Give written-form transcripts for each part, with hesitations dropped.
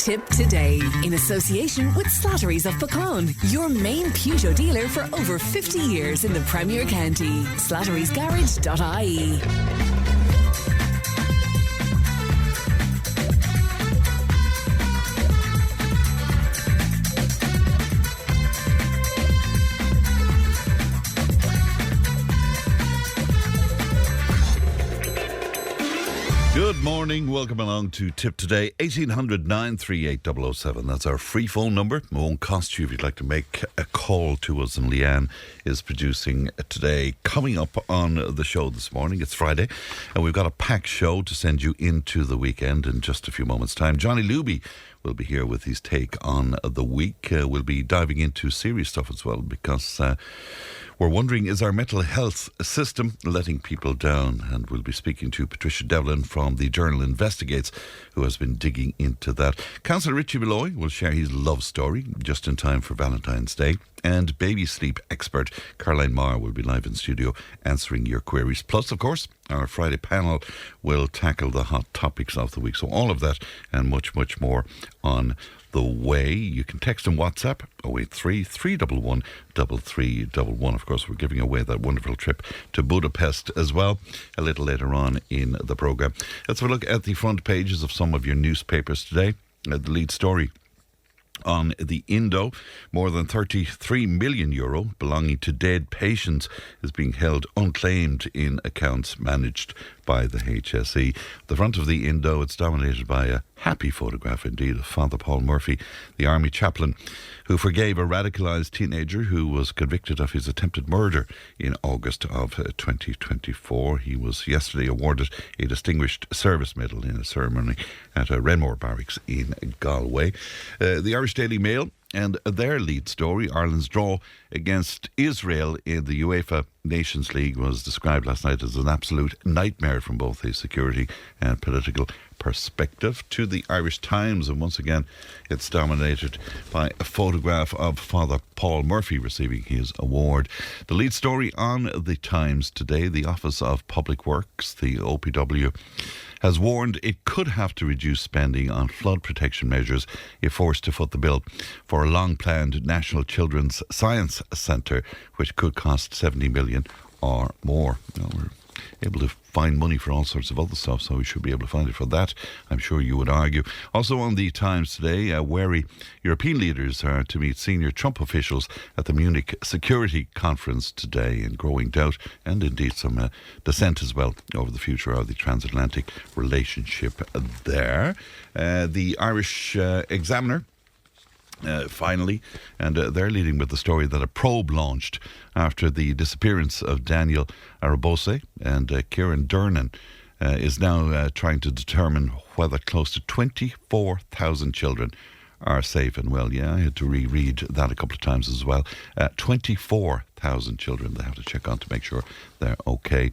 Tipp today in association with Slattery's of Pecan, your main Peugeot dealer for over 50 years in the Premier County. Slattery'sGarage.ie. Good morning, welcome along to Tipp Today, 1800 938 007. That's our free phone number. It won't cost you if you'd like to make a call to us, and Leanne is producing today. Coming up on the show this morning, it's Friday, and we've got a packed show to send you into the weekend in just a few moments' time. Johnny Luby will be here with his take on the week. We'll be diving into serious stuff as well, because we're wondering, is our mental health system letting people down? And we'll be speaking to Patricia from the Journal Investigates, who has been digging into that. Cllr Richie Molloy will share his love story just in time for Valentine's Day. And baby sleep expert Caroline Meagher will be live in studio answering your queries. Plus, of course, our Friday panel will tackle the hot topics of the week. So all of that and much, much more on the way. You can text and WhatsApp 083 311 3311. Of course, we're giving away that wonderful trip to Budapest as well a little later on in the programme. Let's have a look at the front pages of some of your newspapers today. The lead story on the Indo, more than €33 million belonging to dead patients is being held unclaimed in accounts managed by the HSE. The front of the Indo, it's dominated by a happy photograph indeed of Father Paul Murphy, the army chaplain who forgave a radicalised teenager who was convicted of his attempted murder in August of 2024. He was yesterday awarded a Distinguished Service Medal in a ceremony at a Renmore Barracks in Galway. The Irish Daily Mail and their lead story, Ireland's draw against Israel in the UEFA Nations League, was described last night as an absolute nightmare from both a security and political perspective. To the Irish Times, and once again it's dominated by a photograph of Father Paul Murphy receiving his award. The lead story on the Times today, the Office of Public Works, the OPW, has warned it could have to reduce spending on flood protection measures if forced to foot the bill for a long-planned National Children's Science Centre, which could cost $70 million or more. Now, we're able to find money for all sorts of other stuff, so we should be able to find it for that, I'm sure you would argue. Also on the Times today, wary European leaders are to meet senior Trump officials at the Munich Security Conference today, in growing doubt and indeed some dissent as well over the future of the transatlantic relationship there. The Irish Examiner, finally, and they're leading with the story that a probe launched after the disappearance of Daniel Arabose, and Kieran Durnan is now trying to determine whether close to 24,000 children are safe and well. Yeah, I had to reread that a couple of times as well. 24,000 children they have to check on to make sure they're okay.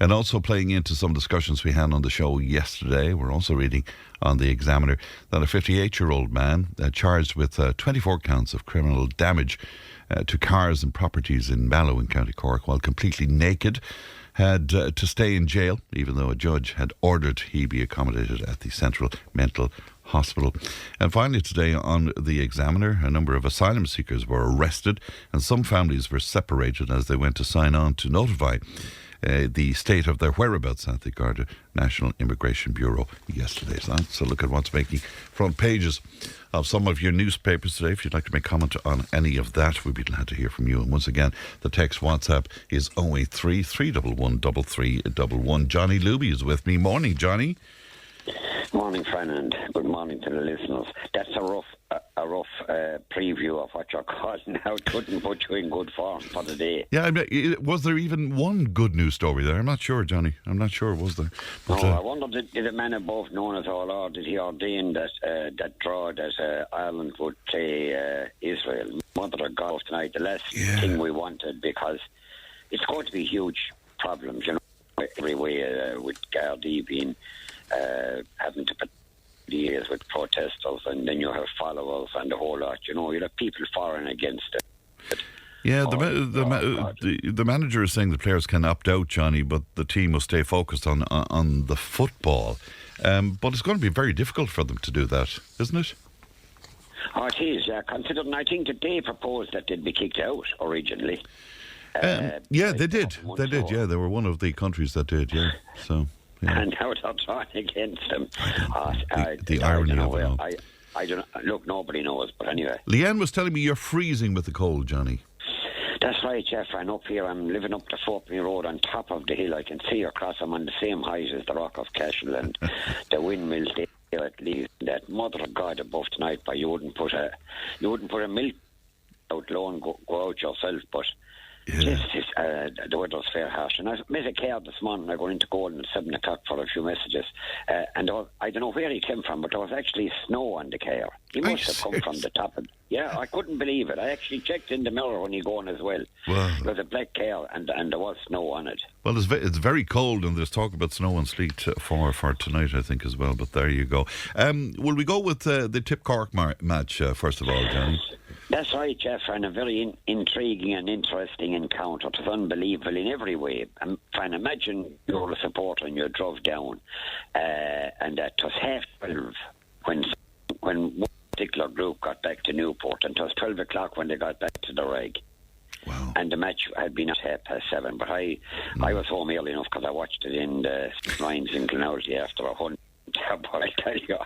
And also playing into some discussions we had on the show yesterday, we're also reading on the Examiner that a 58-year-old man charged with 24 counts of criminal damage to cars and properties in Mallow in County Cork while completely naked had to stay in jail, even though a judge had ordered he be accommodated at the Central Mental Hospital. And finally today on the Examiner, a number of asylum seekers were arrested and some families were separated as they went to sign on to notify the state of their whereabouts at the Garda National Immigration Bureau yesterday. So let's look at what's making front pages of some of your newspapers today. If you'd like to make comment on any of that, we'd be glad to hear from you. And once again, the text WhatsApp is 083 311 3311. Johnny Luby is with me. Morning, Johnny. Morning, Fran, and good morning to the listeners. That's a rough preview of what you're calling now. It couldn't put you in good form for the day. Yeah, was there even one good news story there? I'm not sure, Johnny. I'm not sure, was there? But, I wonder, did a man above known at all, or did he ordain that draw that Ireland would play Israel? Mother of God tonight, the last thing we wanted, because it's going to be huge problems, you know, every way with Gardaí being having to put years with protesters, and then you have followers and the whole lot, you know, you have people for and against it. Yeah, the manager is saying the players can opt out, Johnny, but the team will stay focused on the football. But it's going to be very difficult for them to do that, isn't it? Oh, it is, yeah. Considering I think that they proposed that they'd be kicked out originally. Yeah, they did. They did, yeah. They were one of the countries that did, yeah. So, yeah. And now they're trying against them. The irony of it all. I don't know. Look, nobody knows, but anyway. Leanne was telling me you're freezing with the cold, Johnny. That's right, Jeff. I'm up here. I'm living up the Fourpenny Road on top of the hill. I can see across. I'm on the same height as the Rock of Cashel and the windmills there at least. That mother of God above tonight, but you wouldn't put a milk out low and go out yourself, but the weather's fair harsh. And I met a car this morning. I got into Golden at 7 o'clock for a few messages. And I don't know where he came from, but there was actually snow on the car. He must have come from the top of it. Yeah, I couldn't believe it. I actually checked in the mirror when he going as well. Wow. There was a black car and there was snow on it. Well, it's very cold and there's talk about snow and sleet for tonight, I think, as well. But there you go. Will we go with the Tipp Cork match first of all, Johnny? That's right, Jeff, and a very intriguing and interesting encounter. It was unbelievable in every way. I'm trying to imagine you're a supporter and you drove down, and it was 12:30 when one particular group got back to Newport, and it was 12 o'clock when they got back to the Reg. Wow. And the match had been at 7:30, but I was home early enough because I watched it in the Ryan's in Glenorchy after a hunt. But I tell you,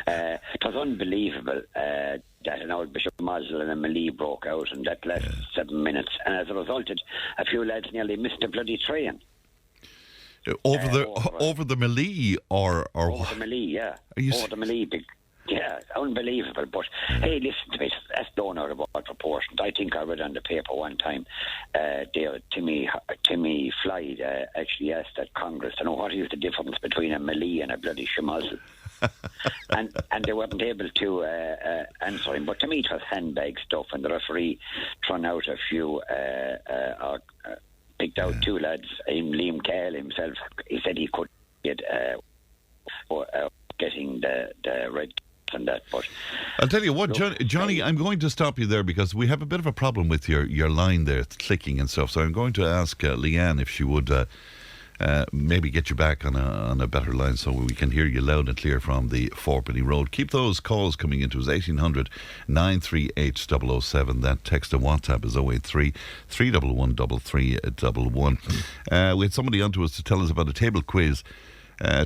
it was unbelievable that an old Bishop Muzzle and a melee broke out, and that lasted 7 minutes. And as a result, a few lads nearly missed the bloody train. Over the melee or over what? the melee, yeah. Over the melee. Yeah, unbelievable. But hey, listen to me, that's blown out of all proportions. I think I read on the paper one time there, Timmy Fly actually asked that Congress to know what is the difference between a melee and a bloody schmuzzle. and they weren't able to answer him. But to me, it was handbag stuff, and the referee thrown out a few, picked out two lads. Liam Cahill himself, he said he could get getting the red. And that, but I'll tell you what, Johnny, I'm going to stop you there because we have a bit of a problem with your line there, it's clicking and stuff. So I'm going to ask Leanne if she would maybe get you back on a better line so we can hear you loud and clear from the Fourpenny Road. Keep those calls coming into us, 1800 938 007. That text and WhatsApp is 083 311 3311. We had somebody onto us to tell us about a table quiz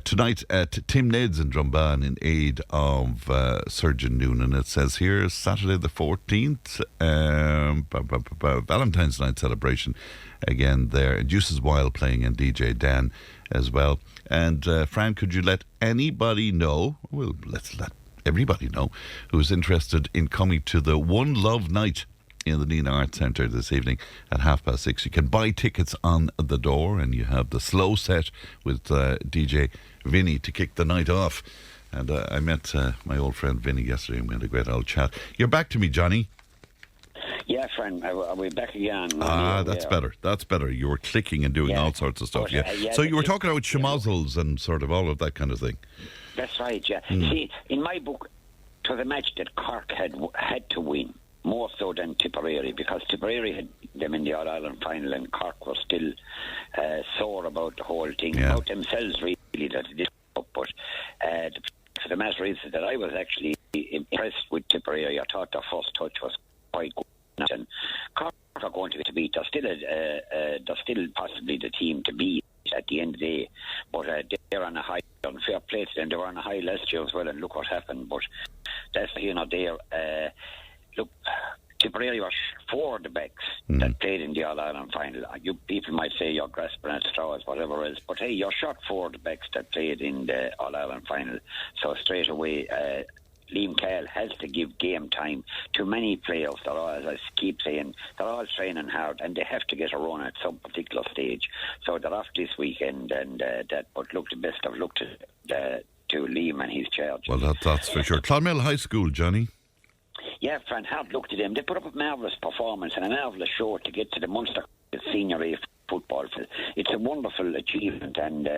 tonight at Tim Ned's in Drumban in aid of Surgeon Noonan. It says here Saturday the 14th, Valentine's night celebration again there. Juices Wild playing and DJ Dan as well. And Fran, could you let anybody know, well, let's let everybody know who's interested in coming to the One Love Night in the Nina Arts Centre this evening at 6:30. You can buy tickets on the door, and you have the slow set with DJ Vinny to kick the night off. And I met my old friend Vinny yesterday, and we had a great old chat. You're back to me, Johnny. Yeah, friend, are we back again? That's better. That's better. You were clicking and doing all sorts of stuff. But, yeah. So you were talking about schmozzles and sort of all of that kind of thing. That's right, yeah. See, in my book, it was a match that Cork had to win. More so than Tipperary, because Tipperary had them in the All-Ireland final and Cork was still sore about the whole thing, about themselves really, that it didn't up. But the matter is that I was actually impressed with Tipperary. I thought their first touch was quite good. And Cork are going to beat. They're still possibly the team to beat at the end of the day. But they're on a high, unfair play to them. They were on a high last year as well, and look what happened. But that's, there. Look, Tipperary were 4 of the backs that played in the All-Ireland final. You people might say you're grasping at straws, whatever else, but hey, you're shot 4 of the backs that played in the All-Ireland final. So straight away, Liam Cahill has to give game time to many players. They're all, as I keep saying, they're all training hard, and they have to get a run at some particular stage. So they're off this weekend, and that. But look, the best of luck to Liam and his charge. Well, that's for sure. Clonmel High School, Johnny. Yeah, Fran, hard luck to them. They put up a marvellous performance and a marvellous show to get to the Munster Senior A football. It's a wonderful achievement, and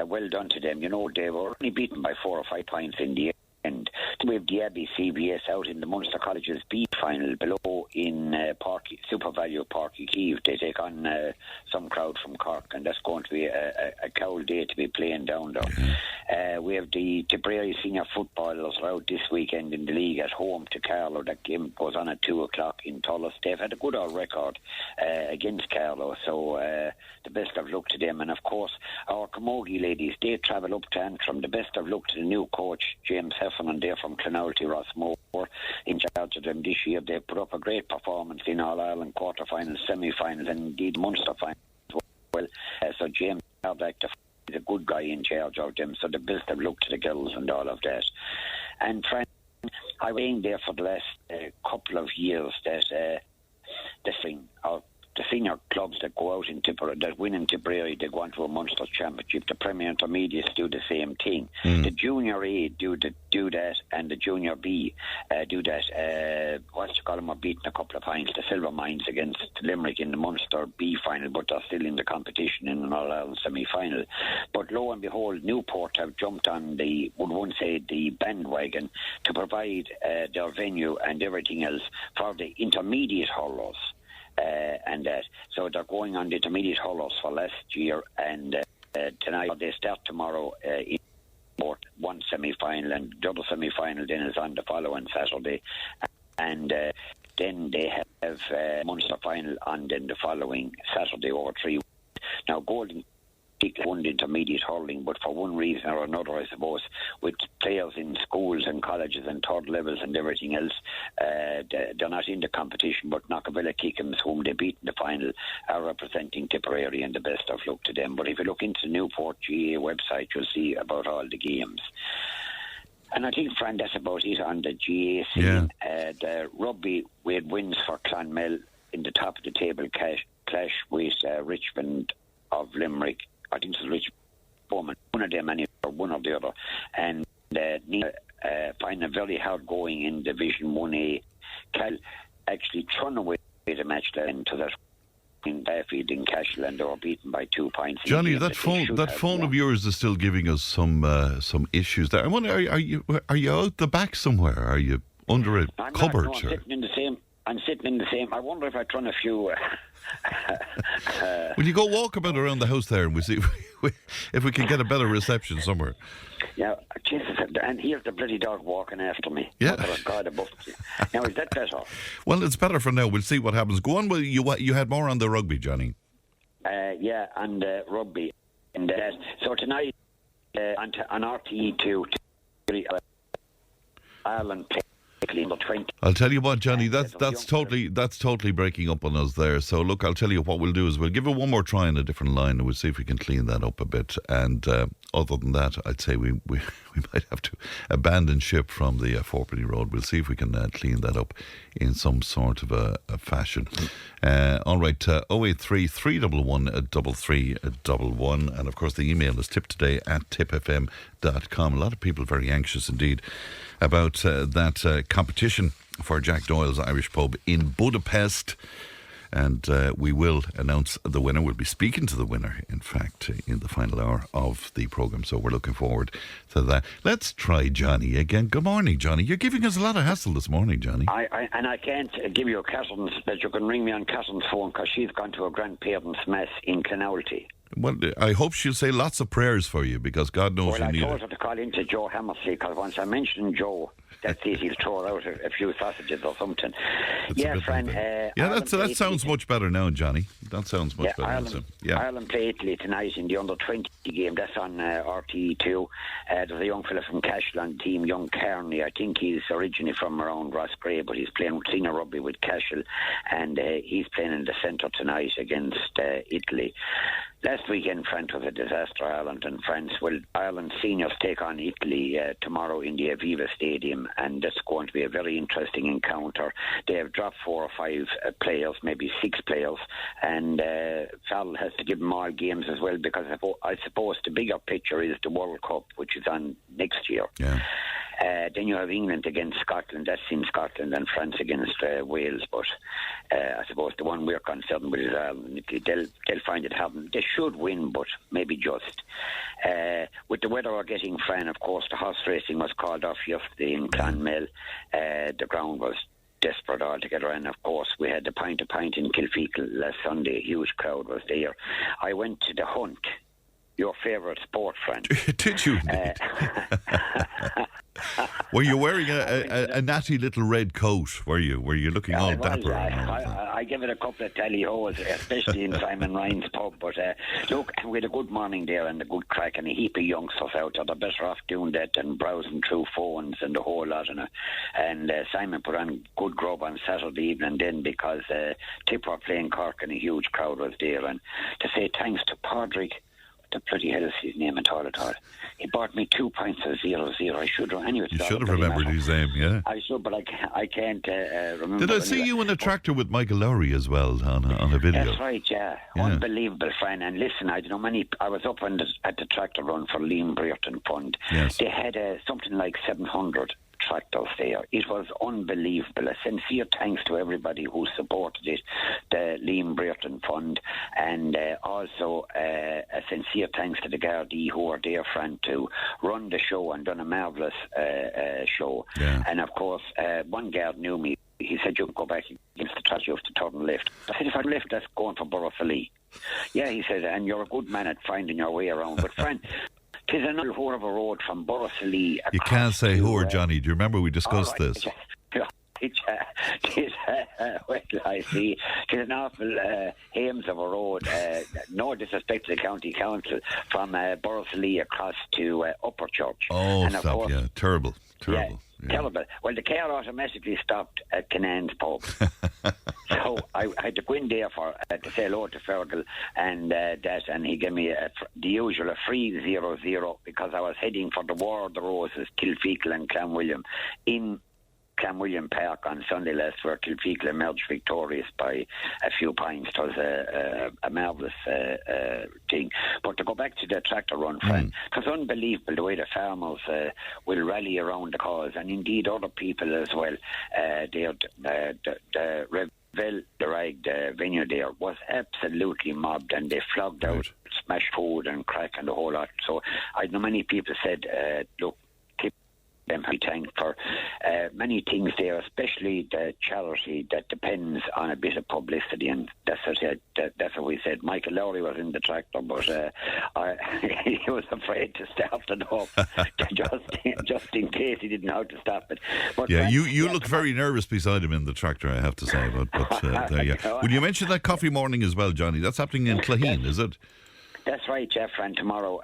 well done to them. You know, they were only beaten by 4 or 5 points in the We have the Abbey CBS out in the Munster Colleges B final below in Super Value Parky Keeve. They take on some crowd from Cork, and that's going to be a cold day to be playing down there. We have the Tipperary senior footballers out this weekend in the league at home to Carlow. That game goes on at 2 o'clock in Tullis. They've had a good old record against Carlow, so the best of luck to them. And of course, our Camogie ladies, they travel up to Antrim. The best of luck to the new coach, James Heffernan, there from Clonalty, Rossmore, in charge of them this year. They put up a great performance in All-Ireland quarter-finals, semi-finals, and indeed Munster finals as well. So James is a good guy in charge of them, so the best of luck to the girls and all of that. And Fran, I was saying there for the last couple of years that the senior clubs that go out in Tipperary, that win in Tipperary, they go on to a Munster Championship. The Premier Intermediates do the same thing. The Junior A do that, and the Junior B do that. Are beating a couple of pints, the Silver Mines against Limerick in the Munster B final, but they're still in the competition in an All-Ireland semi-final. But lo and behold, Newport have jumped on the bandwagon to provide their venue and everything else for the intermediate hurlers. So they're going on the intermediate hurlers for last year, and tonight they start tomorrow in one semi-final, and the other semi-final then is on the following Saturday, and then they have Munster final on then the following Saturday over 3 weeks. Now Golden won the intermediate hurling, but for one reason or another, I suppose, with players in schools and colleges and third levels and everything else, they're not in the competition, but Knockavilla Kickham's, whom they beat in the final, are representing Tipperary, and the best of luck to them. But if you look into the Newport GA website, you'll see about all the games. And I think, Fran, that's about it on the GA scene. The rugby, we had wins for Clonmel in the top of the table clash with Richmond of Limerick. I think it was Richmond Bowman, one of them anyway, or one or the other. And find a very hard going in Division 1A. Cal actually thrown away the match then to that in Fairfield in Cashel, and they were beaten by 2 points. Johnny, that phone of yours is still giving us some issues there. I wonder, are you out the back somewhere? Are you under a cupboard? No, I'm sitting in the same. I wonder if I turn a few. Will you go walk about around the house there, and we'll see if we can get a better reception somewhere? Yeah, Jesus, and here's the bloody dog walking after me. Yeah. God above. Now, is that better? Well, it's better for now. We'll see what happens. Go on. Well, you had more on the rugby, Johnny. Yeah, and rugby. And so tonight on RTE2, Ireland play. I'll tell you what, Johnny, that's totally breaking up on us there. So look, I'll tell you what we'll do is we'll give it one more try on a different line, and we'll see if we can clean that up a bit. And other than that, I'd say we might have to abandon ship from the Fourpenny Road. We'll see if we can clean that up in some sort of a fashion. All right, 083 311 3311, and of course the email is tiptoday@tipfm.com. A lot of people are very anxious indeed about that competition for Jack Doyle's Irish Pub in Budapest, and we will announce the winner. We'll be speaking to the winner, in fact, in the final hour of the programme, so we're looking forward to that. Let's try Johnny again. Good morning, Johnny. You're giving us a lot of hassle this morning, Johnny. I can't give you Catherine's, but you can ring me on Catherine's phone, because she's gone to her grandparents' mass in Clonalty. Well, I hope she'll say lots of prayers for you, because God knows you need it. Well, I told her to call into Joe Hammersley, because once I mentioned Joe, that's it, he'll throw out a few sausages or something. Fran. That sounds much better now, Johnny. That sounds much better. Ireland play Italy tonight in the under-20 game. That's on RTE2. There's a young fella from Cashel on the team, young Kearney. I think he's originally from around Rossgrave, but he's playing senior rugby with Cashel, and he's playing in the centre tonight against Italy. Last weekend, France was a disaster, Ireland and France. Well, Ireland seniors take on Italy tomorrow in the Aviva Stadium, and it's going to be a very interesting encounter. They have dropped 4 or 5 players, maybe 6 players, and Farrell has to give them all games as well, because I suppose the bigger picture is the World Cup, which is on next year. Yeah. Then you have England against Scotland. That's in Scotland, and France against Wales. But I suppose the one we're concerned with is Ireland. They'll find it happen. They should win, but maybe just. With the weather we're getting, Fran, of course, the horse racing was called off yesterday in Clonmel. The ground was desperate altogether, and of course we had the pint in Kilfeacle last Sunday. A huge crowd was there. I went to the hunt, your favourite sport, friend. Did you? Were you wearing a natty little red coat? Were you looking all dapper? I give it a couple of tally-hoes, especially in Simon Ryan's pub. But look, we had a good morning there and a good crack, and a heap of youngsters out there. They're better off doing that than browsing through phones and the whole lot. And Simon put on good grub on Saturday evening then, because Tipp were playing Cork and a huge crowd was there. And to say thanks to Padraig, the bloody hell is his name at all. He bought me 2 pints of 0-0. I should have. Anyway, you should have remembered his name, yeah. I should, but I can't remember. Did I see you in a tractor with Michael Lowry as well on a video? That's right, yeah. Unbelievable, Fran. And listen, I don't know I was up at the tractor run for Liam Brereton Fund. Yes. They had something like 700 tractors there. It was unbelievable. A sincere thanks to everybody who supported it, the Liam Brereton Fund, and also a sincere thanks to the Gardaí who were there, Fran, to run the show and done a marvellous show. Yeah. And of course, one guard knew me. He said, you can go back against the track, you have to turn left. I said, if I left, that's going for Borrowfilly. Yeah, he said, and you're a good man at finding your way around. But Fran, 'tis another whore of a road from Borrowfilly. You can't say whore, Johnny. Do you remember we discussed this? Well, I see. It's an awful Hames of a road. No disrespect to the county council, from Borrowfilly across to Upperchurch. Oh, and stop! Course, yeah, terrible. Yeah. Terrible. Well, the car automatically stopped at Canan's pub. So I had to go in there to say hello to Fergal and and he gave me the usual free 0-0 because I was heading for the War of the Roses, Kilfeacle and Clanwilliam in Clanwilliam Park on Sunday last, where Kilfeacle emerged victorious by a few pints. It was a marvellous thing. But to go back to the tractor run, Fran, it was unbelievable the way the farmers will rally around the cause, and indeed other people as well. The Revel, the rag, the venue there was absolutely mobbed, and they flogged out, smashed food and crack and the whole lot. So I know many people said, look, them be thanked for many things there, especially the charity that depends on a bit of publicity, and that's what we said. Michael Lowry was in the tractor, but he was afraid to start it up just in case he didn't know how to stop it. But yeah, you look very nervous beside him in the tractor, I have to say. But there you go. Will you mention that coffee morning as well, Johnny? That's happening in Claheen, is it? That's right, Jeff, and tomorrow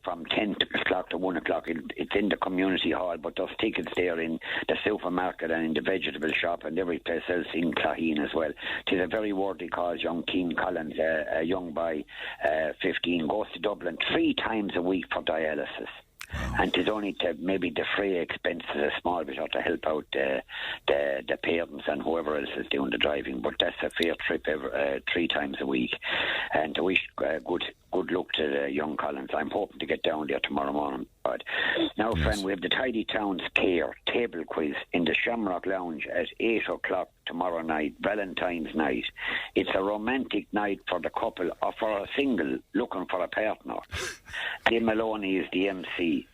from 10 o'clock to 1 o'clock, it's in the community hall, but there's tickets there in the supermarket and in the vegetable shop and every place else in Claheen as well. It is a very worthy cause. Young Keane Collins, a young boy, 15, goes to Dublin 3 times a week for dialysis. Wow. And it's only to maybe defray expenses a small bit or to help out the parents and whoever else is doing the driving. But that's a fair trip 3 times a week. And to wish good luck to the young Collins. I'm hoping to get down there tomorrow morning. But now, yes, friend, we have the Tidy Towns Cllr table quiz in the Shamrock Lounge at 8 o'clock tomorrow night, Valentine's night. It's a romantic night for the couple or for a single looking for a partner. Tim Maloney is the MC.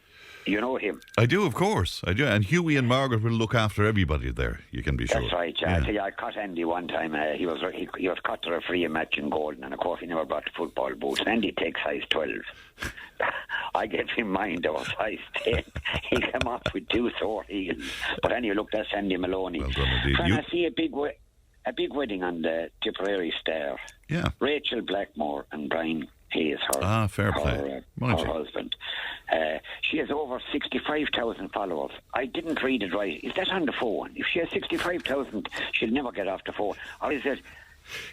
You know him? I do, of course. I do. And Hughie and Margaret will look after everybody there, you can be sure. That's right, yeah. I tell you, I caught Andy one time. He was caught to referee a match in Golden, and of course he never brought the football boots. Andy takes size 12. I gave him mine, they were size 10. He came off with 2 sore heels. But anyway, look, that's Andy Maloney. Well done, indeed. Can I see a big wedding on the Tipperary Star? Yeah. Rachel Blackmore and Brian Hayes, her husband. She has over 65,000 followers. I didn't read it right. Is that on the phone? If she has 65,000, she'll never get off the phone. Or is it?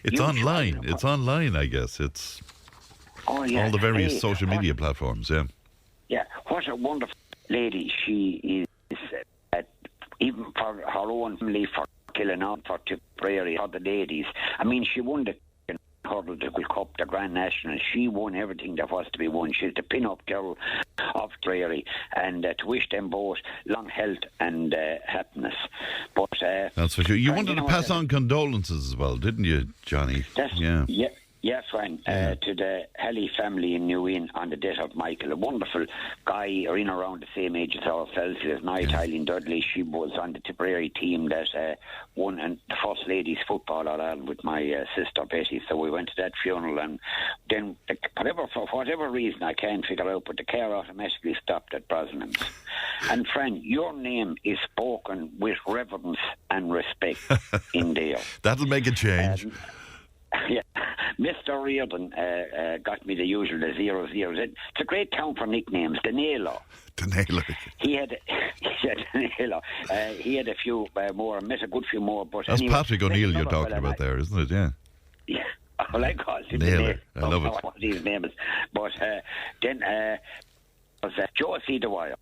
It's online. It's online, I guess. It's all the various social media platforms. Yeah. Yeah. What a wonderful lady she is. Even for her own family, for killing out for Tipperary, for the ladies. I mean, she won the hurdle, the Cup, the Grand National. She won everything that was to be won. She's the pin-up girl of Drary, and to wish them both long health and happiness. But that's for sure. You wanted to pass on condolences as well, didn't you, Johnny? Yeah, Fran, to the Helly family in New Inn on the death of Michael, a wonderful guy, or in around the same age as ourselves. His night, Eileen Dudley, she was on the Tipperary team that won the First Ladies Football All-Ireland with my sister Betty. So we went to that funeral, and then for whatever reason I can't figure out, but the car automatically stopped at Brosnan's. And Fran, your name is spoken with reverence and respect in there. That'll make a change. Yeah, Mr. Reardon got me the usual, the 00. It's a great town for nicknames. The Nailer. The Nailer. He had a few more, met a good few more. But that's anyway, Patrick O'Neill you're talking about there, isn't it? Yeah. Yeah. All I call him Nailer. I love it. What his name is. But then was Josie Dwyer.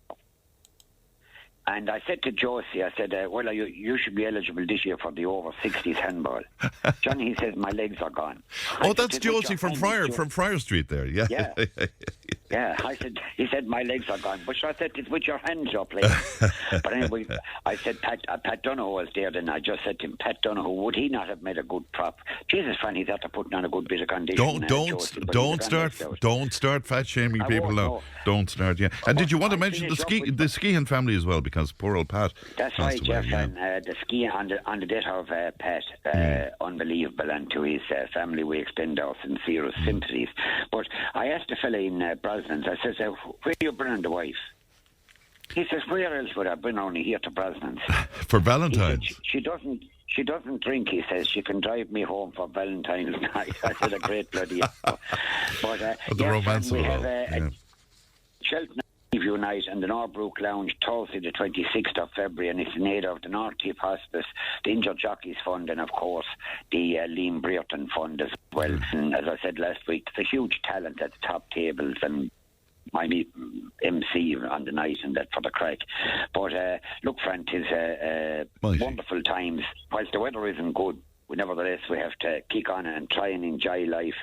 And I said to Josie, I said, well, you should be eligible this year for the over-60s handball. Johnny, he says, my legs are gone. Oh, that's Josie from Friar Street there, yeah. Yeah, he said, my legs are gone. But I said, it's with your hands you're playing. But anyway, I said, Pat Donoghue was there then. I just said to him, Pat Donoghue, would he not have made a good prop? Jesus, Fran, he's after putting on a good bit of condition. Don't start fat shaming people now. Don't start, yeah. And did you want to mention the skiing family as well? Because poor old Pat. That's right, Jeff. And the ski on the death of Pat, unbelievable, and to his family we extend our sincerest sympathies. But I asked the fella in Brosnan's, I said, where are you bringing the wife? He says, where else would I bring her only here to Brosnan's? For Valentine's? She doesn't drink, he says. She can drive me home for Valentine's night. I said, a great bloody hour. But the romance of it all. A Cheltenham Review night and the Norbrook Lounge Thursday the 26th of February, and it's in aid of the North Tipp Hospice, the Injured Jockeys Fund, and of course the Liam Brereton Fund as well. And as I said last week, there's a huge talent at the top tables, and I meet MC on the night and that for the crack. But look, Fran, it's wonderful times. Whilst the weather isn't good, nevertheless, we have to kick on and try and enjoy life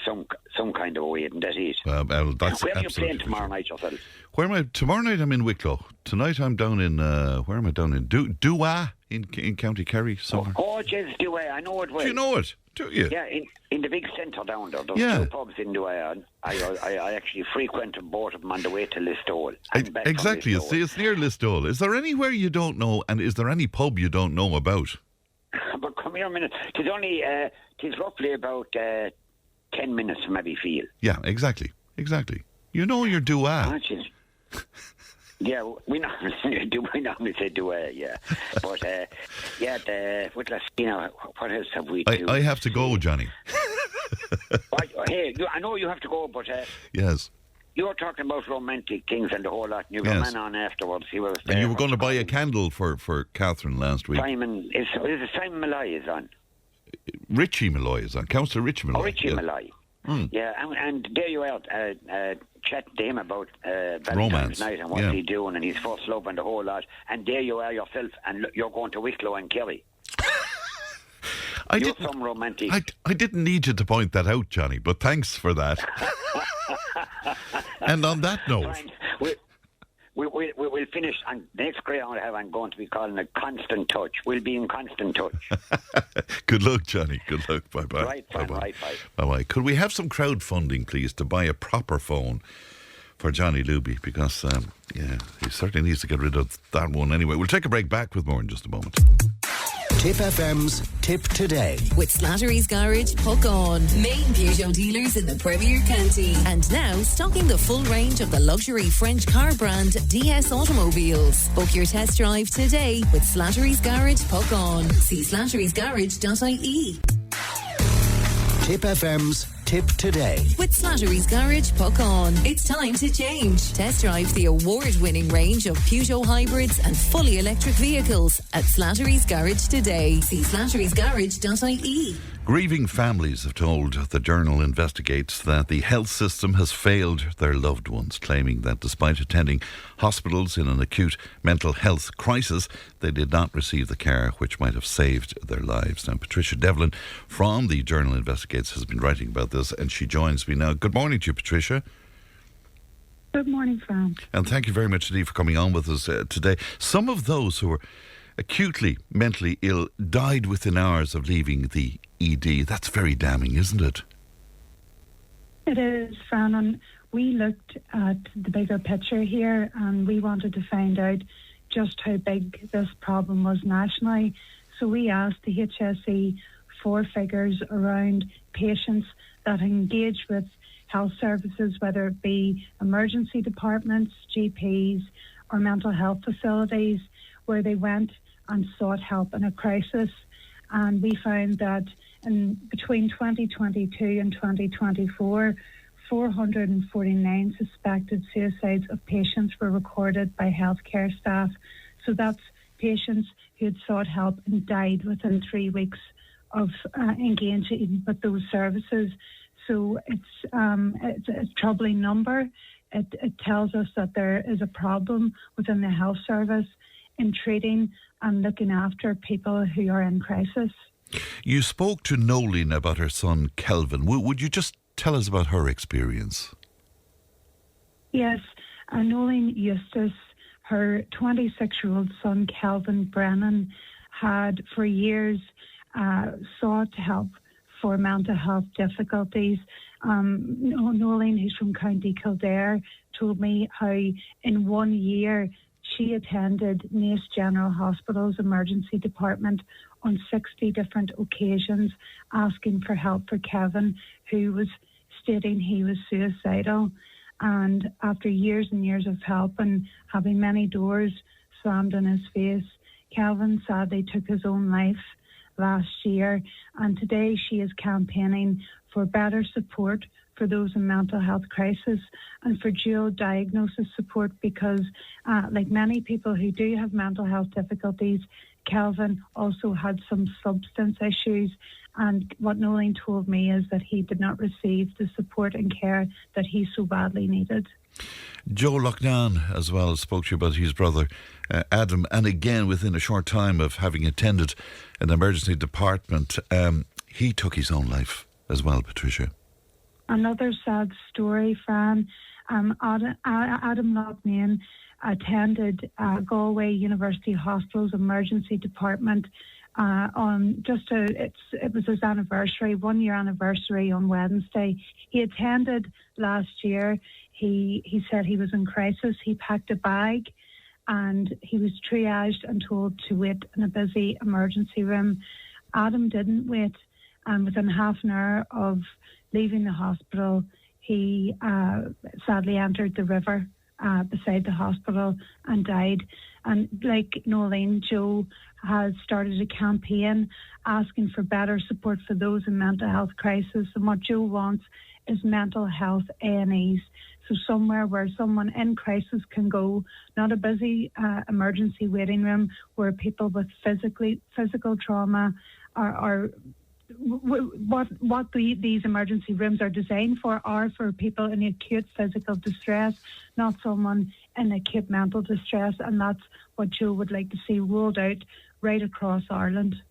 some kind of a way, and that is. That's where are you playing tomorrow night yourself? Where am I? Tomorrow night I'm in Wicklow. Tonight I'm down in, where am I down in? Dua in County Kerry somewhere. Oh, jeez, Dua, I know it well. Do you know it? Do you? Yeah, in the big centre down there. There's two pubs in Dua. I actually frequented both of them on the way to Listowel. Exactly, it's near Listowel. Is there anywhere you don't know, and is there any pub you don't know about? But come here a minute. It's only, it's roughly about 10 minutes from Abbeyfield. Yeah, exactly. You know your Dua. Yeah, we normally say Dua, yeah. But, what else have we do? I have to go, Johnny. Hey, I know you have to go, but... yes. You were talking about romantic things and the whole lot, and you got a man on afterwards. He was and you were going to buy a candle for Catherine last week. Is it Simon Molloy is on? Richie Molloy is on. Councillor Richie Molloy. Oh, Richie Molloy. Yeah, and there you are, chatting to him about Valentine's night and what's he doing and his first love and the whole lot. And there you are yourself, and you're going to Wicklow and Kerry. I didn't need you to point that out, Johnny, but thanks for that. And on that note, we'll finish. And the next grade I'm going to be calling it Constant Touch. We'll be in constant touch. Good luck, Johnny. Good luck. Bye-bye. Right, bye-bye. Bye-bye. Could we have some crowdfunding, please, to buy a proper phone for Johnny Luby? Because, he certainly needs to get rid of that one anyway. We'll take a break. Back with more in just a moment. Tipp FM's Tipp Today. With Slattery's Garage, Hook On. Main Peugeot dealers in the Premier County. And now stocking the full range of the luxury French car brand DS Automobiles. Book your test drive today with Slattery's Garage, Hook On. See slatterysgarage.ie. Tipp FM's Tipp Today. With Slattery's Garage, Puck On. It's time to change. Test drive the award-winning range of Peugeot hybrids and fully electric vehicles at Slattery's Garage today. See slatterysgarage.ie. Grieving families have told the Journal Investigates that the health system has failed their loved ones, claiming that despite attending hospitals in an acute mental health crisis, they did not receive the care which might have saved their lives. Now, Patricia Devlin from the Journal Investigates has been writing about this, and she joins me now. Good morning to you, Patricia. Good morning, Fran. And thank you very much indeed for coming on with us today. Some of those who were acutely mentally ill died within hours of leaving the ED. That's very damning, isn't it? It is, Fran, and we looked at the bigger picture here and we wanted to find out just how big this problem was nationally. So we asked the HSE for figures around patients that engage with health services, whether it be emergency departments, GPs or mental health facilities, where they went and sought help in a crisis. And we found that in between 2022 and 2024, 449 suspected suicides of patients were recorded by healthcare staff. So that's patients who had sought help and died within 3 weeks of engaging with those services. So it's a troubling number. It tells us that there is a problem within the health service in treating and looking after people who are in crisis. You spoke to Nadaline about her son, Kelvin. Would you just tell us about her experience? Yes, Nadaline Eustace, her 26-year-old son, Kelvin Browne, had for years sought help for mental health difficulties. Nadaline, who's from County Kildare, told me how in 1 year she attended Naas General Hospital's emergency department on 60 different occasions asking for help for Kevin, who was stating he was suicidal. And after years and years of help and having many doors slammed in his face, Kelvin sadly took his own life last year. And today she is campaigning for better support for those in mental health crisis and for dual diagnosis support because, like many people who do have mental health difficulties, Kelvin also had some substance issues. And what Nadaline told me is that he did not receive the support and care that he so badly needed. Joe Loughnane as well spoke to you about his brother Adam, and again within a short time of having attended an emergency department, he took his own life as well, Patricia. Another sad story, Fran. Adam Loughnane attended Galway University Hospital's emergency department it was his anniversary, 1 year anniversary on Wednesday. He attended last year. He said he was in crisis. He packed a bag and he was triaged and told to wait in a busy emergency room. Adam didn't wait, and within half an hour of leaving the hospital, he sadly entered the river beside the hospital and died. And like Nadaline, Joe has started a campaign asking for better support for those in mental health crisis. And what Joe wants is mental health A&Es. So somewhere where someone in crisis can go, not a busy emergency waiting room where people with physical trauma are what these emergency rooms are designed for are for people in acute physical distress, not someone in acute mental distress. And that's what Joe would like to see rolled out right across Ireland.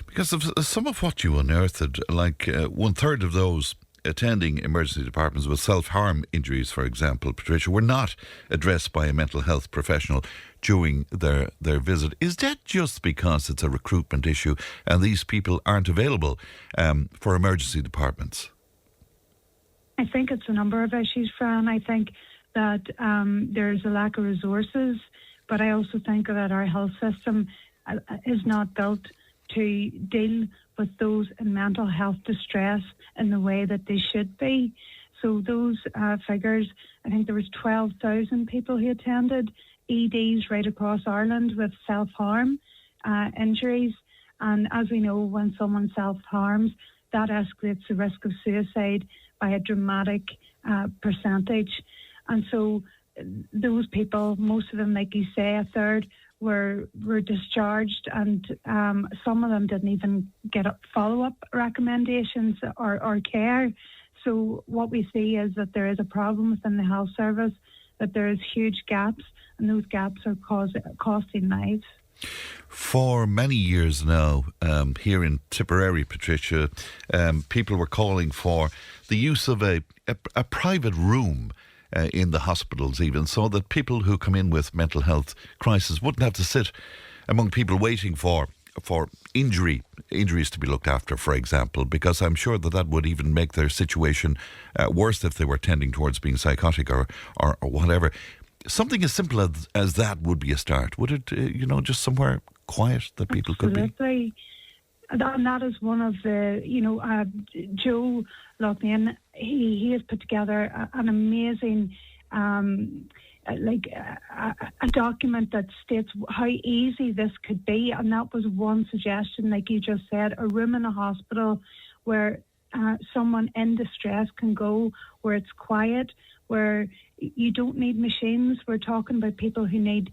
Because of some of what you unearthed, like 1/3 of those attending emergency departments with self-harm injuries, for example, Patricia, were not addressed by a mental health professional during their visit. Is that just because it's a recruitment issue and these people aren't available for emergency departments? I think it's a number of issues, Fran. I think that there's a lack of resources, but I also think that our health system is not built to deal with those in mental health distress in the way that they should be. So those figures, I think there was 12,000 people who attended EDs right across Ireland with self-harm injuries. And as we know, when someone self-harms, that escalates the risk of suicide by a dramatic percentage. And so those people, most of them, like you say, 1/3, were discharged, and some of them didn't even get follow-up recommendations or care. So what we see is that there is a problem within the health service, that there is huge gaps, and those gaps are costing lives. For many years now, here in Tipperary, Patricia, people were calling for the use of a private room in the hospitals even, so that people who come in with mental health crisis wouldn't have to sit among people waiting for injuries to be looked after, for example, because I'm sure that would even make their situation worse if they were tending towards being psychotic or whatever. Something as simple as that would be a start, would it? Just somewhere quiet that people could be. Absolutely. And that is one of the, Joe Loughlin, he has put together an amazing, a document that states how easy this could be. And that was one suggestion, like you just said, a room in a hospital where someone in distress can go, where it's quiet, where you don't need machines. We're talking about people who need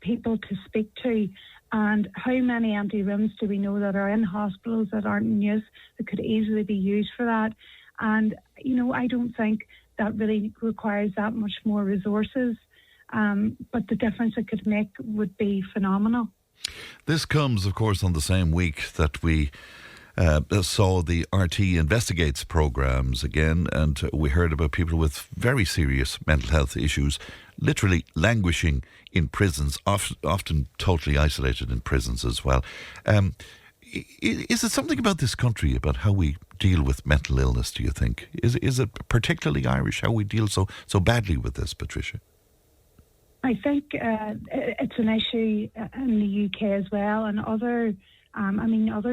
people to speak to. And how many empty rooms do we know that are in hospitals that aren't in use, that could easily be used for that? And, I don't think that really requires that much more resources. But the difference it could make would be phenomenal. This comes, of course, on the same week that we saw the RT Investigates programmes again, and we heard about people with very serious mental health issues literally languishing in prisons, often totally isolated in prisons as well. Is it something about this country, about how we deal with mental illness, do you think? Is it particularly Irish how we deal so badly with this, Patricia? I think it's an issue in the UK as well, and other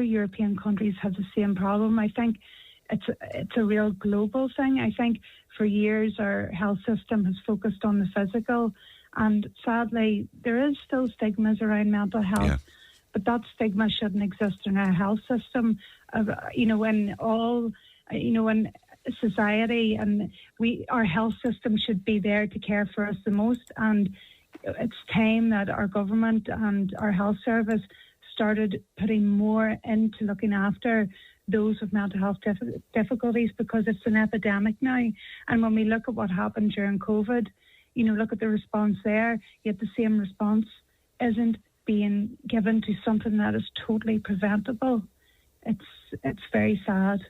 European countries have the same problem. I think it's a real global thing. I think for years our health system has focused on the physical, and sadly there is still stigmas around mental health. Yeah. But that stigma shouldn't exist in our health system. In society, and our health system should be there to care for us the most. And it's time that our government and our health service started putting more into looking after those with mental health difficulties, because it's an epidemic now. And when we look at what happened during COVID, look at the response there, yet the same response isn't being given to something that is totally preventable. It's very sad.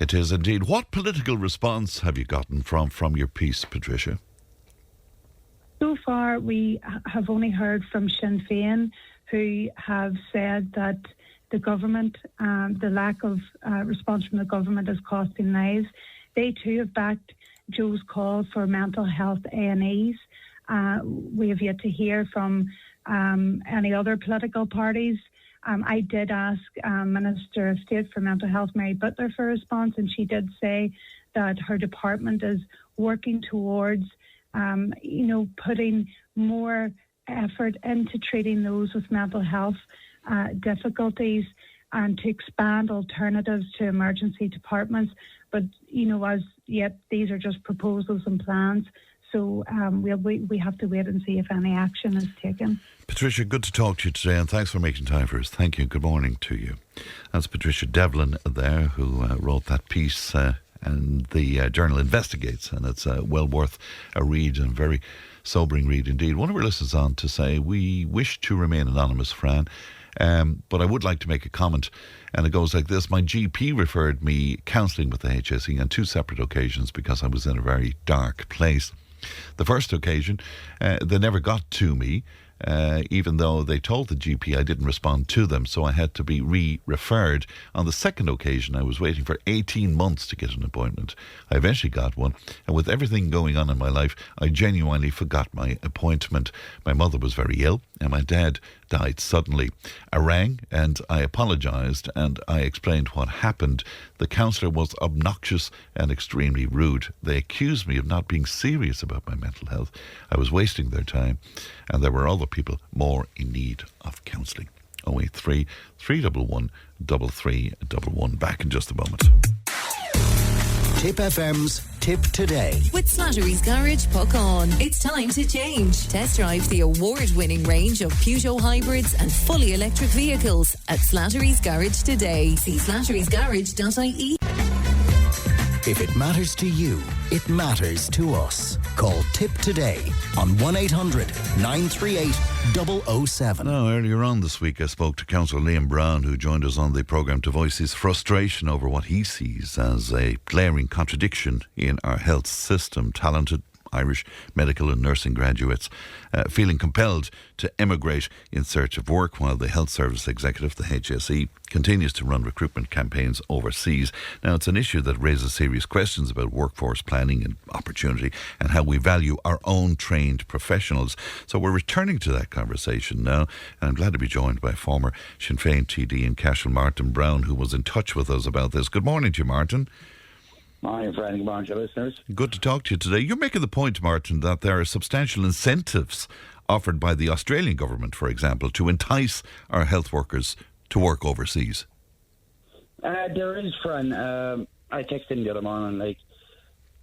It is indeed. What political response have you gotten from your piece, Patricia? So far, we have only heard from Sinn Féin, who have said that the government, the lack of response from the government is costing lives. They too have backed Joe's call for mental health A&Es. We have yet to hear from any other political parties. I did ask Minister of State for Mental Health, Mary Butler, for a response, and she did say that her department is working towards, putting more effort into treating those with mental health difficulties, and to expand alternatives to emergency departments. But, as yet, these are just proposals and plans. So we have to wait and see if any action is taken. Patricia, good to talk to you today, and thanks for making time for us. Thank you. Good morning to you. That's Patricia Devlin there, who wrote that piece, and the journal Investigates, and it's well worth a read, and very sobering read indeed. One of our listeners on to say, we wish to remain anonymous, Fran, but I would like to make a comment, and it goes like this. My GP referred me counselling with the HSE on 2 separate occasions because I was in a very dark place. The first occasion, they never got to me, even though they told the GP I didn't respond to them, so I had to be re-referred. On the second occasion, I was waiting for 18 months to get an appointment. I eventually got one, and with everything going on in my life, I genuinely forgot my appointment. My mother was very ill, and my dad died suddenly. I rang and I apologised, and I explained what happened. The counsellor was obnoxious and extremely rude. They accused me of not being serious about my mental health. I was wasting their time, and there were other people more in need of counselling. 083 311 3311. Back in just a moment. Tipp FM's Tipp Today. With Slattery's Garage Puckon. It's time to change. Test drive the award-winning range of Peugeot hybrids and fully electric vehicles at Slattery's Garage today. See slatterysgarage.ie. If it matters to you, it matters to us. Call Tipp today on 1-800-938-007. Now, earlier on this week, I spoke to Councillor Liam Browne, who joined us on the programme to voice his frustration over what he sees as a glaring contradiction in our health system. Talented Irish medical and nursing graduates feeling compelled to emigrate in search of work, while the Health Service Executive, the HSE, continues to run recruitment campaigns overseas. Now, it's an issue that raises serious questions about workforce planning and opportunity and how we value our own trained professionals. So we're returning to that conversation now, and I'm glad to be joined by former Sinn Féin TD in Cashel, Martin Browne, who was in touch with us about this. Good morning to you, Martin. Morning, Fran. Good morning to your listeners. Good to talk to you today. You're making the point, Martin, that there are substantial incentives offered by the Australian government, for example, to entice our health workers to work overseas. There is, Fran. I texted in the other morning,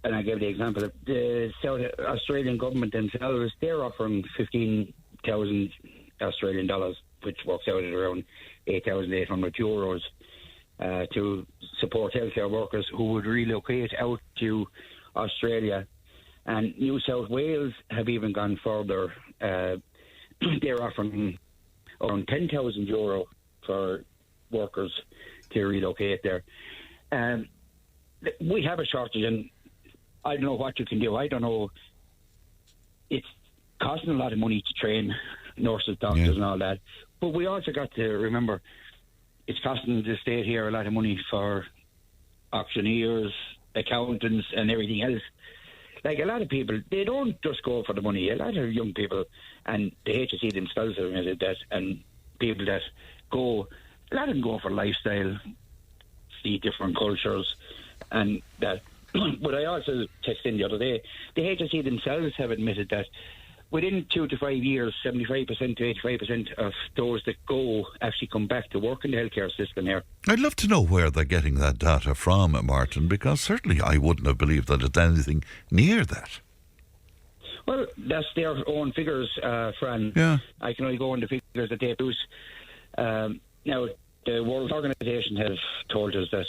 and I gave the example of the South Australian government themselves. They're offering 15,000 Australian dollars, which works out at around 8,800 euros. To support healthcare workers who would relocate out to Australia. And New South Wales have even gone further. They're offering around 10,000 euro for workers to relocate there. We have a shortage, and I don't know what you can do. I don't know. It's costing a lot of money to train nurses, doctors and all that. But we also got to remember it's costing the state here a lot of money for auctioneers, accountants and everything else. Like, a lot of people, they don't just go for the money. A lot of young people, and the HSE themselves have admitted that, and people that go, a lot of them go for lifestyle, see different cultures, and that. But I also texted in the other day, the HSE themselves have admitted that within 2 to 5 years, 75% to 85% of those that go actually come back to work in the healthcare system here. I'd love to know where they're getting that data from, Martin, because certainly I wouldn't have believed that it's anything near that. Well, that's their own figures, Fran. Yeah. I can only go on the figures that they produce. Now, the World Organisation has told us that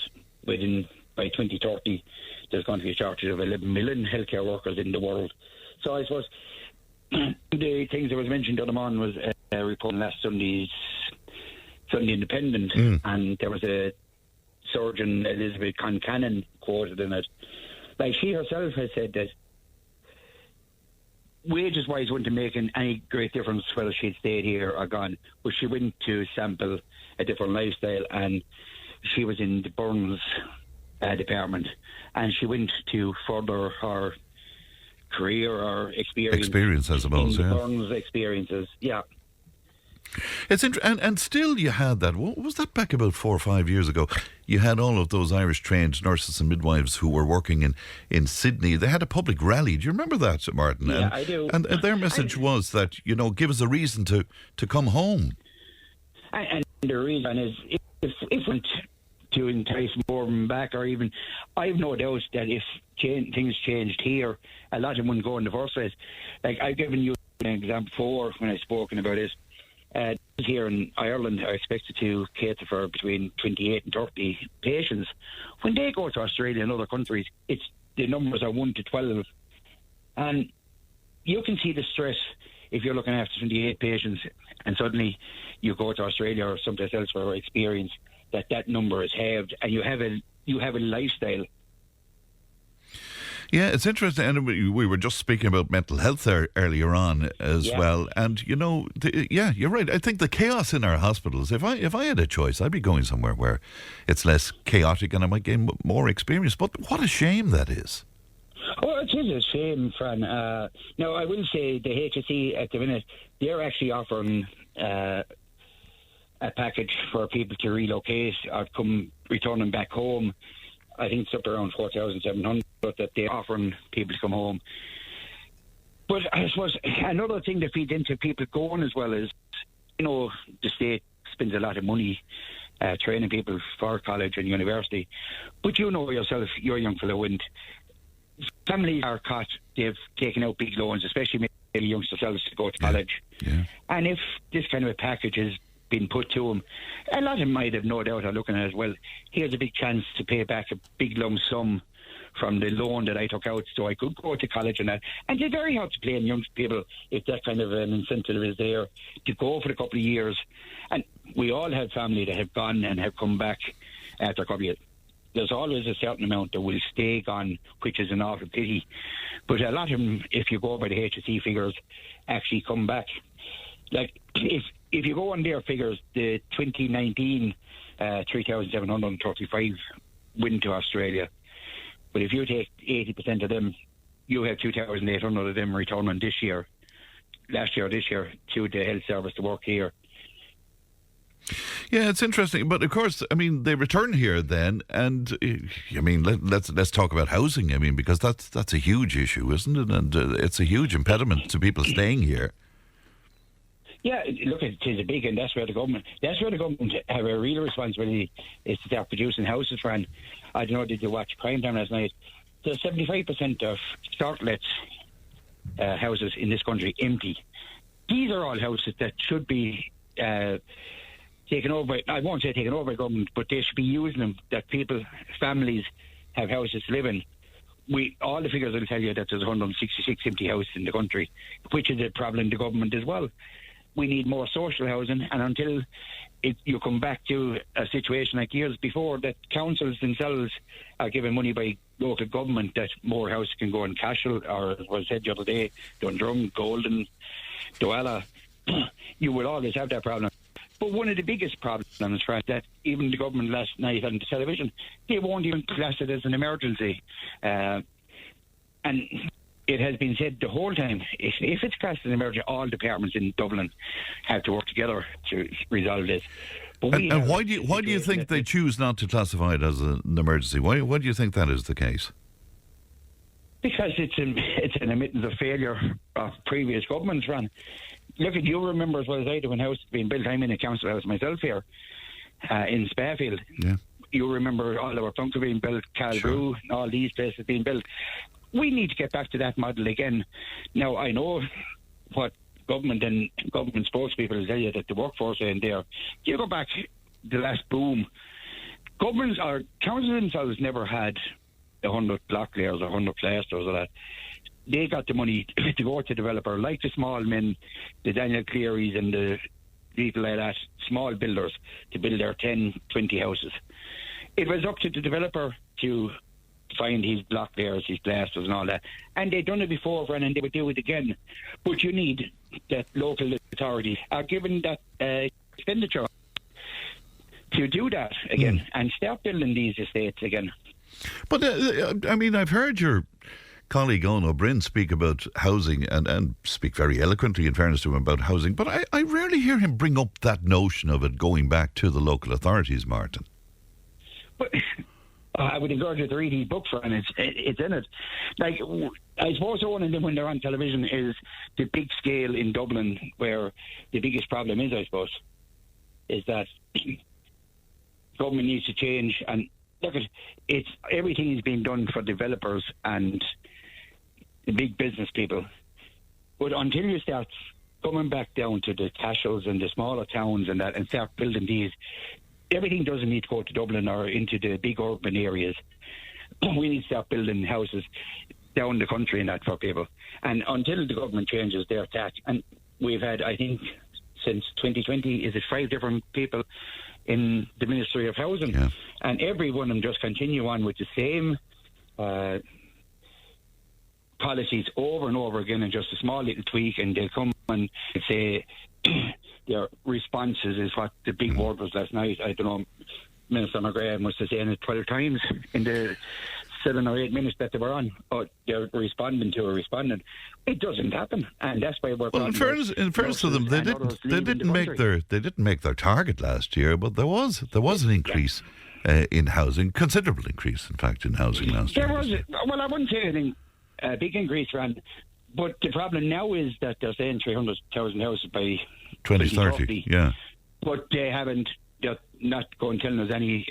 by 2030, there's going to be a shortage of 11 million healthcare workers in the world. So I suppose the things that was mentioned the other morning was a report last Sunday Independent, and there was a surgeon, Elizabeth Concannon, quoted in it. Like, she herself has said that wages-wise wouldn't have made any great difference whether she'd stayed here or gone, but she went to sample a different lifestyle, and she was in the burns department, and she went to further her career or experience, I suppose, in the burns experiences, yeah. It's and still you had that. What was that back about 4 or 5 years ago? You had all of those Irish trained nurses and midwives who were working in Sydney. They had a public rally. Do you remember that, Martin? Yeah, I do. And their message was that, give us a reason to come home. And the reason is if to entice more of them back, or even, I've no doubt that if things changed here, a lot of them wouldn't go in the first place. Like, I've given you an example before when I've spoken about it. Here in Ireland are expected to cater for between 28 and 30 patients. When they go to Australia and other countries, the numbers are 1 to 12. And you can see the stress if you're looking after 28 patients and suddenly you go to Australia or someplace else for experience, that number is halved, and you have a lifestyle. Yeah, it's interesting, and we were just speaking about mental health there earlier on as well. And you're right. I think the chaos in our hospitals. If I had a choice, I'd be going somewhere where it's less chaotic and I might gain more experience. But what a shame that is. Oh, it is a shame, Fran. Now, I will say the HSE at the minute, they're actually offering a package for people to relocate or returning back home. I think it's up around 4,700 that they're offering people to come home. But I suppose another thing that feeds into people going as well is, the state spends a lot of money training people for college and university. But you know yourself, you're a young fellow, and families are caught, they've taken out big loans, especially maybe youngsters themselves to go to college. Yeah. And if this kind of a package has been put to them, a lot of them might have no doubt are looking at it, well, here's a big chance to pay back a big lump sum from the loan that I took out so I could go to college and that. And it's very hard to blame young people if that kind of an incentive is there to go for a couple of years. And we all have family that have gone and have come back after a couple of years. There's always a certain amount that will stay gone, which is an awful pity. But a lot of them, if you go by the HSE figures, actually come back. Like, if you go on their figures, the 2019 3,735 went to Australia. But if you take 80% of them, you have 2,800 of them returning this year, this year, to the health service to work here. Yeah, it's interesting, but of course, I mean, they return here then, and I mean, let's talk about housing. I mean, because that's a huge issue, isn't it? And it's a huge impediment to people staying here. Yeah, look, it is a big, and that's where the government have a real responsibility, is to start producing houses, Fran. I don't know, did you watch Crime Time last night? There's 75% of shortlets houses in this country empty. These are all houses that should be taken over by, I won't say taken over by government, but they should be using them, that people, families have houses to live in. All the figures will tell you that there's 166 empty houses in the country, which is a problem in the government as well. We need more social housing, and until you come back to a situation like years before, that councils themselves are given money by local government, that more houses can go in Cashel, or as was said the other day, Dundrum, Golden, Douala, you will always have that problem. But one of the biggest problems, Fran, that even the government last night on the television, they won't even class it as an emergency. And it has been said the whole time, if it's classed as an emergency, all departments in Dublin have to work together to resolve this. And why do you think they choose not to classify it as an emergency? Why do you think that is the case? Because it's an admittance of failure of previous governments, Ron. Look, you remember as well as I do when houses being built. I'm in a council house myself here in Spafield. Yeah. You remember all our Plunker being built, Calbrew, and all these places being built. We need to get back to that model again. Now, I know what government and government spokespeople tell you, that the workforce in there. You go back the last boom. Governments or councils themselves never had 100 block layers or 100 plasters or that. They got the money to go to developer, like the small men, the Daniel Clearys and the people like that, small builders, to build their 10, 20 houses. It was up to the developer to find his block layers, his plasters and all that. And they'd done it before, Fran, and they would do it again. But you need that local authorities are given that expenditure to do that again and start building these estates again. But, I mean, I've heard your colleague Owen O'Brien speak about housing and speak very eloquently, in fairness to him, about housing, but I rarely hear him bring up that notion of it going back to the local authorities, Martin. But I would encourage you to read his book, Fran. It's in it. Like, I suppose one of them, when they're on television, is the big scale in Dublin, where the biggest problem is, I suppose, is that government needs to change. And look, it's everything is being done for developers and the big business people. But until you start coming back down to the Cashels and the smaller towns and that, and start building these, everything doesn't need to go to Dublin or into the big urban areas. We need to start building houses down the country and that for people. And until the government changes their tack, and we've had, I think, since 2020, is it 5 different people in the Ministry of Housing? Yeah. And every one of them just continue on with the same policies over and over again, and just a small little tweak, and they'll come and say their responses is what the big word was last night. I don't know, Minister McGrath must have said it 12 times in the 7 or 8 minutes that they were on. Oh, they're responding. It doesn't happen, and that's why we're. Well, in fairness to them, they didn't make their target last year, but there was an increase in housing, considerable increase, in fact, in housing last year. There was. Well, I wouldn't say anything big increase, Fran. But the problem now is that they're saying 300,000 houses by 2030. Yeah. But they haven't they're not going telling us any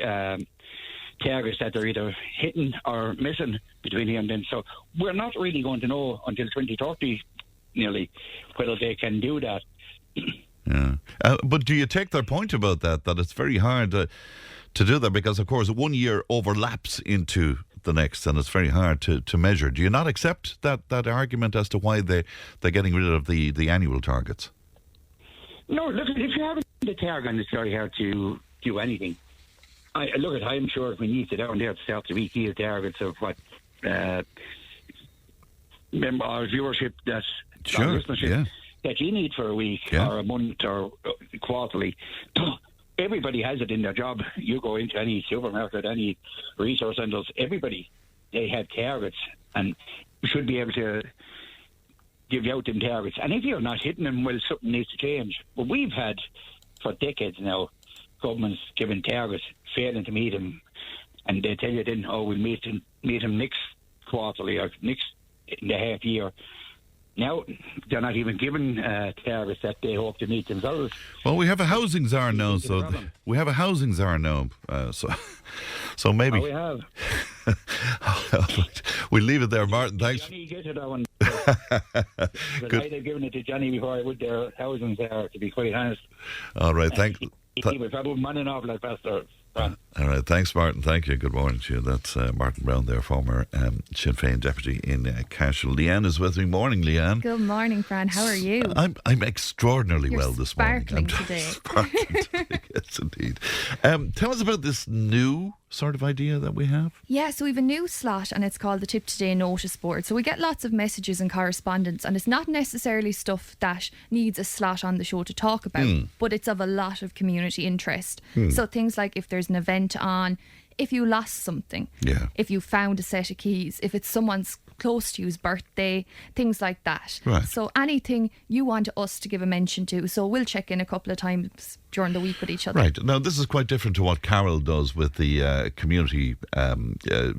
targets that they're either hitting or missing between here and then. So we're not really going to know until 2030 nearly whether they can do that. Yeah. But do you take their point about that it's very hard to do that because, of course, 1 year overlaps into the next and it's very hard to measure. Do you not accept that argument as to why they're getting rid of the annual targets? No, look, if you haven't the target, it's very hard to do anything. I'm sure if we need to down there to start the weekly targets of what member our viewership that sure, listenership that you need for a week or a month or quarterly. Everybody has it in their job. You go into any supermarket, any resource centres, everybody, they have targets and should be able to give you out them targets. And if you're not hitting them, well, something needs to change. But we've had, for decades now, governments giving targets, failing to meet them, and they tell you then, we'll meet them next quarterly or next in the half year. Now, they're not even given targets that they hope to meet themselves. Well, we have a housing czar now, so so maybe. Oh, we have. We'll leave it there, Martin. Thanks. Johnny, get to that one. I'd have given it to Johnny before I would their housing czar, to be quite honest. All right, thank you. He was probably manning off like Pastor Fran. All right, thanks, Martin. Thank you. Good morning to you. That's Martin Browne there, former Sinn Féin deputy in Cashel. Leanne is with me. Morning, Leanne. Good morning, Fran. How are you? I'm extraordinarily well this morning. Sparkling today. Sparkling today, yes, indeed. Tell us about this new sort of idea that we have. Yeah, so we have a new slot and it's called the Tipp Today notice board. So we get lots of messages and correspondence and it's not necessarily stuff that needs a slot on the show to talk about, but it's of a lot of community interest. So things like if there's an event on, if you lost something, if you found a set of keys, if it's someone's close to you's birthday, things like that. Right. So anything you want us to give a mention to. So we'll check in a couple of times during the week with each other. Right. Now, this is quite different to what Carol does with the community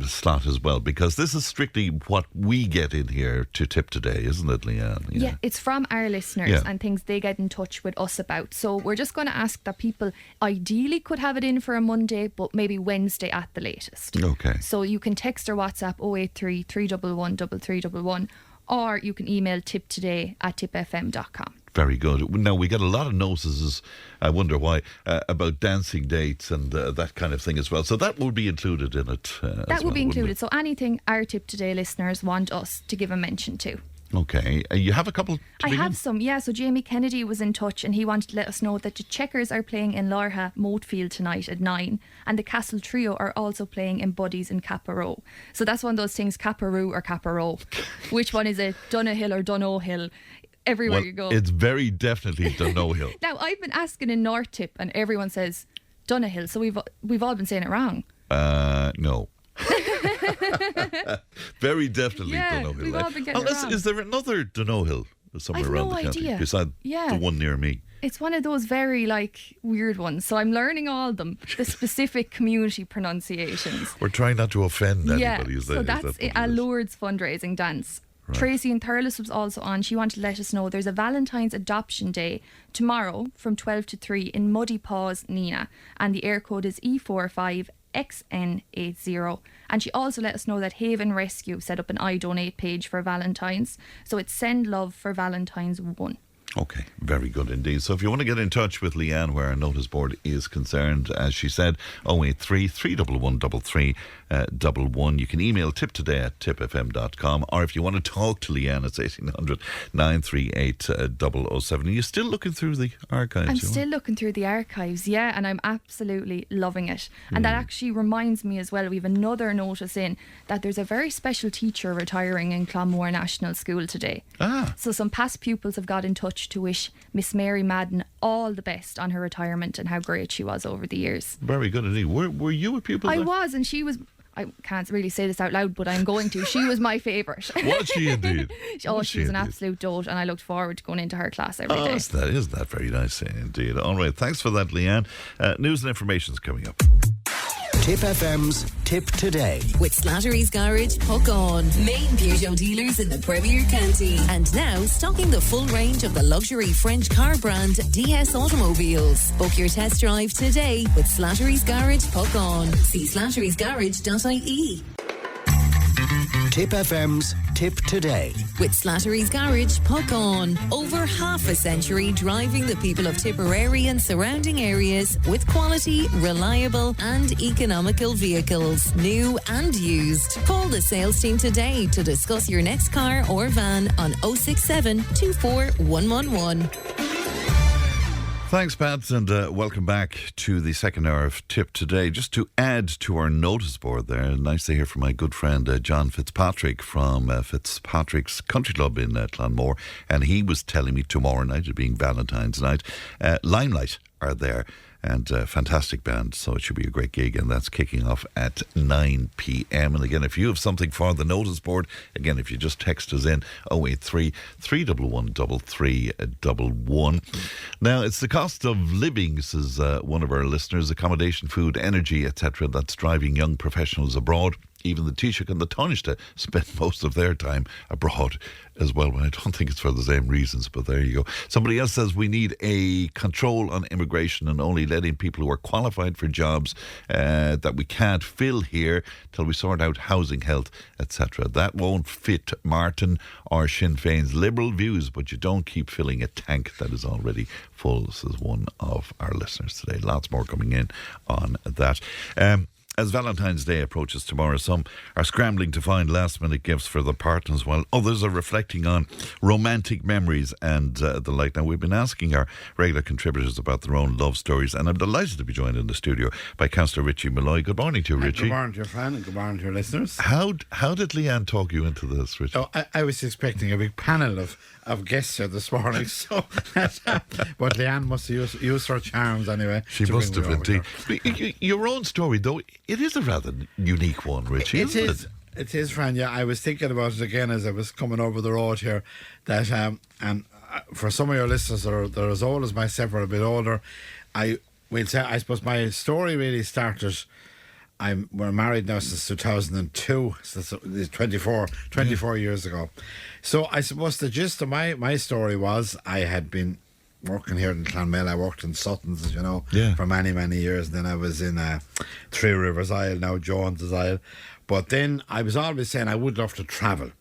slot as well, because this is strictly what we get in here to Tipp Today, isn't it, Leanne? Yeah, it's from our listeners and things they get in touch with us about. So we're just going to ask that people ideally could have it in for a Monday, but maybe Wednesday at the latest. Okay. So you can text or WhatsApp 083 311 3311 or you can email tipptoday@tippfm.com. Very good. Now, we get a lot of notices, I wonder why, about dancing dates and that kind of thing as well. So that will be included in it. That will be included. So anything our Tipp Today listeners want us to give a mention to. Okay. You have a couple to I begin? have some, yeah. So Jamie Kennedy was in touch and he wanted to let us know that the Checkers are playing in Lorha Moatfield tonight at 9 and the Castle Trio are also playing in Buddies in Capparoe. So that's one of those things, Capparoe or Capparoe. Which one is it? Donahill or Donohill? Everywhere you go. It's very definitely Donohill. Now, I've been asking in North Tipp and everyone says Donahill. So we've all been saying it wrong. No. Very definitely Donohill. We've all been getting it wrong. Is there another Donohill somewhere I've around no the county idea. beside the one near me? It's one of those very weird ones. So I'm learning all of them, the specific community pronunciations. We're trying not to offend anybody. So that's a Lourdes fundraising dance. Right. Tracy in Thurles was also on. She wanted to let us know there's a Valentine's Adoption Day tomorrow from 12 to 3 in Muddy Paws, Nina, and the air code is E45XN80. And she also let us know that Haven Rescue set up an I Donate page for Valentine's. So it's Send Love for Valentine's 1. Okay, very good indeed. So if you want to get in touch with Leanne where our notice board is concerned, as she said, 083 311 3311. You can email tipptoday@tippfm.com, or if you want to talk to Leanne, it's 1800 938 007. Are you still looking through the archives? I'm still looking through the archives, yeah, and I'm absolutely loving it. And that actually reminds me as well, we have another notice in that there's a very special teacher retiring in Clonmore National School today. So some past pupils have got in touch to wish Miss Mary Madden all the best on her retirement and how great she was over the years. Very good indeed. Were you a pupil? I was, and she was. I can't really say this out loud, but I'm going to. She was my favourite. Was she indeed? She was an absolute dote, and I looked forward to going into her class every day. Isn't that very nice indeed? All right, thanks for that, Leanne. News and information's coming up. Tipp FM's Tipp Today. With Slattery's Garage, Puck On. Main Peugeot dealers in the Premier County. And now stocking the full range of the luxury French car brand DS automobiles. Book your test drive today with Slattery's Garage, Puck On. See slatterysgarage.ie. Tipp FM's Tipp Today. With Slattery's Garage, Puck On. Over half a century driving the people of Tipperary and surrounding areas with quality, reliable and economical vehicles, new and used. Call the sales team today to discuss your next car or van on 067 24111. Thanks, Pat, and welcome back to the second hour of Tipp Today. Just to add to our notice board there, nice to hear from my good friend John Fitzpatrick from Fitzpatrick's Country Club in Clonmore, and he was telling me tomorrow night, it being Valentine's night, Limelight are there. And fantastic band, so it should be a great gig, and that's kicking off at 9 p.m. And again, if you have something for the notice board, again, if you just text us in 083 311 3311. Now, it's the cost of living, says one of our listeners, accommodation, food, energy, etc., that's driving young professionals abroad. Even the Taoiseach and the Taoiseach spend most of their time abroad as well. But I don't think it's for the same reasons, but there you go. Somebody else says we need a control on immigration and only letting people who are qualified for jobs that we can't fill here till we sort out housing, health, etc. That won't fit Martin or Sinn Féin's liberal views, but you don't keep filling a tank that is already full, says one of our listeners today. Lots more coming in on that. As Valentine's Day approaches tomorrow, some are scrambling to find last-minute gifts for their partners, while others are reflecting on romantic memories and the like. Now, we've been asking our regular contributors about their own love stories, and I'm delighted to be joined in the studio by Cllr Richie Molloy. Good morning to you, Richie. Good morning to your Fran, and good morning to your listeners. How did Leanne talk you into this, Richie? Oh, I was expecting a big panel of guests here this morning, so but Leanne must have used her charms anyway. She must have indeed. Your own story, though, it is a rather unique one, Richie. It is. It is, Fran. Yeah, I was thinking about it again as I was coming over the road here. That and for some of your listeners that are as old as myself or a bit older, I suppose my story really started. We're married now since 2002, so it's 24 years ago. So I suppose the gist of my story was I had been working here in Clonmel. I worked in Sutton's, as you know, for many, many years. And then I was in Three Rivers Isle, now Jones's Isle. But then I was always saying I would love to travel.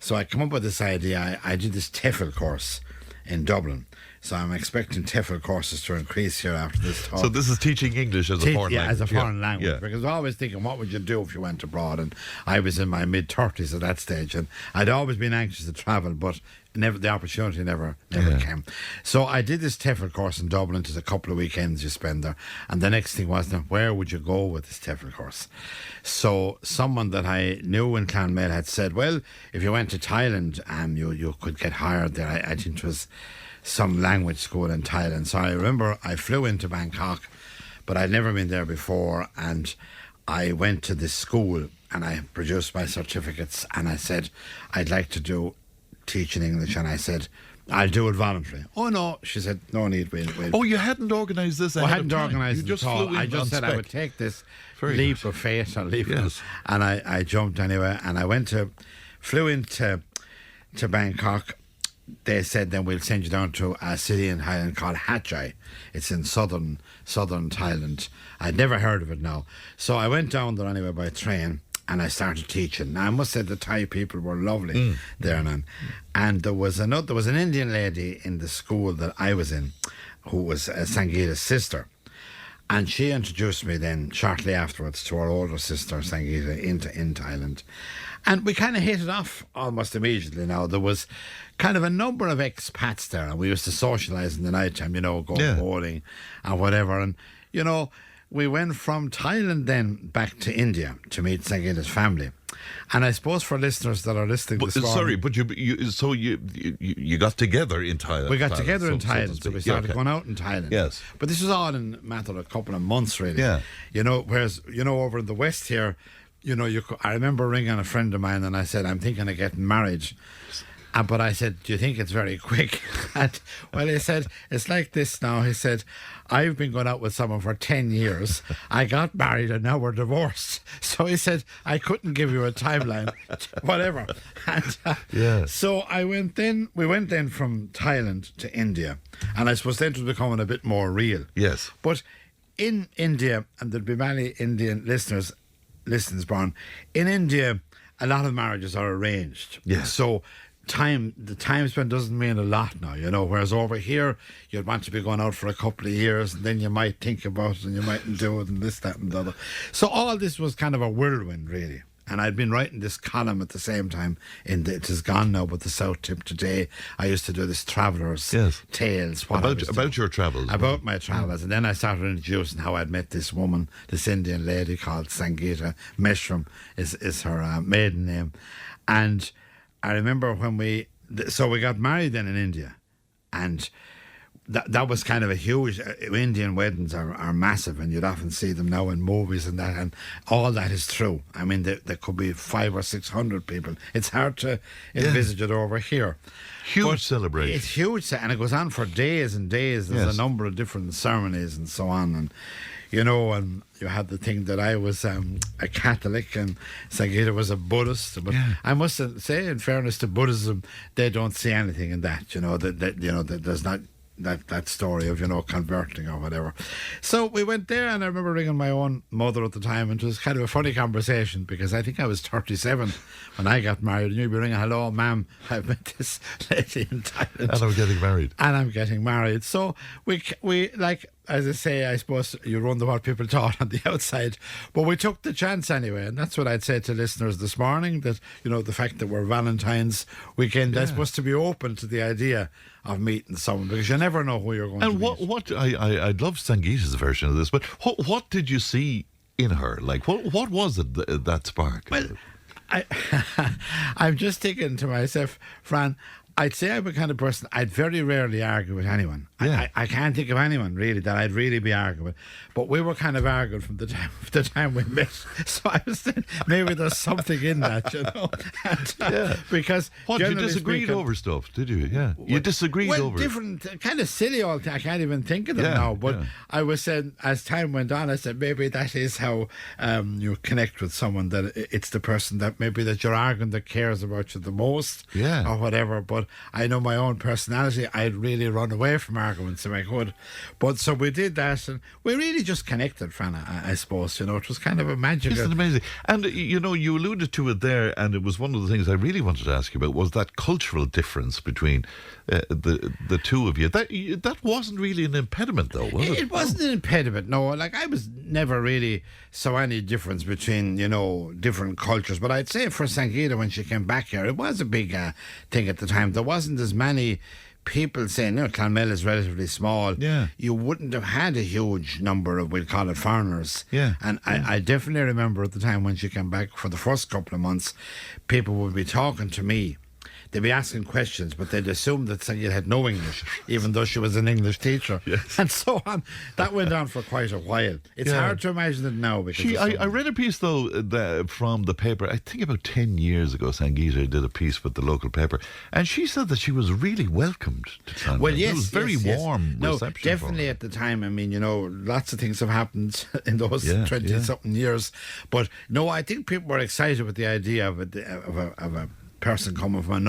So I come up with this idea. I did this TEFL course in Dublin. So I'm expecting TEFL courses to increase here after this talk. So this is teaching English as a foreign language. Yeah, as a foreign language. Because I was always thinking, what would you do if you went abroad? And I was in my mid-30s at that stage. And I'd always been anxious to travel, but the opportunity never came. So I did this TEFL course in Dublin. Just a couple of weekends you spend there. And the next thing was, where would you go with this TEFL course? So someone that I knew in Clonmel had said, well, if you went to Thailand, you could get hired there. I think it was some language school in Thailand. So I remember I flew into Bangkok, but I'd never been there before, and I went to this school and I produced my certificates and I said, I'd like to teach in English, and I said, I'll do it voluntarily. Oh no, she said, no need. Oh, you hadn't organised this ahead I hadn't of time. organised it at all. I just said I would take this leap of faith and and I jumped anyway, and I flew into Bangkok. They said, then we'll send you down to a city in Thailand called Hat Yai. It's in southern Thailand. I'd never heard of it now. So I went down there anyway by train, and I started teaching. Now I must say the Thai people were lovely there and there was an Indian lady in the school that I was in who was Sangeeta's sister. And she introduced me then shortly afterwards to her older sister Sangeeta in Thailand. And we kind of hit it off almost immediately. Now, there was kind of a number of expats there, and we used to socialise in the night time, go bowling and whatever. And, we went from Thailand then back to India to meet Sangeeta's family. And I suppose for listeners that are listening this morning... Sorry, but you got together in Thailand. We got together in Thailand, so we started going out in Thailand. Yes. But this was all in a matter of a couple of months, really. Yeah. Whereas, over in the West here, I remember ringing a friend of mine and I said, I'm thinking of getting married. But I said, do you think it's very quick? And, well, he said, it's like this now. He said, I've been going out with someone for 10 years. I got married and now we're divorced. So he said, I couldn't give you a timeline, whatever. And so we went then from Thailand to India. And I suppose then it was becoming a bit more real. Yes. But in India, and there'll be many Indian listeners, Browne, in India, a lot of marriages are arranged. Yes. So the time spent doesn't mean a lot now, whereas over here you'd want to be going out for a couple of years and then you might think about it and you mightn't do it and this, that and the other. So all this was kind of a whirlwind, really. And I'd been writing this column at the same time it is gone now, but the South Tip today. I used to do this Travellers Tales. About your travels. About my travels. And then I started introducing how I'd met this woman, this Indian lady called Sangeeta Meshram is her maiden name. And I remember when we got married then in India, and that was kind of a huge. Indian weddings are massive, and you'd often see them now in movies and that, and all that is true. I mean, there could be 500 or 600 people. It's hard to envisage it over here. Huge celebration. It's huge, and it goes on for days and days. There's a number of different ceremonies and so on, and and you had the thing that I was a Catholic and Sangeeta was a Buddhist. But I must say, in fairness to Buddhism, they don't see anything in that. That there's not that story of converting or whatever. So we went there, and I remember ringing my own mother at the time, and it was kind of a funny conversation because I think I was 37 when I got married, and you'd be ringing, hello ma'am, I've met this lady in Thailand and I'm getting married. So we like, as I say, I suppose you wonder what people thought on the outside, but we took the chance anyway, and that's what I'd say to listeners this morning, that the fact that we're Valentine's weekend, I suppose, to be open to the idea of meeting someone, because you never know who you're going to meet. And what I'd love Sangeeta's version of this, but what did you see in her? Like, what was it that spark? Well, I'm just thinking to myself, Fran, I'd say I'm a kind of person, I'd very rarely argue with anyone. Yeah. I can't think of anyone really that I'd really be arguing with. But we were kind of arguing from the time we met. So I was thinking, maybe there's something in that, And, because you disagreed over stuff, did you? Yeah. You disagreed over different, kind of silly all things. I can't even think of them now. But I was saying, as time went on, I said, maybe that is how you connect with someone, that it's the person that maybe that you're arguing that cares about you the most, or whatever. But I know my own personality, I'd really run away from arguments if I could. But so we did that, and we really just connected, Fran, I suppose. It was kind of a magical... Isn't it amazing? And, you alluded to it there, and it was one of the things I really wanted to ask you about, was that cultural difference between the two of you. That wasn't really an impediment, though, was it? It wasn't an impediment, no. Like, I was never really saw any difference between, different cultures. But I'd say for Sangeeta, when she came back here, it was a big thing at the time. There wasn't as many people saying, Clonmel is relatively small. Yeah. You wouldn't have had a huge number of, we'll call it, foreigners. Yeah. And I definitely remember at the time when she came back for the first couple of months, people would be talking to me. They'd be asking questions, but they'd assume that Sangeeta had no English, even though she was an English teacher, and so on. That went on for quite a while. It's hard to imagine it now. Because I read a piece, though, from the paper, I think about 10 years ago, Sangeeta did a piece with the local paper, and she said that she was really welcomed to Clonmel. Well, yes. It was very warm reception. No, definitely at the time. I mean, lots of things have happened in those 20-something years. But, no, I think people were excited with the idea of a person coming from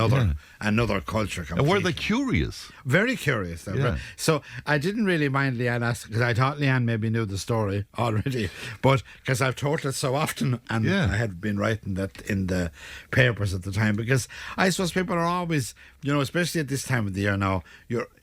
another culture completely. And were they curious? Very curious. So I didn't really mind Leanne asking, because I thought Leanne maybe knew the story already, but because I've told it so often, and I had been writing that in the papers at the time, because I suppose people are always, especially at this time of the year now,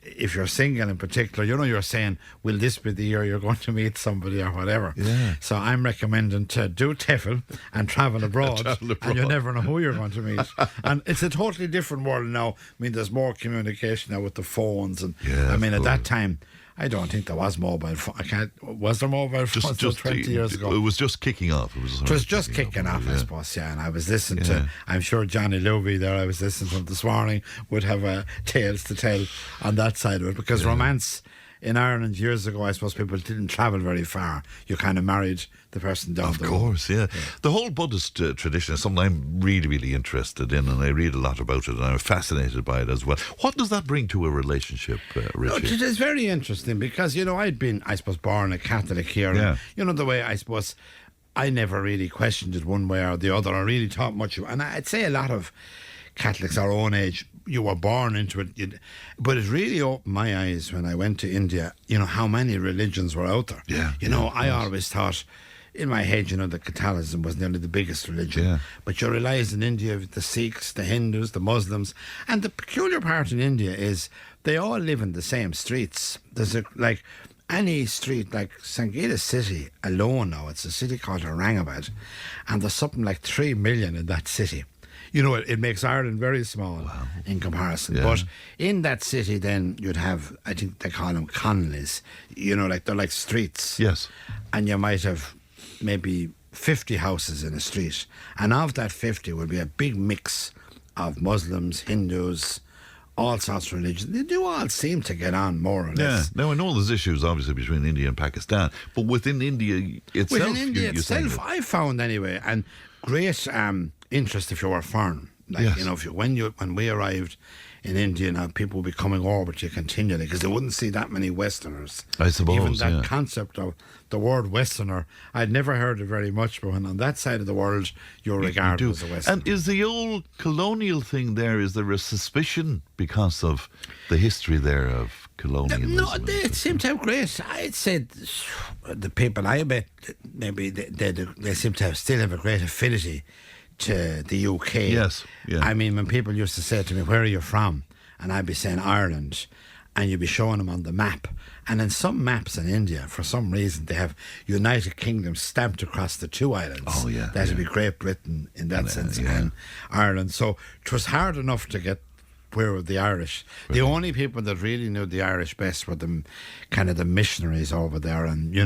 if you're single in particular, you're saying, will this be the year you're going to meet somebody or whatever? Yeah. So I'm recommending to do TEFL and travel abroad, and you never know who you're going to meet. And it's a totally different world now. I mean, there's more communication now with the phones, and at that time, I don't think there was mobile phone. Was there mobile phones just 20 years ago? It was just kicking off. It was just kicking off, I suppose, and I was listening to, I'm sure Johnny Luby there, I was listening to him this morning, would have tales to tell on that side of it, because romance in Ireland years ago, I suppose people didn't travel very far. You kind of married the person down the road. Of course, yeah. The whole Buddhist tradition is something I'm really, really interested in, and I read a lot about it, and I'm fascinated by it as well. What does that bring to a relationship, Richie? It is very interesting because, I'd been, I suppose, born a Catholic here. Yeah. And, the way, I suppose, I never really questioned it one way or the other. I really thought much of it. And I'd say a lot of Catholics our own age, you were born into it. But it really opened my eyes when I went to India, how many religions were out there. Yeah. I always thought, in my head, that Catholicism was nearly the biggest religion. Yeah. But you realise in India, the Sikhs, the Hindus, the Muslims, and the peculiar part in India is they all live in the same streets. There's any street, like Sangeeta city alone now, it's a city called Aurangabad, and there's something like 3 million in that city. It makes Ireland very small in comparison. Yeah. But in that city, then you'd have, I think they call them conlys, they're like streets. Yes. And you might have maybe 50 houses in a street. And of that 50 would be a big mix of Muslims, Hindus, all sorts of religions. They do all seem to get on more or less. Yeah. Now, I know there's issues, obviously, between India and Pakistan, but within India itself... Within India itself, I found anyway, and great interest if you were foreign. When we arrived in India, now people would be coming over to you continually because they wouldn't see that many Westerners. I suppose, even that concept of the word Westerner, I'd never heard it very much, but when on that side of the world you're regarded as a Westerner. And is the old colonial thing there, is there a suspicion because of the history there of colonialism? No, they seem to have great. I'd say the people I met, maybe they seem to still have a great affinity to the UK. Yes, yeah. I mean, when people used to say to me, "Where are you from?" and I'd be saying Ireland, and you'd be showing them on the map. And in some maps in India, for some reason, they have United Kingdom stamped across the two islands. Oh, yeah. That'd be Great Britain in that sense, yeah. and Ireland. So it was hard enough to get where were the Irish. The only people that really knew the Irish best were the missionaries over there, and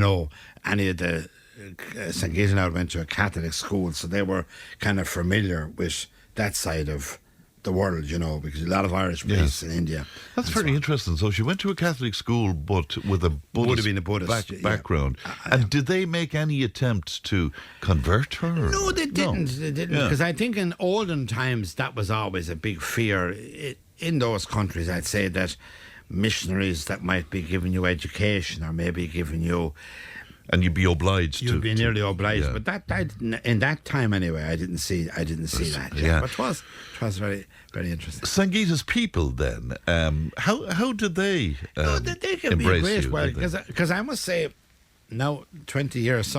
any of the Sangeeta now went to a Catholic school, so they were kind of familiar with that side of the world, because a lot of Irish priests in India. That's very interesting. So she went to a Catholic school, but with a Buddhist, would have been a Buddhist background. And did they make any attempt to convert her? No, they didn't. They didn't, because I think in olden times that was always a big fear in those countries. I'd say that missionaries that might be giving you education or maybe giving you. And you'd be obliged. You'd be nearly obliged, but that in that time anyway, I didn't see that. Yeah. But it was very, very interesting. Sangeeta's people then, how did they? They can be embrace great. you, Well, because I must say, now 20 years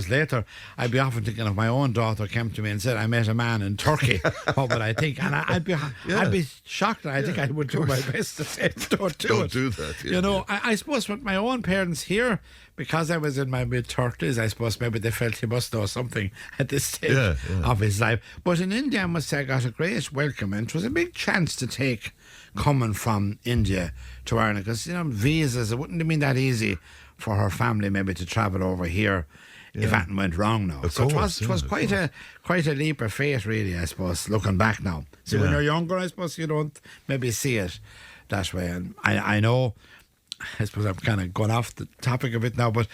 later, I'd be often thinking of my own daughter came to me and said, "I met a man in Turkey." What would I think? And I'd be shocked. And I think I would do my best to say, "Don't do that." Yeah, I suppose with my own parents here, because I was in my mid-30s, I suppose maybe they felt he must know something at this stage of his life. But in India, I must say, I got a great welcome, and it was a big chance to take coming from India to Ireland, because visas, it wouldn't have been that easy for her family maybe to travel over here if that went wrong now. So it was quite a leap of faith, really, I suppose, looking back now. See, when you're younger, I suppose you don't maybe see it that way. And I know, I suppose I'm kind of going off the topic a bit now, but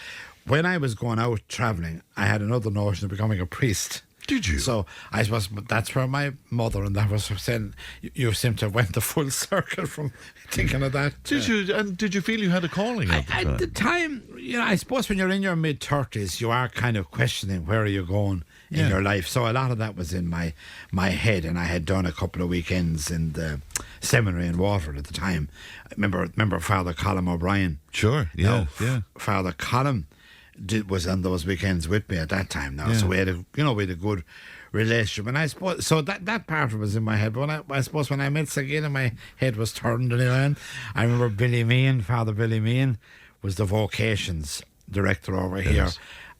when I was going out travelling, I had another notion of becoming a priest. Did you? So I suppose that's where my mother and that was saying, you seem to have went the full circle from thinking of that. Did you? And did you feel you had a calling at the time? I suppose when you're in your mid-30s, you are kind of questioning where are you going in your life. So a lot of that was in my head, and I had done a couple of weekends in the seminary in Waterford at the time. Remember Father Colm O'Brien? Sure, yeah. Father Colm was on those weekends with me at that time now, so we had a good relationship, and I suppose so that part was in my head. But I suppose when I met Sangeeta, my head was turned anyway. I remember Father Billy Meehan was the vocations director over here,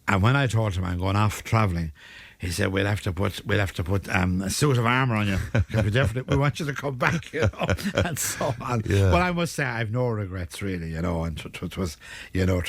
and when I told him I'm going off travelling, he said we'll have to put a suit of armour on you because we want you to come back, and so on. But I must say I've no regrets really, and it was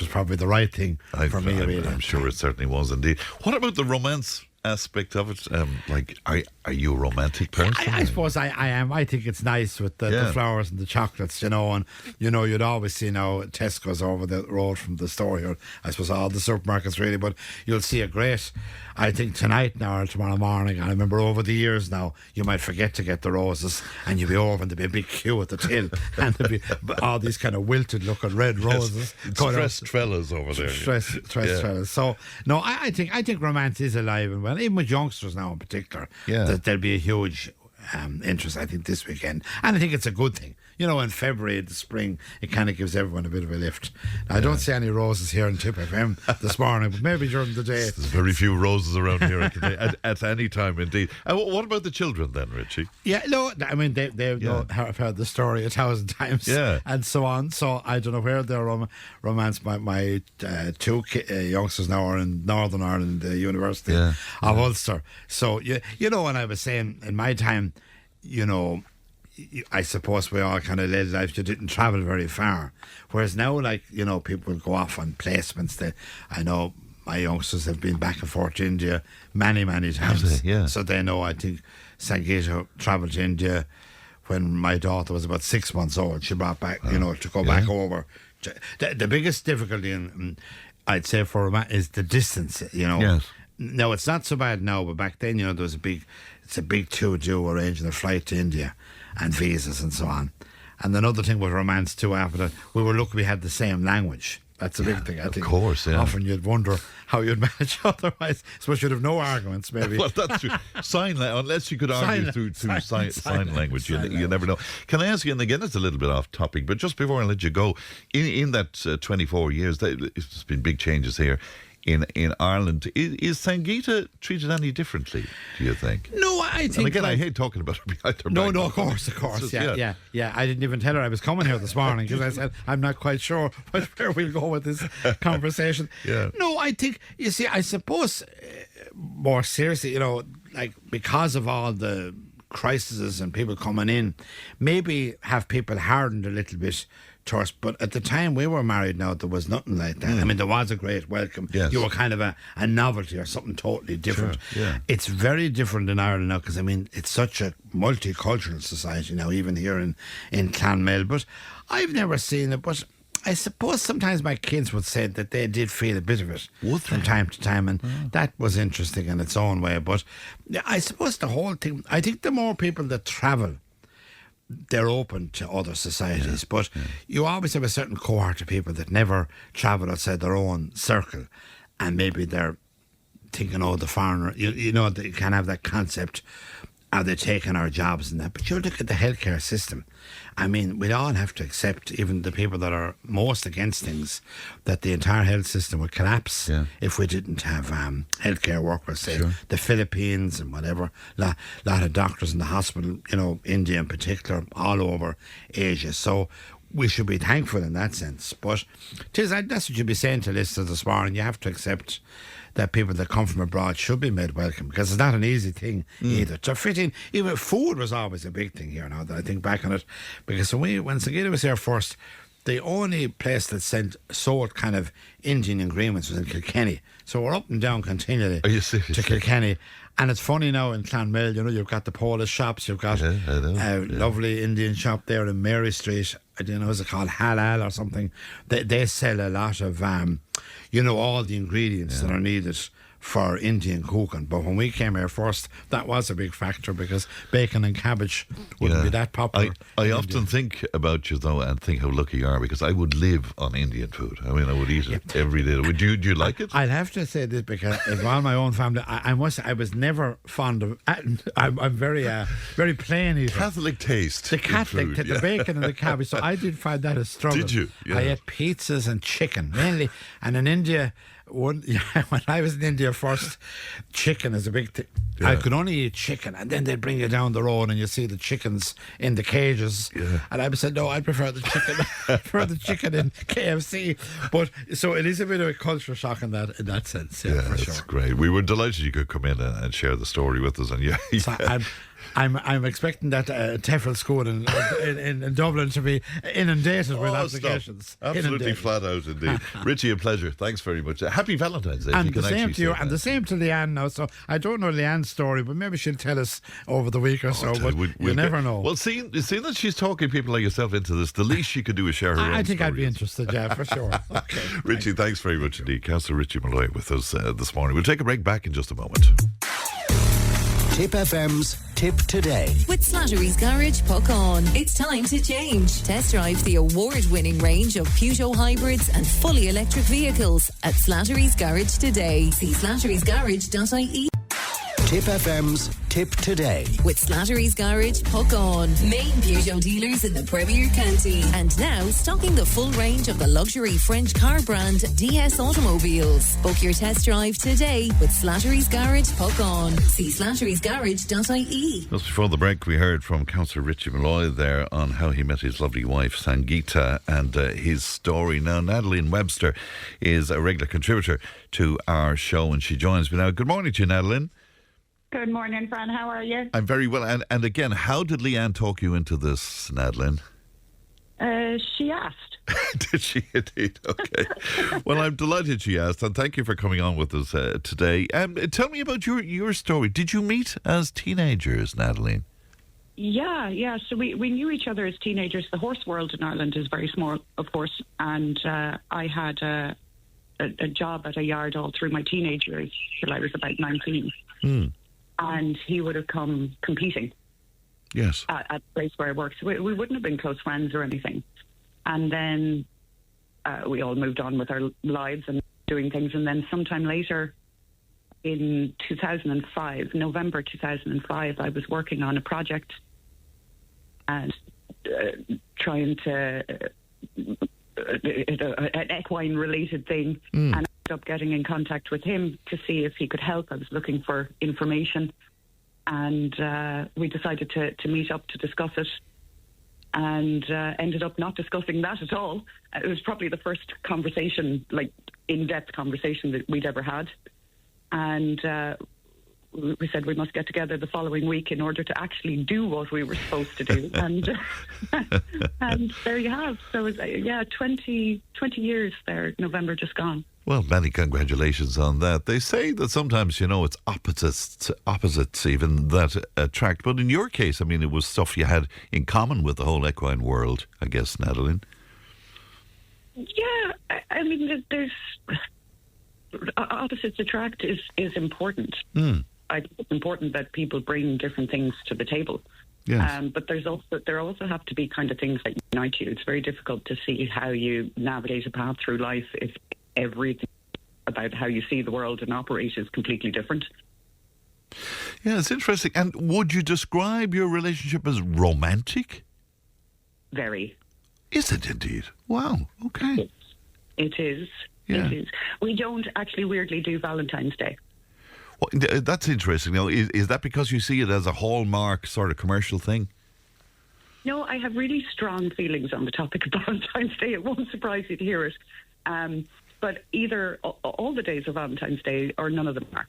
probably the right thing for me. I'm sure it certainly was indeed. What about the romance aspect of it? Like, are you a romantic person? I suppose I am. I think it's nice with the flowers and the chocolates, and you'd always see now Tesco's over the road from the store here. I suppose all the supermarkets really, but you'll see a great. I think tonight now or tomorrow morning. I remember over the years now, you might forget to get the roses, and you'll be over and there'll be a big queue at the till, and there'll be all these kind of wilted looking red roses. Stressed fellas over there. Stressed fellas. So no, I think romance is alive and well, even with youngsters now in particular. That there'll be a huge interest, I think, this weekend, and I think it's a good thing. In February, the spring, it kind of gives everyone a bit of a lift. Now, I don't see any roses here in Tipp FM this morning, but maybe during the day. There's very few roses around here at any time, indeed. And what about the children then, Richie? Yeah, no, I mean, they have heard the story 1,000 times and so on. So I don't know where their romance. My two youngsters now are in Northern Ireland University of Ulster. So, and I was saying, in my time, I suppose we all kind of led lives. You didn't travel very far. Whereas now, people go off on placements. I know my youngsters have been back and forth to India many, many times. So they know, I think, Sangeeta travelled to India when my daughter was about 6 months old. She brought back, to go back over. The biggest difficulty, I'd say, for romance is the distance, Yes. Now, it's not so bad now, but back then, there was it's a big to-do arranging a flight to India and visas and so on. And another thing with romance too, after that, we were lucky we had the same language. That's a big thing, I think. Of course, Often you'd wonder how you'd manage otherwise. I suppose you'd have no arguments, maybe. Well, that's true. Unless you could argue through sign language, you never know. Can I ask you, and again, it's a little bit off topic, but just before I let you go, in that 24 years, there's been big changes here. In Ireland, is Sangeeta treated any differently, do you think? No, I think. And again, I hate talking about her behind her back. No, of course. Yeah. I didn't even tell her I was coming here this morning because I said I'm not quite sure where we'll go with this conversation. No, I think, you see, I suppose more seriously, because of all the crises and people coming in, maybe have people hardened a little bit to us. But at the time we were married now, there was nothing like that. I mean, there was a great welcome. Yes. You were kind of a novelty or something totally different. Sure, It's very different in Ireland now because, I mean, it's such a multicultural society now, even here in Clonmel. But I've never seen it. But I suppose sometimes my kids would say that they did feel a bit of it from time to time, and that was interesting in its own way. But I suppose the whole thing, I think the more people that travel, they're open to other societies, but you always have a certain cohort of people that never travel outside their own circle, and maybe they're thinking, the foreigner, they can have that concept, are they taking our jobs and that? But you look at the healthcare system. I mean, we'd all have to accept, even the people that are most against things, that the entire health system would collapse if we didn't have healthcare workers, say the Philippines and whatever, lot of doctors in the hospital, India in particular, all over Asia. So we should be thankful in that sense. But that's what you'd be saying to listeners this morning. You have to accept that people that come from abroad should be made welcome, because it's not an easy thing either to fit in. Even food was always a big thing here now that I think back on it, because when Sangeeta was here first, the only place that sold kind of Indian ingredients was in Kilkenny. So we're up and down continually to Kilkenny. And it's funny now in Clonmel, you've got the Polish shops, you've got a lovely Indian shop there in Mary Street. I don't know, is it called Halal or something? They sell a lot of, all the ingredients that are needed for Indian cooking. But when we came here first, that was a big factor, because bacon and cabbage wouldn't be that popular. I often think about you, though, and think how lucky you are, because I would live on Indian food. I mean, I would eat it every day. Would you? Do you like it? I'll have to say this, because in all my own family, I was never fond of. I'm very very plain eater. Catholic taste. The Catholic, the bacon and the cabbage. So I did find that a struggle. Did you? Yeah. I ate pizzas and chicken mainly, and in India. When I was in India first, chicken is a big thing. I could only eat chicken, and then they'd bring you down the road and you see the chickens in the cages. And I said, no, I prefer the chicken. I prefer the chicken in KFC. But so it is a bit of a culture shock in that sense. Yeah, for that's sure. Great. We were delighted you could come in and share the story with us. And So I'm expecting that TEFL school in Dublin to be inundated with applications. Absolutely flat out indeed. Richie, a pleasure. Thanks very much. Happy Valentine's Day. And the same to you. And the same to Leanne now. So I don't know Leanne's story, but maybe she'll tell us over the week or so. But you never know. Well, seeing that she's talking people like yourself into this, the least she could do is share her own I think stories. I'd be interested, yeah, for sure. Okay, Richie, thanks very much indeed. Cllr Richie Molloy with us this morning. We'll take a break, back in just a moment. Tipp FM's Tip Today. With Slattery's Garage, puck on. It's time to change. Test drive the award-winning range of Peugeot hybrids and fully electric vehicles at Slattery's Garage today. See slatterysgarage.ie. Tipp FM's Tip Today. With Slattery's Garage, puck on. Main Peugeot dealers in the Premier County. And now stocking the full range of the luxury French car brand DS automobiles. Book your test drive today with Slattery's Garage, puck on. See slatterysgarage.ie. Just before the break, we heard from Cllr Richie Molloy there on how he met his lovely wife Sangeeta and his story. Now, Nadaline Webster is a regular contributor to our show, and she joins me now. Good morning to you, Nadaline. Good morning, Fran. How are you? I'm very well. And again, how did Leanne talk you into this, Nadaline? She asked. Did she indeed? Okay. Well, I'm delighted she asked, and thank you for coming on with us today. Tell me about your story. Did you meet as teenagers, Nadaline? Yeah. So we knew each other as teenagers. The horse world in Ireland is very small, of course, and I had a job at a yard all through my teenage years till I was about 19. And he would have come competing. Yes. At the place where I worked. So we wouldn't have been close friends or anything. And then we all moved on with our lives and doing things. And then sometime later, in 2005, November 2005, I was working on a project and trying to an equine related thing, and I ended up getting in contact with him to see if he could help. I was looking for information, and we decided to meet up to discuss it, and ended up not discussing that at all. It was probably the first conversation, like in-depth conversation that we'd ever had, and we said we must get together the following week in order to actually do what we were supposed to do. And and there you have. So, 20 years there, November just gone. Well, many congratulations on that. They say that sometimes, it's opposites even that attract. But in your case, I mean, it was stuff you had in common with the whole equine world, I guess, Nadaline. Yeah, I mean, there's opposites attract is important. I think it's important that people bring different things to the table. Yes. But there also have to be kind of things that unite you. It's very difficult to see how you navigate a path through life if everything about how you see the world and operate is completely different. Yeah, it's interesting. And would you describe your relationship as romantic? Very. Is it indeed? Wow. Okay. It is. Yeah. It is. We don't actually weirdly do Valentine's Day. Well, that's interesting. Now, is that because you see it as a hallmark sort of commercial thing? No, I have really strong feelings on the topic of Valentine's Day. It won't surprise you to hear it. But either all the days of Valentine's Day or none of them are.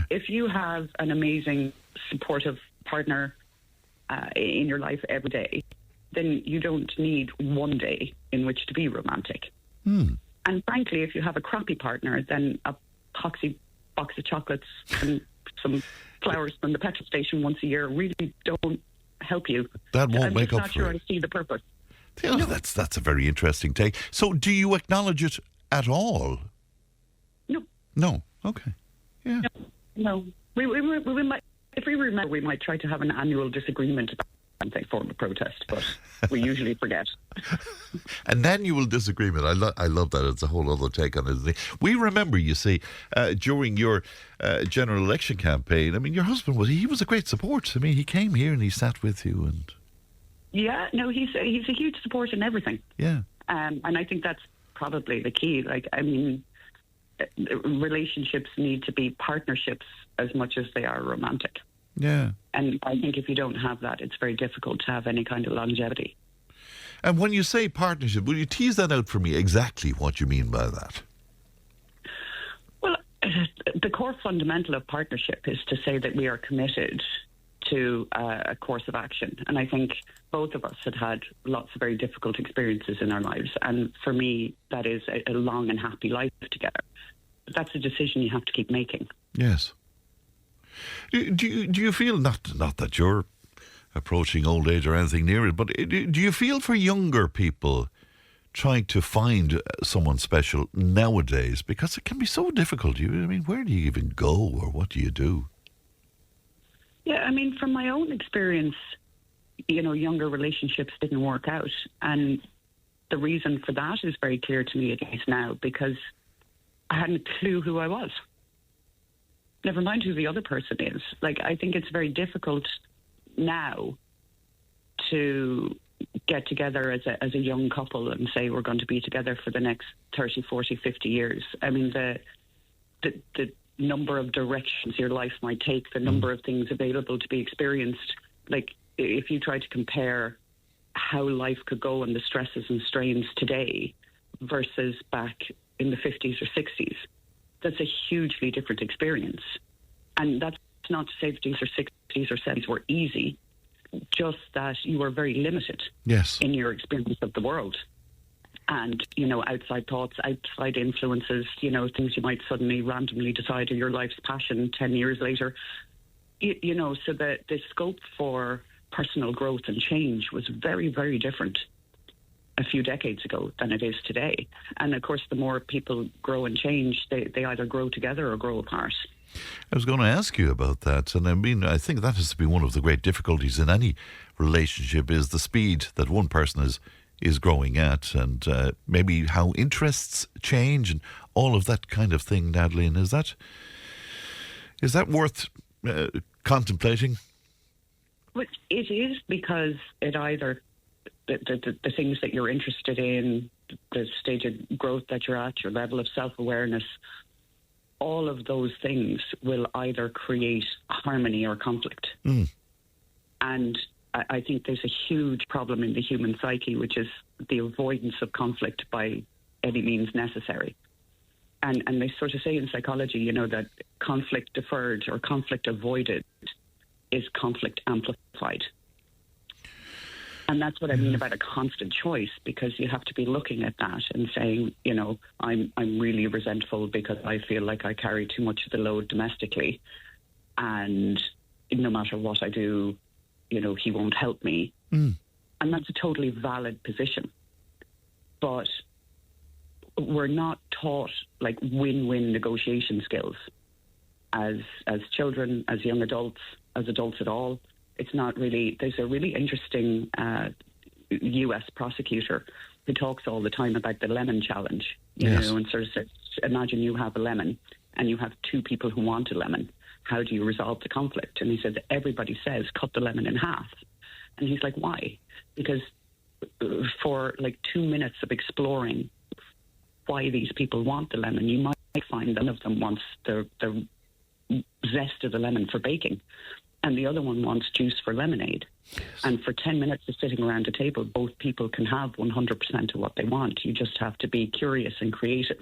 If you have an amazing, supportive partner in your life every day, then you don't need one day in which to be romantic. And frankly, if you have a crappy partner, then a poxy box of chocolates and some flowers from the petrol station once a year really don't help you. That won't make up for it. I'm not sure I see the purpose. Yeah, no. That's a very interesting take. So do you acknowledge it at all? No. No? Okay. Yeah. No. We might, if we remember, we might try to have an annual disagreement about something, form of protest, but we usually forget. And then you will disagree with it. I love that. It's a whole other take on it. We remember, you see, during your general election campaign, I mean, your husband was a great support. I mean, he came here and he sat with you and... Yeah, no, he's a huge support in everything. Yeah. And I think that's probably the key. Relationships need to be partnerships as much as they are romantic. Yeah. And I think if you don't have that, it's very difficult to have any kind of longevity. And when you say partnership, will you tease that out for me exactly what you mean by that? Well, the core fundamental of partnership is to say that we are committed to a course of action. And I think both of us had lots of very difficult experiences in our lives. And for me, that is a long and happy life together. that's a decision you have to keep making. Yes. Do you feel, not that you're approaching old age or anything near it, but do you feel for younger people trying to find someone special nowadays, because it can be so difficult? Where do you even go, or what do you do? Yeah, from my own experience, younger relationships didn't work out, and the reason for that is very clear to me, at least now, because I hadn't a clue who I was. Never mind who the other person is. I think it's very difficult now to get together as a young couple and say we're going to be together for the next 30, 40, 50 years. The number of directions your life might take, the number of things available to be experienced. If you try to compare how life could go and the stresses and strains today versus back in the 50s or 60s, that's a hugely different experience. And that's not to say 50s or 60s or 70s were easy, just that you were very limited in your experience of the world. And, outside thoughts, outside influences, things you might suddenly randomly decide are your life's passion 10 years later. So the scope for personal growth and change was very, very different a few decades ago than it is today. And of course, the more people grow and change, they either grow together or grow apart. I was going to ask you about that, and I think that has to be one of the great difficulties in any relationship, is the speed that one person is growing at, and maybe how interests change and all of that kind of thing. Nadaline, is that worth contemplating? Well, it is, because it either the things that you're interested in, the stage of growth that you're at, your level of self-awareness, all of those things will either create harmony or conflict. And I think there's a huge problem in the human psyche, which is the avoidance of conflict by any means necessary. And they sort of say in psychology, that conflict deferred or conflict avoided is conflict amplified. And that's what I mean about a constant choice, because you have to be looking at that and saying, I'm really resentful because I feel like I carry too much of the load domestically, and no matter what I do, he won't help me. And that's a totally valid position. But we're not taught win-win negotiation skills as children, as young adults, as adults at all. It's not really. There's a really interesting US prosecutor who talks all the time about the lemon challenge, you know, and sort of says, imagine you have a lemon and you have two people who want a lemon. How do you resolve the conflict? And he says, everybody says, cut the lemon in half. And he's like, why? Because for 2 minutes of exploring why these people want the lemon, you might find one of them wants the zest of the lemon for baking, and the other one wants juice for lemonade. Yes. And for 10 minutes of sitting around a table, both people can have 100% of what they want. You just have to be curious and creative.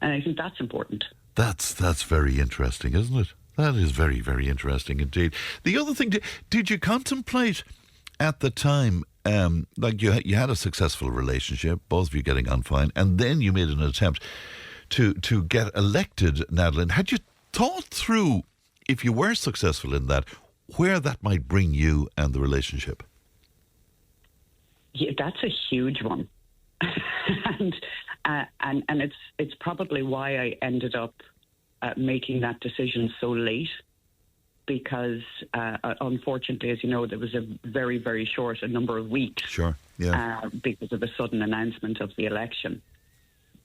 And I think that's important. That's very interesting, isn't it? That is very, very interesting indeed. The other thing, did you contemplate at the time, you had a successful relationship, both of you getting on fine, and then you made an attempt to get elected, Nadaline. Had you thought through, if you were successful in that, where that might bring you and the relationship? Yeah, that's a huge one. and it's probably why I ended up making that decision so late, because unfortunately, as you know, there was a very, very short number of weeks. Sure, yeah. Because of the sudden announcement of the election.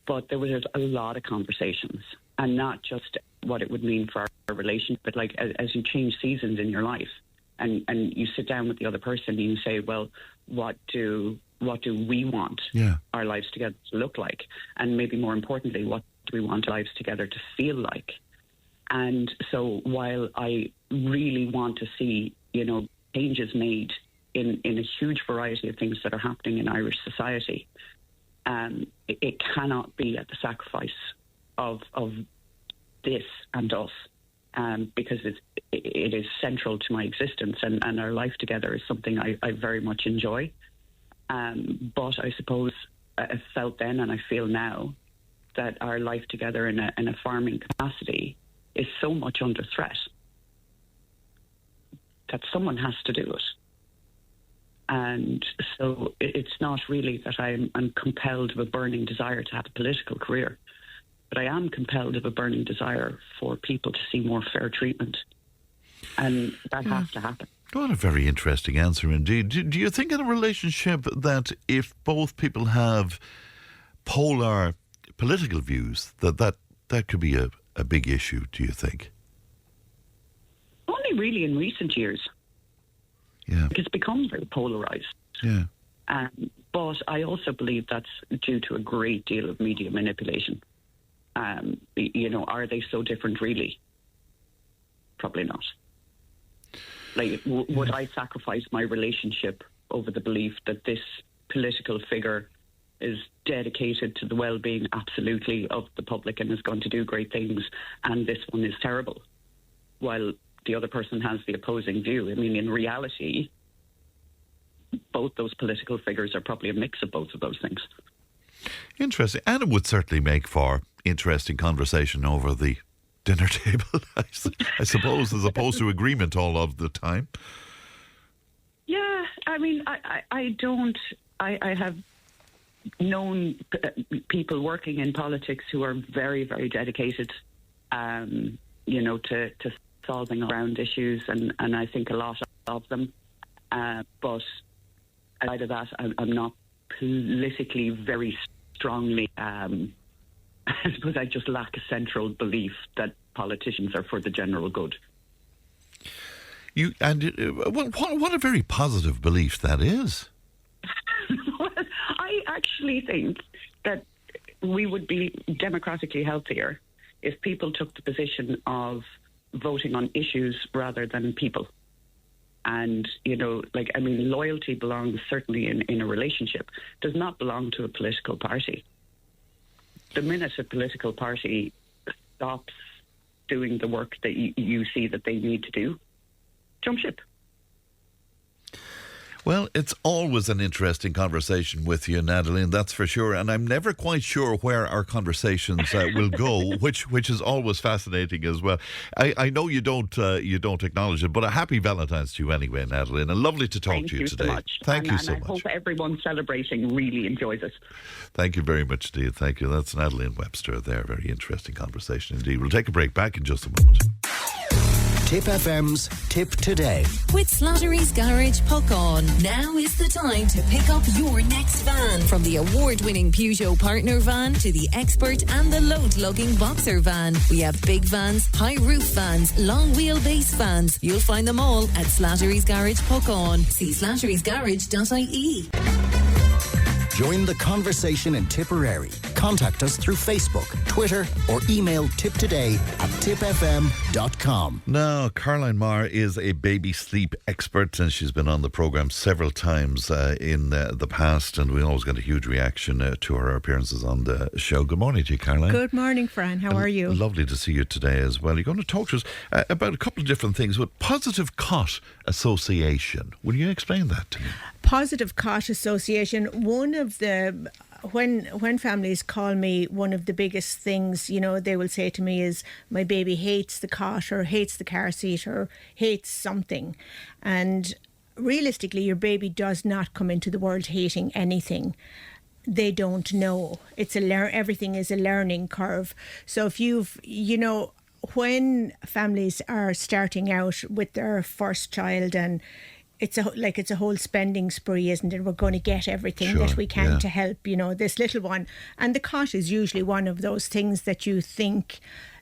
But there was a lot of conversations, and not just what it would mean for our relationship, but as you change seasons in your life, and you sit down with the other person and you say, well, what do we want our lives together to look like? And maybe more importantly, what do we want our lives together to feel like? And so while I really want to see, changes made in a huge variety of things that are happening in Irish society, it cannot be at the sacrifice of this and us, because it is central to my existence, and our life together is something I very much enjoy. But I suppose I felt then, and I feel now, that our life together in a farming capacity is so much under threat that someone has to do it. And so it's not really that I'm compelled of a burning desire to have a political career, but I am compelled of a burning desire for people to see more fair treatment. And that has to happen. What a very interesting answer indeed. Do you think in a relationship that if both people have polar political views, that could be a big issue, do you think? Only really in recent years. Yeah. It's become very polarised. Yeah. But I also believe that's due to a great deal of media manipulation. Are they so different really? Probably not. Like, would I sacrifice my relationship over the belief that this political figure is dedicated to the well-being, absolutely, of the public and is going to do great things, and this one is terrible, while the other person has the opposing view? I mean, in reality, both those political figures are probably a mix of both of those things. Interesting. And it would certainly make for interesting conversation over the dinner table, I suppose, as opposed to agreement all of the time. Yeah, I mean, I have known people working in politics who are very, very dedicated, to solving around issues, and I think a lot of them. But outside of that, I'm not politically very strongly. I suppose I just lack a central belief that politicians are for the general good. What a very positive belief that is. Well, I actually think that we would be democratically healthier if people took the position of voting on issues rather than people. And, loyalty belongs certainly in a relationship, does not belong to a political party. The minute a political party stops doing the work that you see that they need to do, jump ship. Well, it's always an interesting conversation with you, Nadaline, that's for sure. And I'm never quite sure where our conversations will go, which is always fascinating as well. I know you don't acknowledge it, but a happy Valentine's to you anyway, Nadaline. And lovely to talk to you today. So much. Thank you so much. And I hope everyone celebrating really enjoys it. Thank you very much indeed. Thank you. That's Nadaline Webster there. Very interesting conversation indeed. We'll take a break. Back in just a moment. Tipp FM's Tipp Today. With Slattery's Garage Puckon. Now is the time to pick up your next van. From the award-winning Peugeot Partner van to the Expert and the load-lugging Boxer van. We have big vans, high roof vans, long wheelbase vans. You'll find them all at Slattery's Garage Puckon. See slatterysgarage.ie. Join the conversation in Tipperary. Contact us through Facebook, Twitter, or email tiptoday@tippfm.com. Now, Caroline Meagher is a baby sleep expert, and she's been on the programme several times in the past, and we always get a huge reaction to her appearances on the show. Good morning to you, Caroline. Good morning, Fran. How are you? Lovely to see you today as well. You're going to talk to us about a couple of different things, but Positive Cot Association. Will you explain that to me? Positive Cot Association, one of the... When families call me, one of the biggest things, they will say to me is, my baby hates the cot or hates the car seat or hates something. And realistically, your baby does not come into the world hating anything. They don't know. Everything is a learning curve. So if when families are starting out with their first child, and it's a whole spending spree, isn't it? We're going to get everything that we can to help, this little one. And the cot is usually one of those things that you think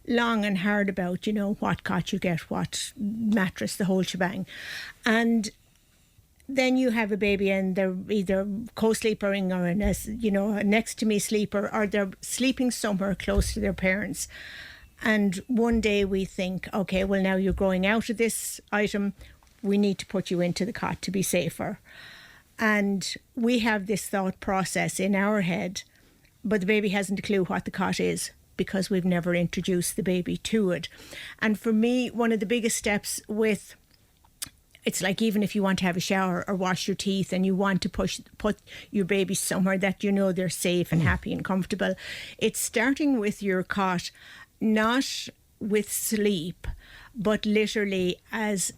long and hard about, what cot you get, what mattress, the whole shebang. And then you have a baby and they're either co-sleeping or a next to me sleeper, or they're sleeping somewhere close to their parents. And one day we think, okay, well, now you're growing out of this item, we need to put you into the cot to be safer. And we have this thought process in our head, but the baby hasn't a clue what the cot is because we've never introduced the baby to it. And for me, one of the biggest steps with it's like even if you want to have a shower or wash your teeth and you want to put your baby somewhere that you know they're safe and happy and comfortable, it's starting with your cot, not with sleep, but literally as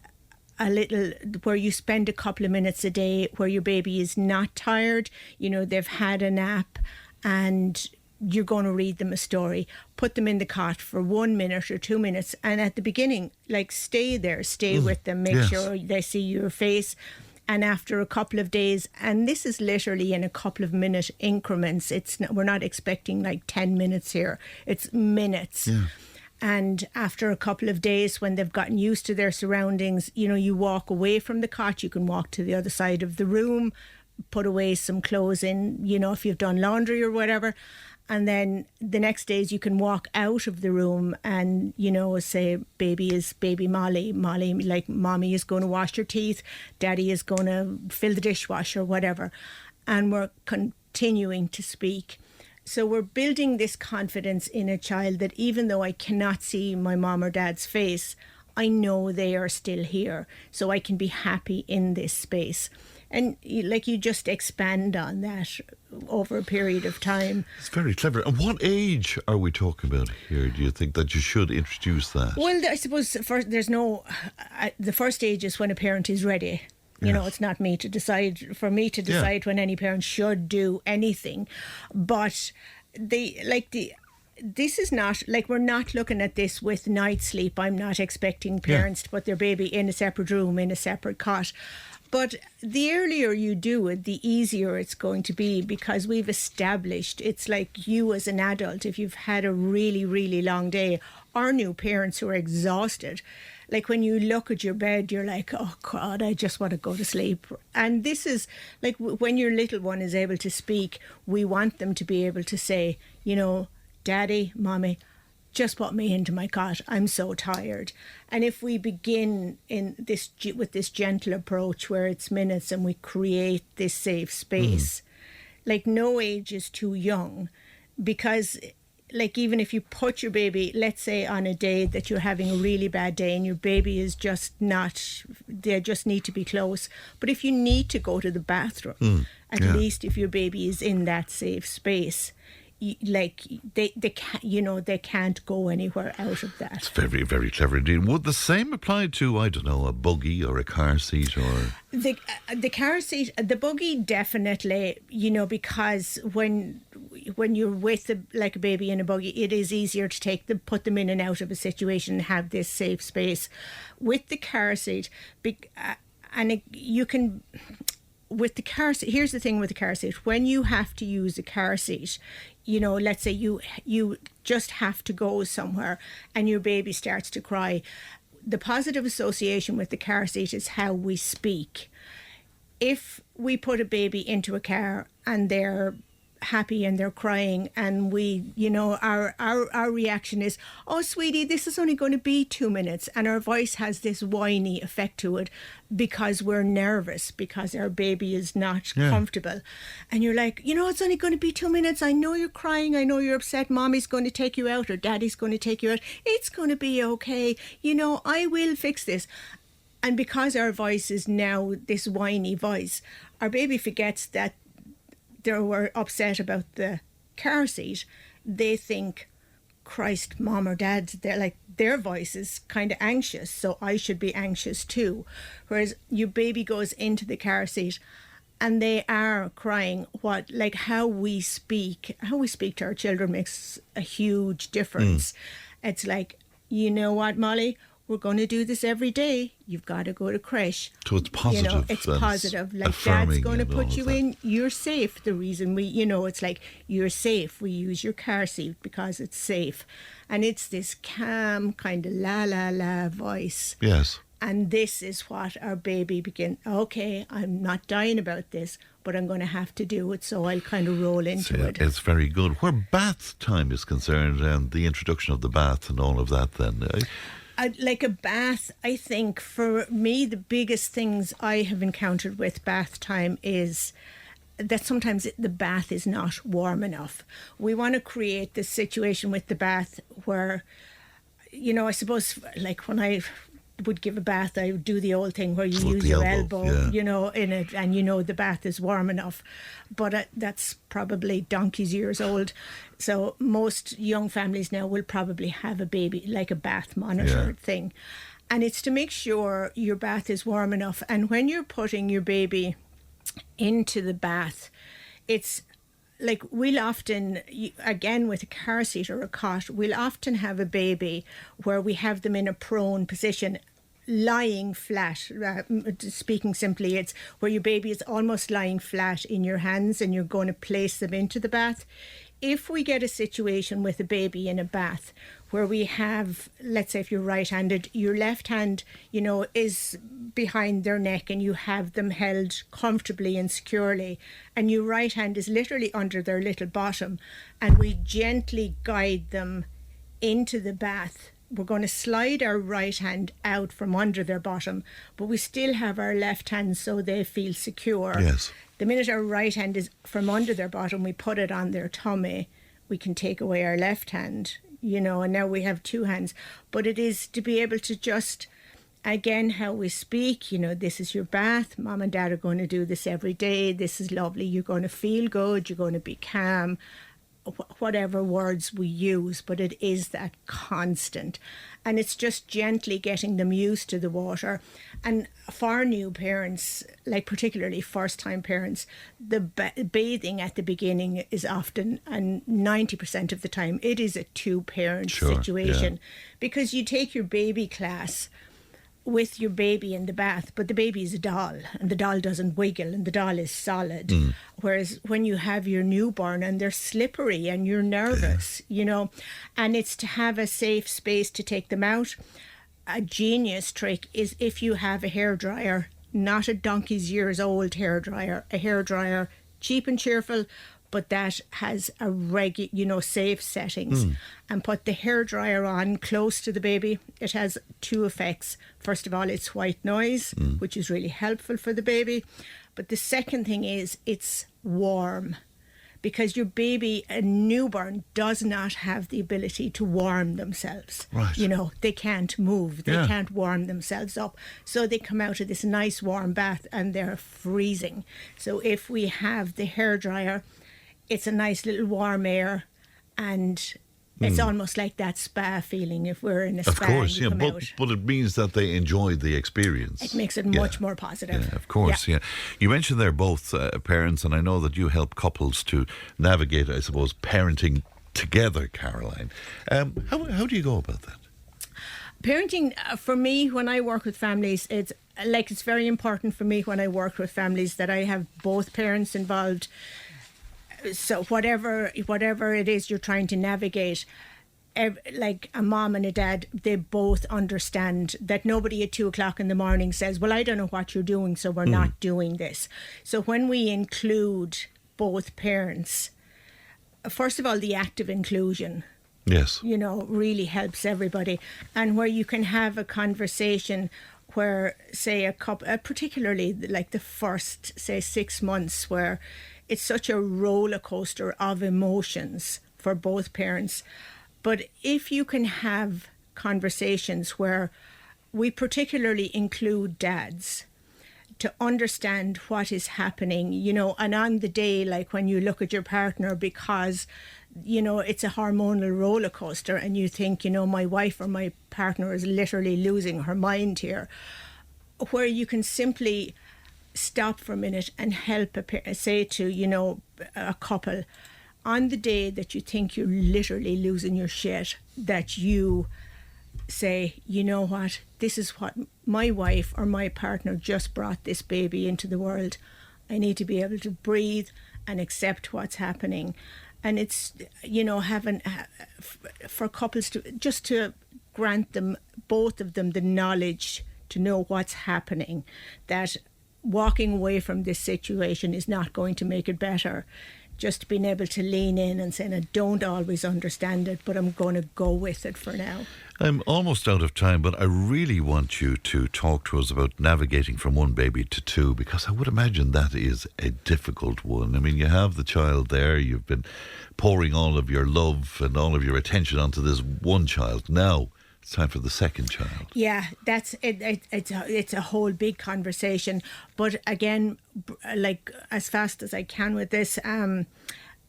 a little where you spend a couple of minutes a day where your baby is not tired, you know, they've had a nap, and you're going to read them a story. Put them in the cot for 1 minute or 2 minutes, and at the beginning, like, stay there, stay with them, make sure they see your face. And after a couple of days, and this is literally in a couple of minute increments, we're not expecting like 10 minutes here, it's minutes. And after a couple of days, when they've gotten used to their surroundings, you know, you walk away from the cot, you can walk to the other side of the room, put away some clothes in, you know, if you've done laundry or whatever. And then the next days you can walk out of the room and, you know, say, baby Molly, like, mommy is going to wash your teeth, daddy is going to fill the dishwasher, whatever. And we're continuing to speak. So we're building this confidence in a child that even though I cannot see my mom or dad's face, I know they are still here. So I can be happy in this space. And like, you just expand on that over a period of time. It's very clever. And what age are we talking about here? Do you think that you should introduce that? Well, I suppose the first age is when a parent is ready. You know, it's not me to decide, when any parent should do anything. But this is not, like, we're not looking at this with night sleep. I'm not expecting parents to put their baby in a separate room, in a separate cot. But the earlier you do it, the easier it's going to be, because we've established, it's like you as an adult, if you've had a really, really long day, or new parents who are exhausted, like, when you look at your bed, you're like, oh God, I just want to go to sleep. And this is like, when your little one is able to speak, we want them to be able to say, you know, daddy, mommy, just put me into my cot, I'm so tired. And if we begin with this gentle approach where it's minutes and we create this safe space, like, no age is too young, because, like, even if you put your baby, let's say on a day that you're having a really bad day and your baby is just not, they just need to be close. But if you need to go to the bathroom, at least if your baby is in that safe space, like, they can't, you know, they can't go anywhere out of that. It's very, very clever indeed. Would the same apply to, I don't know, a buggy or a car seat, or the car seat? The buggy, definitely, you know, because when you're with a baby in a buggy, it is easier to put them in and out of a situation and have this safe space. With the car seat, you can. With the car seat, here's the thing with the car seat. When you have to use a car seat, you know, let's say you just have to go somewhere and your baby starts to cry, the positive association with the car seat is how we speak. If we put a baby into a car and they're happy and they're crying, and we, you know, our reaction is, oh sweetie, this is only going to be 2 minutes, and our voice has this whiny effect to it because we're nervous, because our baby is not comfortable. And you're like, you know, it's only going to be 2 minutes, I know you're crying, I know you're upset, mommy's going to take you out or daddy's going to take you out, it's going to be okay, you know, I will fix this. And because our voice is now this whiny voice, our baby forgets that they were upset about the car seat. They think, Christ, mom or dad, they're like, their voice is kind of anxious, so I should be anxious too. Whereas your baby goes into the car seat and they are crying. How we speak to our children makes a huge difference. It's like, you know what, Molly, we're going to do this every day. You've got to go to creche. So it's positive. You know, it's positive. Like, Dad's going to put you in. You're safe. The reason it's like, you're safe. We use your car seat because it's safe. And it's this calm kind of la la la voice. Yes. And this is what our baby okay, I'm not dying about this, but I'm going to have to do it. So I'll kind of roll into it. It's very good. Where bath time is concerned and the introduction of the bath and all of that then... like a bath, I think for me the biggest things I have encountered with bath time is that sometimes the bath is not warm enough. We want to create this situation with the bath where, you know, I suppose like when I would give a bath, I would do the old thing where you With use the your elbow, elbow, yeah. in it, and the bath is warm enough. But that's probably donkey's years old. So most young families now will probably have a baby, like a bath monitor thing. And it's to make sure your bath is warm enough. And when you're putting your baby into the bath, it's like we'll often, again with a car seat or a cot, we'll often have a baby where we have them in a prone position, lying flat. Speaking simply, it's where your baby is almost lying flat in your hands and you're going to place them into the bath. If we get a situation with a baby in a bath where we have, let's say if you're right-handed, your left hand, is behind their neck and you have them held comfortably and securely, and your right hand is literally under their little bottom, and we gently guide them into the bath, we're going to slide our right hand out from under their bottom, but we still have our left hand so they feel secure. Yes. The minute our right hand is from under their bottom, we put it on their tummy, we can take away our left hand, and now we have two hands. But it is to be able to just, again, how we speak, this is your bath, mom and dad are going to do this every day, this is lovely, you're going to feel good, you're going to be calm, whatever words we use, but it is that constant. And it's just gently getting them used to the water. And for new parents, like particularly first-time parents, the bathing at the beginning is often, and 90% of the time, it is a two-parent situation. Because you take your baby class with your baby in the bath, but the baby is a doll and the doll doesn't wiggle and the doll is solid. Whereas when you have your newborn and they're slippery and you're nervous, and it's to have a safe space to take them out. A genius trick is if you have a hairdryer, not a donkey's years old hairdryer, a hairdryer cheap and cheerful, but that has a safe settings, and put the hairdryer on close to the baby. It has two effects. First of all, it's white noise, which is really helpful for the baby. But the second thing is it's warm, because your baby, a newborn, does not have the ability to warm themselves. Right. They can't move. They can't warm themselves up. So they come out of this nice warm bath and they're freezing. So if we have the hairdryer, it's a nice little warm air, and it's almost like that spa feeling if we're in a spa. Of course, and you come out. but it means that they enjoy the experience. It makes it much more positive. Yeah, of course, yeah. You mentioned they're both parents, and I know that you help couples to navigate, I suppose, parenting together, Caroline. How do you go about that? Parenting, for me, when I work with families, it's very important for me when I work with families that I have both parents involved. So whatever it is you're trying to navigate, like a mom and a dad, they both understand that nobody at 2:00 in the morning says, well, I don't know what you're doing, so we're not doing this. So when we include both parents, first of all, the active inclusion, really helps everybody. And where you can have a conversation where, say, a couple, particularly like the first, say, 6 months, where it's such a roller coaster of emotions for both parents. But if you can have conversations where we particularly include dads to understand what is happening, and on the day, like when you look at your partner, because, it's a hormonal roller coaster and you think, my wife or my partner is literally losing her mind here, where you can simply stop for a minute and help say to, a couple, on the day that you think you're literally losing your shit, that you say, you know what, this is what my wife or my partner just brought this baby into the world. I need to be able to breathe and accept what's happening. And it's, having, for couples to grant them, both of them, the knowledge to know what's happening, that walking away from this situation is not going to make it better. Just being able to lean in and saying, I don't always understand it, but I'm going to go with it for now. I'm almost out of time, but I really want you to talk to us about navigating from one baby to two, because I would imagine that is a difficult one. I mean, you have the child there, you've been pouring all of your love and all of your attention onto this one child. Now, It's time for the second child. Yeah, that's it. It's a whole big conversation. But again, like as fast as I can with this,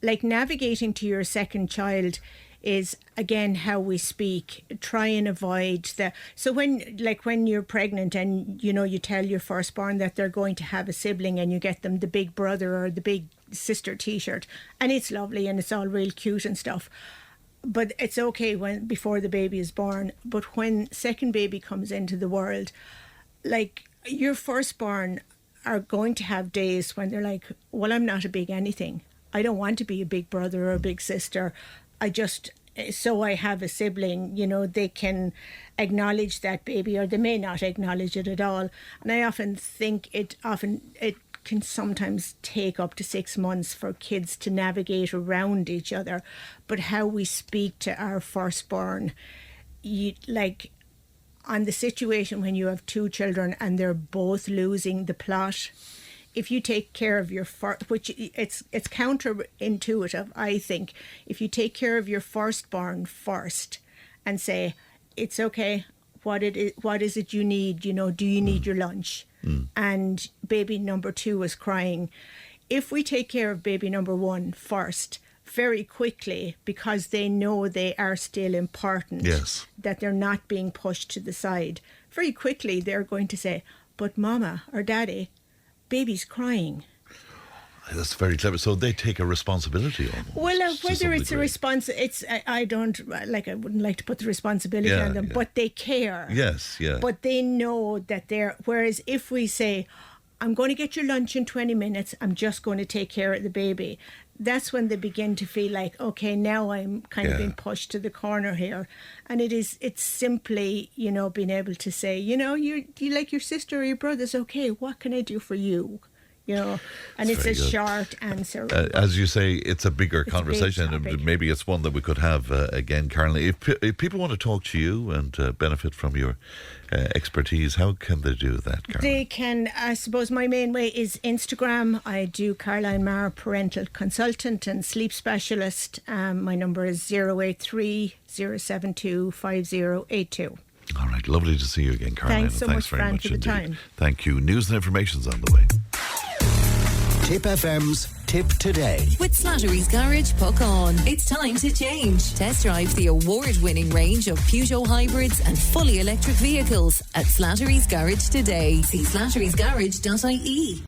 like navigating to your second child is again how we speak. Try and avoid so when you're pregnant and you tell your firstborn that they're going to have a sibling and you get them the big brother or the big sister t-shirt, and it's lovely and it's all real cute and stuff. But it's okay before the baby is born. But when second baby comes into the world, like your firstborn are going to have days when they're like, well, I'm not a big anything. I don't want to be a big brother or a big sister. I have a sibling, they can acknowledge that baby, or they may not acknowledge it at all. And I often think it can sometimes take up to 6 months for kids to navigate around each other. But how we speak to our firstborn, like on the situation when you have 2 children and they're both losing the plot, if you take care of your which it's counterintuitive, I think. If you take care of your firstborn first and say, it's okay, what is it you need? Do you need your lunch? And baby number 2 is crying. If we take care of baby number 1 first, very quickly, because they know they are still important, yes, that they're not being pushed to the side, very quickly they're going to say, but mama or daddy, baby's crying. That's very clever. So they take a responsibility almost. Well, whether it's a response, I wouldn't like to put the responsibility on them, but they care. Yes, yeah. But they know that whereas if we say, I'm going to get your lunch in 20 minutes, I'm just going to take care of the baby, that's when they begin to feel like, okay, now I'm kind of being pushed to the corner here. And it's simply, being able to say, you like your sister or your brother's okay, what can I do for you? And it's a short answer. As you say, it's a bigger conversation, and maybe it's one that we could have again, Caroline. If people want to talk to you and benefit from your expertise, how can they do that, Caroline? They can, I suppose my main way is Instagram. I do Caroline Meagher, parental consultant and sleep specialist. My number is 083 072 5082. All right, lovely to see you again, Caroline. Thanks so much, Fran, for the time. Thank you. News and information's on the way. Tipp FM's Tipp Today. With Slattery's Garage, Puckon. It's time to change. Test drive the award-winning range of Peugeot hybrids and fully electric vehicles at Slattery's Garage today. See slatterysgarage.ie.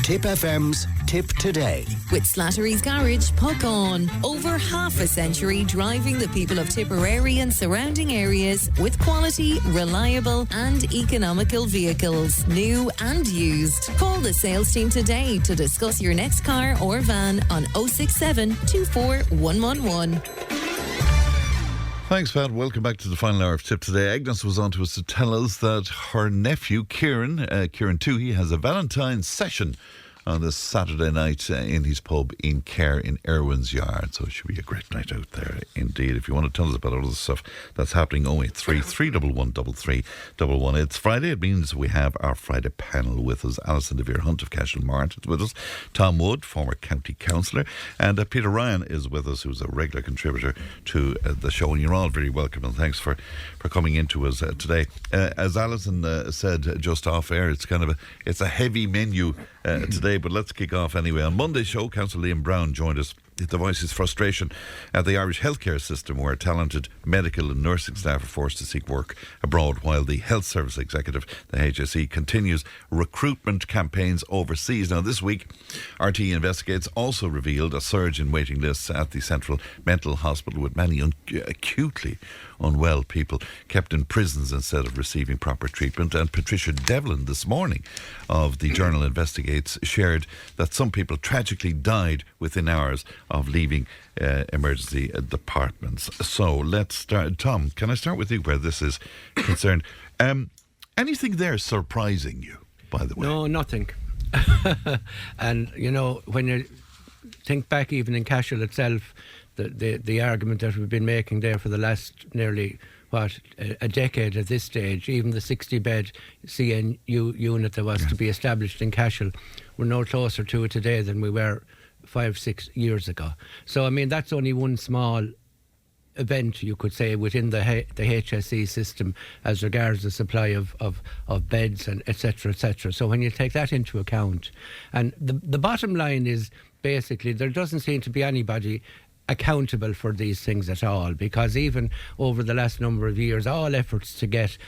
Tipp FM's Tipp Today. With Slattery's Garage, Puckon. Over half a century driving the people of Tipperary and surrounding areas with quality, reliable and economical vehicles, new and used. Call the sales team today to discuss your next car or van on 067 24111. Thanks, Pat. Welcome back to the final hour of Tipp Today. Agnes was on to us to tell us that her nephew, Kieran Toohey, has a Valentine's session on this Saturday night in his pub in Cllr in Irwin's Yard. So it should be a great night out there indeed. If you want to tell us about all the stuff that's happening, 083 311 3311. It's Friday. It means we have our Friday panel with us. Alison and Tom of Cashel-Mart is with us. Tom Wood, former county councillor, and Peter Ryan is with us, who's a regular contributor to the show. And you're all very welcome, and thanks for coming into us today. As Alison said just off air, it's a heavy menu today, but let's kick off anyway. On Monday's show, Councillor Liam Browne joined us to voice his frustration at the Irish healthcare system, where talented medical and nursing staff are forced to seek work abroad, while the Health Service Executive, the HSE, continues recruitment campaigns overseas. Now, this week, RT Investigates also revealed a surge in waiting lists at the Central Mental Hospital, with many acutely unwell people kept in prisons instead of receiving proper treatment. And Patricia Devlin this morning of the Journal Investigates shared that some people tragically died within hours of leaving emergency departments. So let's start. Tom, can I start with you where this is concerned? Anything there surprising you, by the way? No, nothing. And, when you think back even in Cashel itself, the argument that we've been making there for the last nearly, a decade at this stage, even the 60-bed CNU unit that was to be established in Cashel, we're no closer to it today than we were 5-6 years ago. So, I mean, that's only one small event, you could say, within the HSE system as regards the supply of beds and etc. etc. So when you take that into account, and the bottom line is basically there doesn't seem to be anybody accountable for these things at all, because even over the last number of years, all efforts to get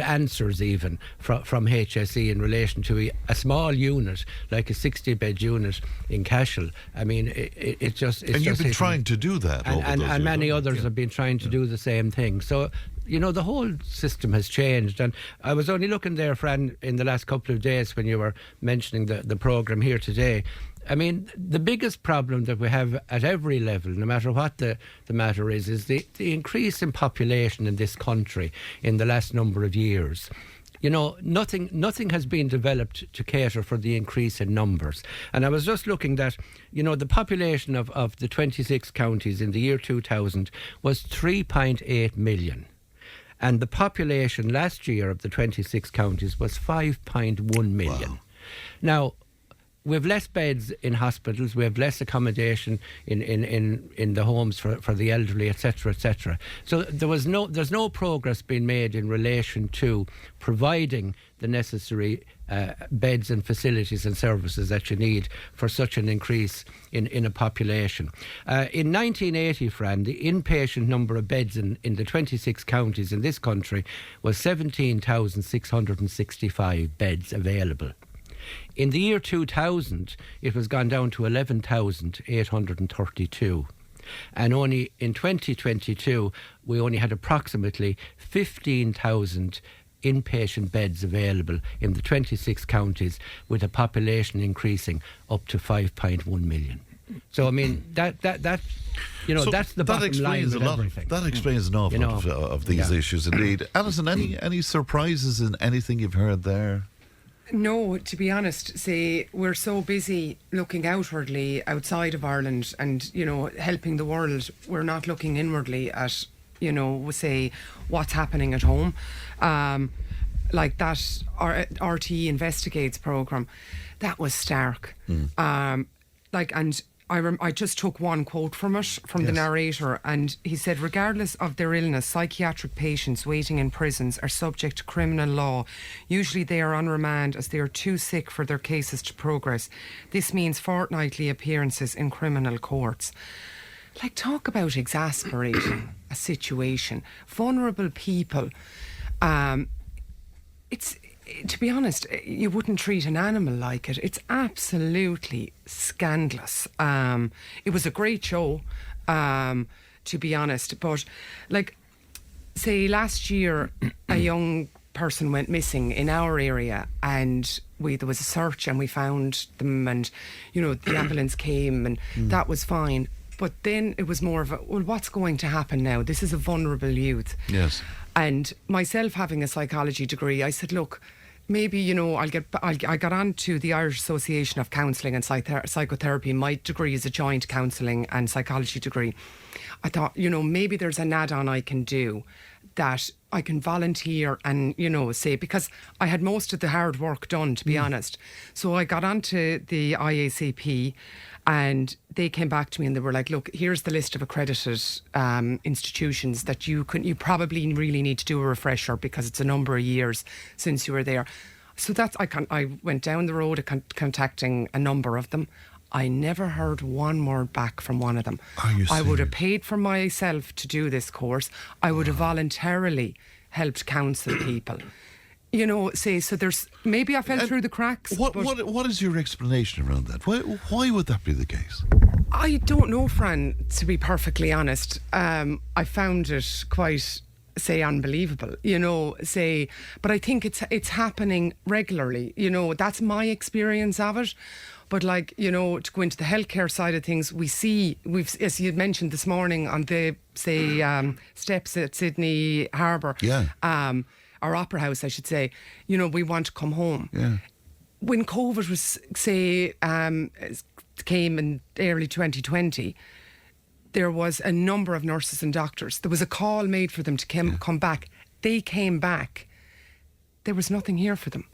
answers even from HSE in relation to a small unit like a 60-bed unit in Cashel. I mean, it's just. And you've been trying to do that, and many others have been trying to do the same thing. So, you know, the whole system has changed. And I was only looking there, Fran, in the last couple of days when you were mentioning the programme here today. I mean, the biggest problem that we have at every level, no matter what the matter is the increase in population in this country in the last number of years. You know, nothing has been developed to cater for the increase in numbers. And I was just looking that, you know, the population of the 26 counties in the year 2000 was 3.8 million. And the population last year of the 26 counties was 5.1 million. Wow. Now, we have less beds in hospitals, we have less accommodation in the homes for the elderly, etc., etc. So there's no progress being made in relation to providing the necessary beds and facilities and services that you need for such an increase in a population. In 1980, Fran, the inpatient number of beds in the 26 counties in this country was 17,665 beds available. In the year 2000, it was gone down to 11,832. And only in 2022, we only had approximately 15,000 inpatient beds available in the 26 counties, with a population increasing up to 5.1 million. So, I mean, that you know, so that's the bottom line of everything. That explains an awful lot of these issues, indeed. Alison, any surprises in anything you've heard there? No, to be honest, we're so busy looking outwardly outside of Ireland and, you know, helping the world. We're not looking inwardly at, you know, say, what's happening at home. Like that RTE Investigates programme, that was stark. I just took one quote from it, from the narrator, and he said, regardless of their illness, psychiatric patients waiting in prisons are subject to criminal law. Usually they are on remand as they are too sick for their cases to progress. This means fortnightly appearances in criminal courts. Like, talk about exasperating a situation. Vulnerable people. To be honest, you wouldn't treat an animal like it. It's absolutely scandalous. It was a great show, to be honest. But, like, say last year, a young person went missing in our area, and there was a search and we found them, and, you know, the ambulance came, and that was fine. But then it was more of what's going to happen now? This is a vulnerable youth. Yes. And myself having a psychology degree, I said, look, maybe, you know, I got on to the Irish Association of Counselling and Psychotherapy. My degree is a joint counselling and psychology degree. I thought, you know, maybe there's an add-on I can do, that I can volunteer and, you know, say, because I had most of the hard work done, to be honest. So I got onto the IACP, and they came back to me and they were like, look, here's the list of accredited institutions that you probably really need to do a refresher, because it's a number of years since you were there. So I went down the road contacting a number of them. I never heard one word back from one of them. Are you serious? I would have paid for myself to do this course. I would have voluntarily helped counsel people. You know, so there's, maybe I fell through the cracks. What is your explanation around that? Why would that be the case? I don't know, Fran, to be perfectly honest. I found it quite, unbelievable, you know, but I think it's happening regularly. You know, that's my experience of it. But, like, you know, to go into the healthcare side of things, we've, as you mentioned this morning, on the, steps at Sydney Harbour. Yeah. Our Opera House, I should say, you know, we want to come home. Yeah. When COVID was, came in early 2020, there was a number of nurses and doctors. There was a call made for them to come back. They came back. There was nothing here for them.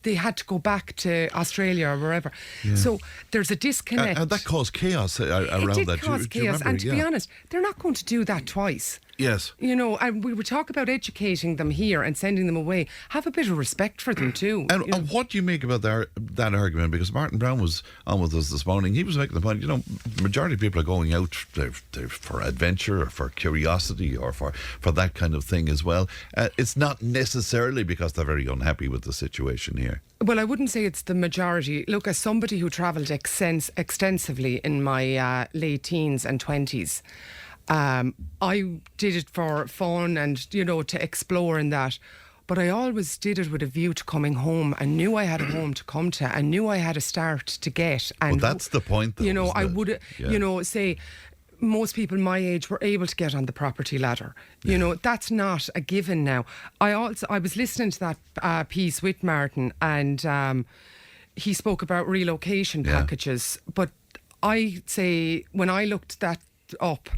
they had to go back to Australia or wherever. Yeah. So there's a disconnect. And that caused chaos around that. It did cause chaos. And to be honest, they're not going to do that twice. Yes. And we would talk about educating them here and sending them away. Have a bit of respect for them too. And what do you make about that argument? Because Martin Browne was on with us this morning. He was making the point, the majority of people are going out they're for adventure or for curiosity or for that kind of thing as well. It's not necessarily because they're very unhappy with the situation here. Well, I wouldn't say it's the majority. Look, as somebody who travelled extensively in my late teens and 20s, I did it for fun and, to explore and that. But I always did it with a view to coming home. I knew I had a home to come to. I knew I had a start to get. And well, that's the point, though. I would, say most people my age were able to get on the property ladder. That's not a given now. I was listening to that piece with Martin, and he spoke about relocation packages. But I say when I looked that up,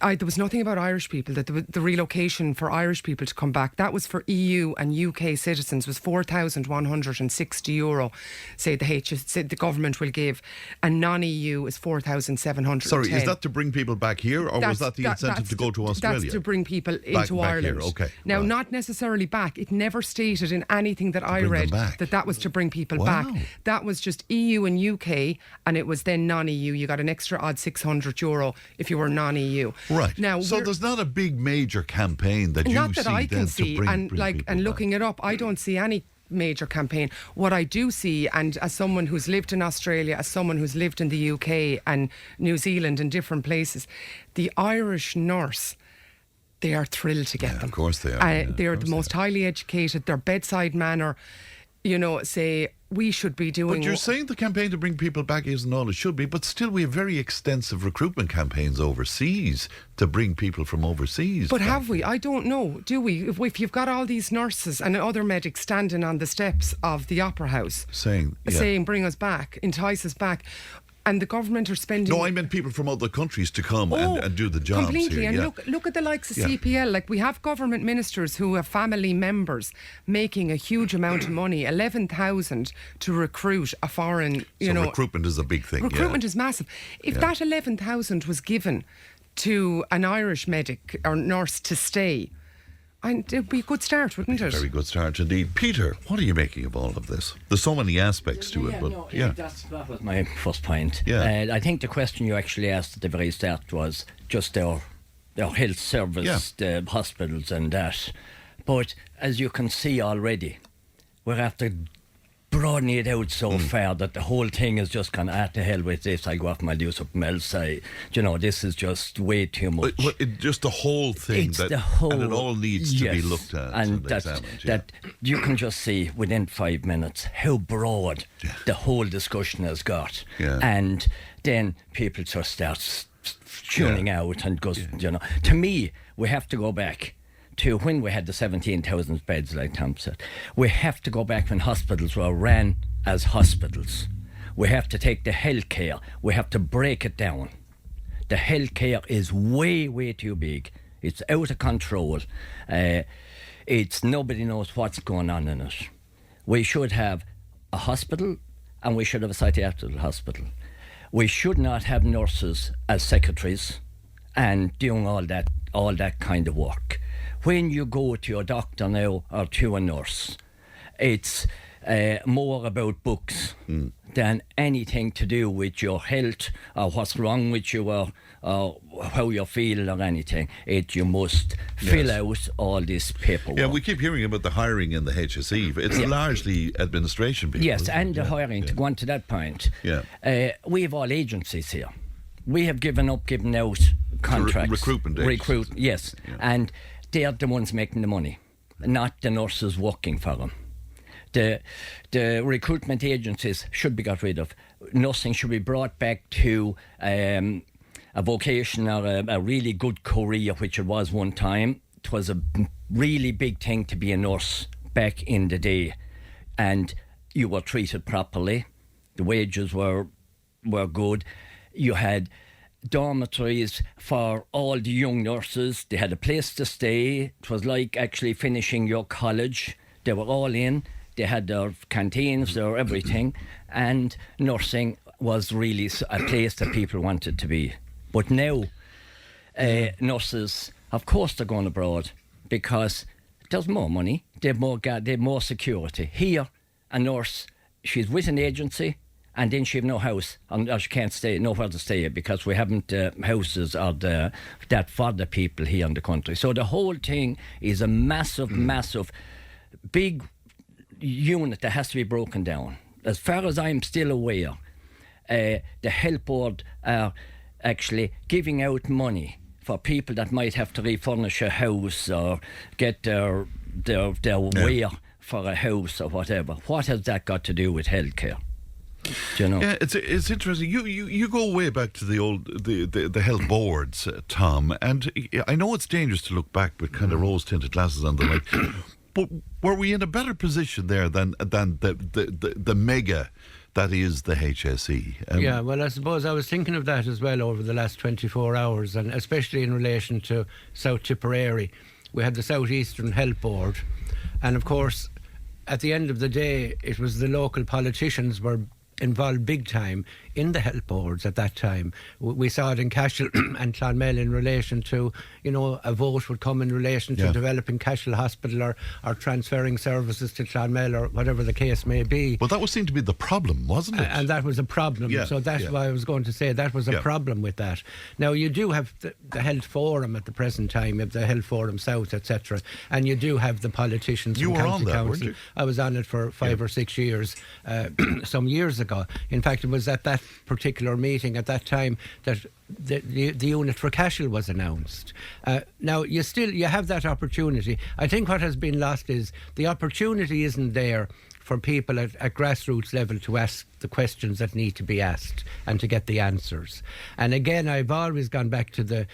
there was nothing about Irish people, that the relocation for Irish people to come back, that was for EU and UK citizens, was €4,160, say the government will give, and non-EU is 4,710. Sorry, is that to bring people back here, or was that the incentive to go to Australia? That's to bring people into Ireland. Here. Okay. Now, not necessarily back. It never stated in anything that I read that was to bring people back. That was just EU and UK, and it was then non-EU. You got an extra odd €600 if you were non-EU. Right. Now, so there's not a big major campaign that you see. Not that I can see, to bring and looking it up, I don't see any major campaign. What I do see, and as someone who's lived in Australia, as someone who's lived in the UK and New Zealand and different places, the Irish nurse, they are thrilled to get them. Of course they are. They are the most highly educated. Their bedside manner, say we should be doing. But you're saying the campaign to bring people back isn't all it should be, but still we have very extensive recruitment campaigns overseas to bring people from overseas. But have we? I don't know. Do we? If you've got all these nurses and other medics standing on the steps of the Opera House saying bring us back, entice us back, and the government are spending... No, I meant people from other countries to come and do the jobs completely. Here. And look at the likes of CPL. Like, we have government ministers who have family members making a huge amount of money, 11,000 to recruit a foreign, recruitment is a big thing. Recruitment is massive. If that 11,000 was given to an Irish medic or nurse to stay, and it'd be a good start, wouldn't it? Very good start indeed. Peter, what are you making of all of this? There's so many aspects to it, but that was my first point. Yeah. I think the question you actually asked at the very start was just our health service, the hospitals and that. But as you can see already, we're after broadening it out so far that the whole thing is just gone, the hell with this, I go off and I'll do something else. This is just way too much. Just the whole thing, and it all needs to be looked at and examined. That you can just see within 5 minutes how broad the whole discussion has got. Yeah. And then people just start tuning out and goes, to me, we have to go back to when we had the 17,000 beds, like Tom said. We have to go back when hospitals were ran as hospitals. We have to take the healthcare, we have to break it down. The healthcare is way, way too big. It's out of control. Nobody knows what's going on in it. We should have a hospital and we should have a psychiatric hospital. We should not have nurses as secretaries and doing all that kind of work. When you go to a doctor now or to a nurse, it's more about books than anything to do with your health or what's wrong with you or how you're feeling or anything. You must fill out all this paperwork. Yeah, we keep hearing about the hiring in the HSE. It's largely administration people. Yes, and the hiring, to go on to that point. Yeah. We have all agencies here. We have given out contracts. Recruitment agencies. Yes. And they're the ones making the money, not the nurses working for them. The recruitment agencies should be got rid of. Nursing should be brought back to a vocation or a really good career, which it was one time. It was a really big thing to be a nurse back in the day, and you were treated properly. The wages were good. You had dormitories for all the young nurses. They had a place to stay. It was like actually finishing your college. They were all in. They had their canteens, their everything, and nursing was really a place that people wanted to be. But now, nurses, of course, they're going abroad because there's more money, they've more security. Here, a nurse, she's with an agency, and then she have no house, and she can't stay, nowhere to stay because we haven't houses or that for the people here in the country. So the whole thing is a massive, big unit that has to be broken down. As far as I'm still aware, the health board are actually giving out money for people that might have to refurnish a house or get their wear for a house or whatever. What has that got to do with healthcare? Do you know? Yeah, it's interesting. You go way back to the old the health boards, Tom, and I know it's dangerous to look back with kind of rose tinted glasses on the like. But were we in a better position there than the mega that is the HSE? Yeah, well, I suppose I was thinking of that as well over the last 24 hours, and especially in relation to South Tipperary. We had the South Eastern Health Board, and of course, at the end of the day, it was the local politicians were involved big time in the health boards at that time. We saw it in Cashel and Clonmel in relation to, a vote would come in relation to developing Cashel Hospital or transferring services to Clonmel or whatever the case may be. Well, that was seen to be the problem, wasn't it? And that was a problem. Yeah, so that's why I was going to say that was a problem with that. Now, you do have the Health Forum at the present time, you have the Health Forum South, etc. And you do have the politicians you from were County on that, Council. Weren't you? I was on it for 5 or 6 years, some years ago. In fact, it was at that particular meeting at that time that the unit for Cashel was announced. Now, you have that opportunity. I think what has been lost is the opportunity isn't there for people at grassroots level to ask the questions that need to be asked and to get the answers. And again, I've always gone back to the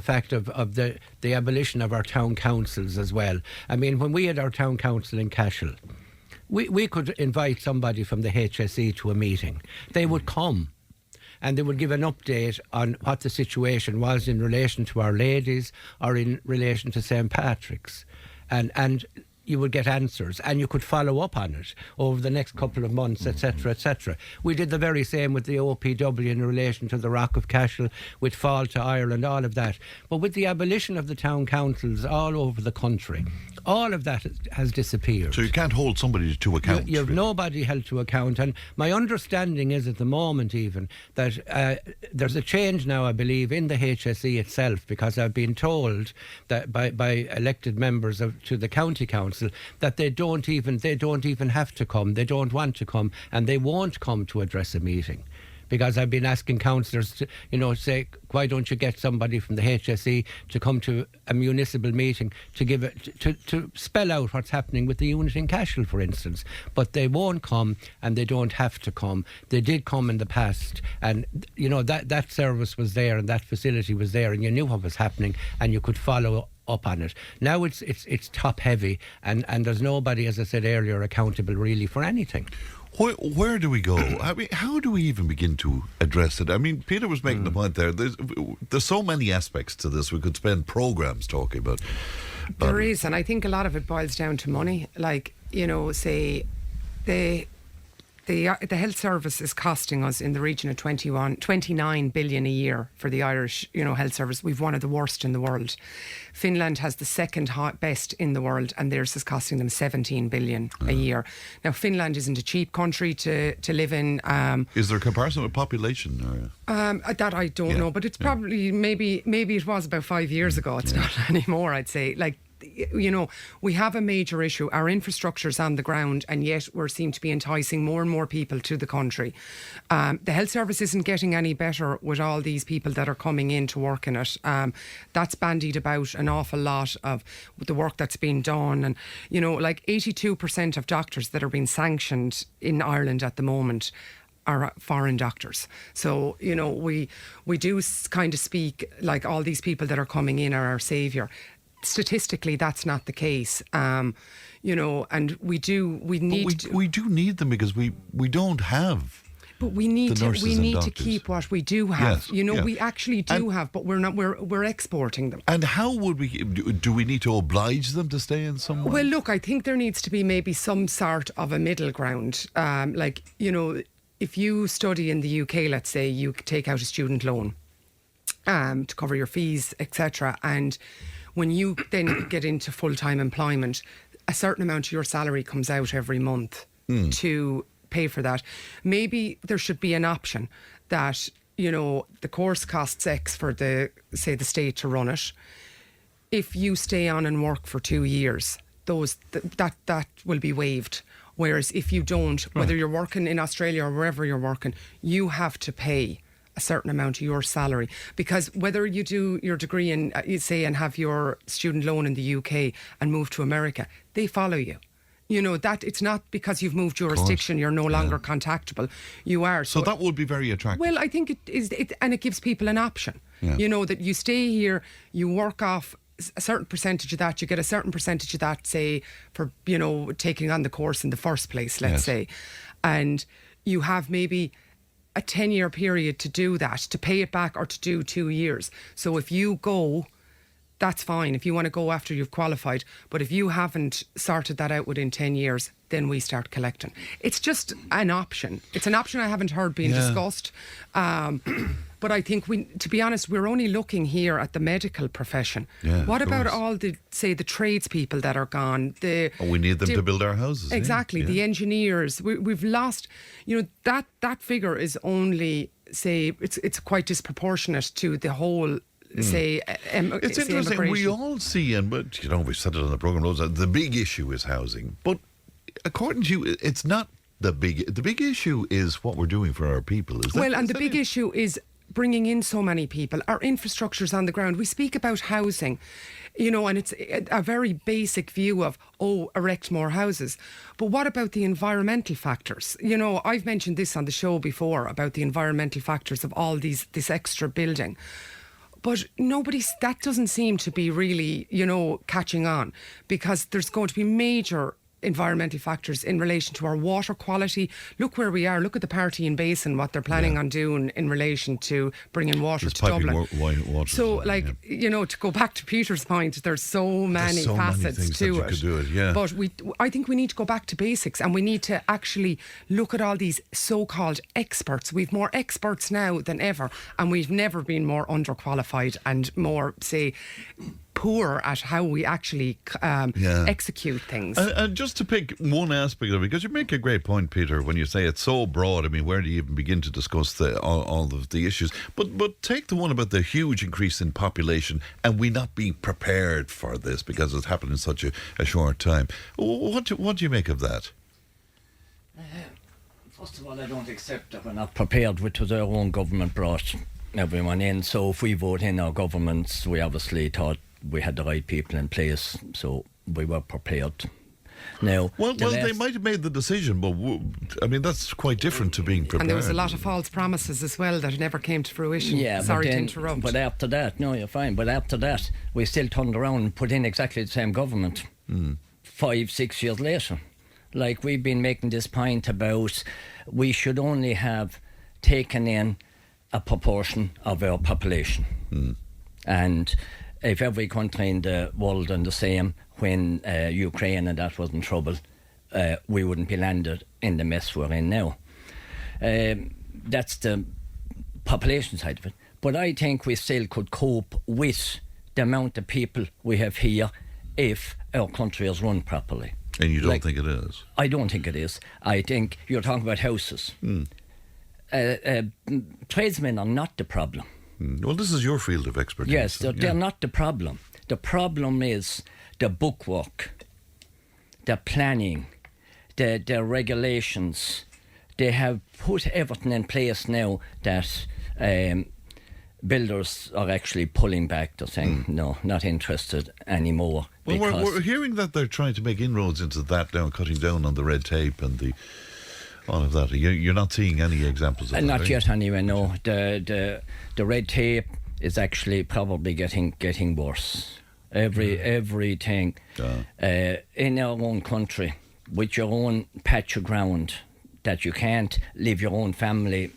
fact of the abolition of our town councils as well. I mean, when we had our town council in Cashel, we could invite somebody from the HSE to a meeting. They would come and they would give an update on what the situation was in relation to Our Ladies or in relation to St. Patrick's. And you would get answers and you could follow up on it over the next couple of months, etc., etc. We did the very same with the OPW in relation to the Rock of Cashel, with Fall to Ireland, all of that. But with the abolition of the town councils all over the country, all of that has disappeared. So you can't hold somebody to account. You have nobody held to account. And my understanding is at the moment even that there's a change now, I believe, in the HSE itself, because I've been told that by elected members to the county council that they don't even have to come, they don't want to come, and they won't come to address a meeting. Because I've been asking councillors to, say, why don't you get somebody from the HSE to come to a municipal meeting to give it to spell out what's happening with the unit in Cashel, for instance. But they won't come, and they don't have to come. They did come in the past, and that service was there, and that facility was there, and you knew what was happening, and you could follow up on it. Now it's top heavy, and there's nobody, as I said earlier, accountable really for anything. Where do we go? I mean, how do we even begin to address it? I mean, Peter was making the point there. There's so many aspects to this. We could spend programs talking about. There is, and I think a lot of it boils down to money. Like, say the health service is costing us in the region of 29 billion a year for the Irish, health service. We've one of the worst in the world. Finland has the second best in the world, and theirs is costing them 17 billion a year. Now, Finland isn't a cheap country to live in. Is there a comparison with population? That I don't know, but it's probably maybe it was about 5 years ago. It's not anymore, I'd say. Like, we have a major issue. Our infrastructure's on the ground, and yet we seem to be enticing more and more people to the country. The health service isn't getting any better with all these people that are coming in to work in it. That's bandied about an awful lot of the work that's being done. And, 82% of doctors that are being sanctioned in Ireland at the moment are foreign doctors. So, we do kind of speak like all these people that are coming in are our saviour. Statistically, that's not the case, and we do need them because we don't have But we need to doctors. keep what we do have. Yes, we actually do have, but we're not. We're exporting them. And how would we? Do we need to oblige them to stay in some way? Well, look, I think there needs to be maybe some sort of a middle ground. If you study in the UK, let's say you take out a student loan to cover your fees, etc., and when you then get into full-time employment, a certain amount of your salary comes out every month to pay for that. Maybe there should be an option that, the course costs X for the state to run it. If you stay on and work for 2 years, that will be waived. Whereas if you don't, whether you're working in Australia or wherever you're working, you have to pay a certain amount of your salary, because whether you do your degree and have your student loan in the UK and move to America, they follow you. That it's not because you've moved jurisdiction, you're no longer contactable. You are. So that would be very attractive. Well, I think it is, and it gives people an option. Yeah. That you stay here, you work off a certain percentage of that, you get a certain percentage of that, say, for, taking on the course in the first place, let's say. And you have maybe a 10-year period to do that, to pay it back, or to do 2 years. So if you go, that's fine if you want to go after you've qualified. But if you haven't sorted that out within 10 years, then we start collecting. It's just an option. It's an option I haven't heard being discussed. But I think to be honest, we're only looking here at the medical profession. Yeah, what about all the tradespeople that are gone? We need them to build our houses. Exactly. Yeah. The engineers. We've lost, that figure is only, it's quite disproportionate to the whole, it's interesting. We all see, but we've said it on the programme loads, the big issue is housing. But according to you, it's not the big issue is what we're doing for our people. The big issue is bringing in so many people. Our infrastructure's on the ground. We speak about housing, and it's a very basic view of, erect more houses. But what about the environmental factors? I've mentioned this on the show before about the environmental factors of all this extra building. But that doesn't seem to be really, catching on, because there's going to be major environmental factors in relation to our water quality. Look where we are. Look at the Partine Basin, what they're planning on doing in relation to bringing water to Dublin. Water to go back to Peter's point, there's so many facets to it. But I think we need to go back to basics, and we need to actually look at all these so-called experts. We've more experts now than ever, and we've never been more underqualified and more, poor at how we actually execute things. And just to pick one aspect of it, because you make a great point, Peter, when you say it's so broad. I mean, where do you even begin to discuss all of the issues? But take the one about the huge increase in population and we not being prepared for this because it's happened in such a short time. What do you make of that? First of all, I don't accept that we're not prepared, which was our own government brought everyone in. So if we vote in our governments, we obviously thought we had the right people in place, so we were prepared. Now, they might have made the decision, but that's quite different to being prepared. And there was a lot of false promises as well that never came to fruition. Sorry to interrupt. But after that, no, you're fine. But after that, we still turned around and put in exactly the same government 5-6 years later. Like, we've been making this point about we should only have taken in a proportion of our population. And if every country in the world done the same when Ukraine and that was in trouble, we wouldn't be landed in the mess we're in now. That's the population side of it. But I think we still could cope with the amount of people we have here if our country is run properly. And you don't think it is? I don't think it is. I think you're talking about houses. Tradesmen are not the problem. Well, this is your field of expertise. Yes, they're not the problem. The problem is the bookwork, the planning, the regulations. They have put everything in place now that builders are actually pulling back. They're saying, no, not interested anymore. Well, we're hearing that they're trying to make inroads into that now, cutting down on the red tape and all of that. You're not seeing any examples of that? Not yet, anyway, no. The red tape is actually probably getting worse. Everything in our own country, with your own patch of ground, that you can't leave your own family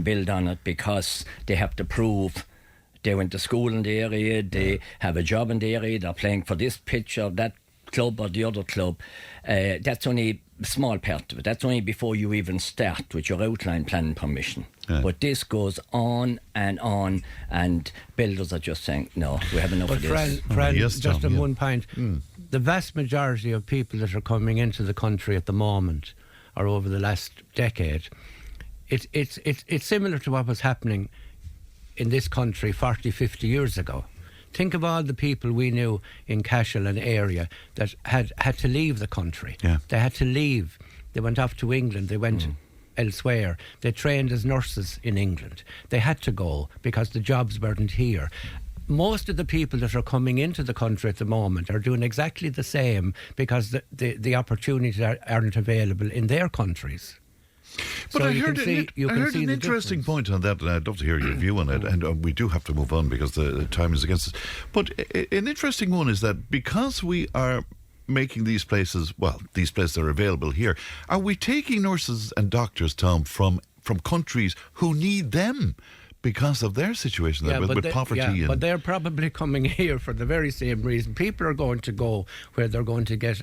build on it, because they have to prove they went to school in the area, they have a job in the area, they're playing for this pitch or that club or the other club. That's only a small part of it. That's only before you even start with your outline planning permission. Yeah. But this goes on, and builders are just saying, no, we have enough of this. Fran, just on one point, the vast majority of people that are coming into the country at the moment, or over the last decade, it's similar to what was happening in this country 40, 50 years ago. Think of all the people we knew in Cashel and area that had to leave the country. Yeah. They had to leave. They went off to England. They went elsewhere. They trained as nurses in England. They had to go because the jobs weren't here. Most of the people that are coming into the country at the moment are doing exactly the same because the opportunities aren't available in their countries. But so I heard an interesting point on that, and I'd love to hear your view on it. And we do have to move on because the time is against us. But an interesting one is that because we are making these places are available here, are we taking nurses and doctors, Tom, from countries who need them because of their situation with poverty? Yeah, but they're probably coming here for the very same reason. People are going to go where they're going to get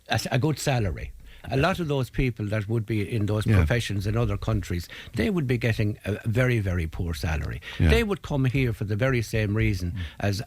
a good salary. A lot of those people that would be in those professions in other countries, they would be getting a very, very poor salary. Yeah. They would come here for the very same reason as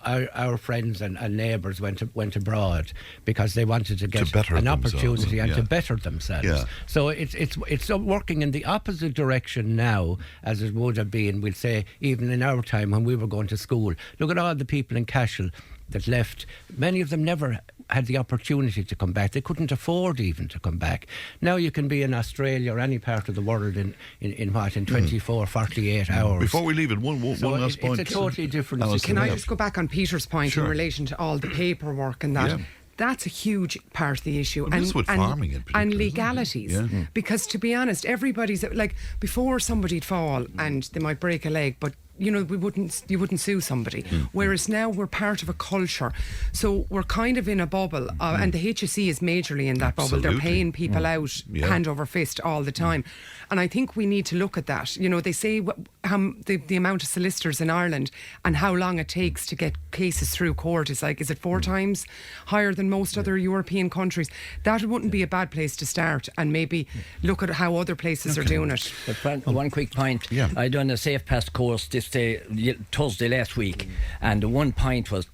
our friends and neighbours went abroad, because they wanted to get an opportunity and to better themselves. Yeah. So it's working in the opposite direction now as it would have been, we'll say, even in our time when we were going to school. Look at all the people in Cashel that left. Many of them never had the opportunity to come back. They couldn't afford even to come back. Now you can be in Australia or any part of the world in 24, 48 hours. Before we leave it, one last point. It's a totally different situation. Can I just go back on Peter's point in relation to all the paperwork and that? Yeah. That's a huge part of the issue. And with farming in particular, and legalities. Yeah. Because to be honest, everybody's like, before somebody'd fall and they might break a leg, but you wouldn't sue somebody. Whereas now we're part of a culture, so we're kind of in a bubble, and the HSE is majorly in that bubble. They're paying people out hand over fist all the time, and I think we need to look at that. They say the amount of solicitors in Ireland and how long it takes to get cases through court is it 4 times higher than most other European countries. That wouldn't be a bad place to start, and maybe look at how other places are doing it. But one quick point. I done a Safe Pass course this Thursday last week, and the one point was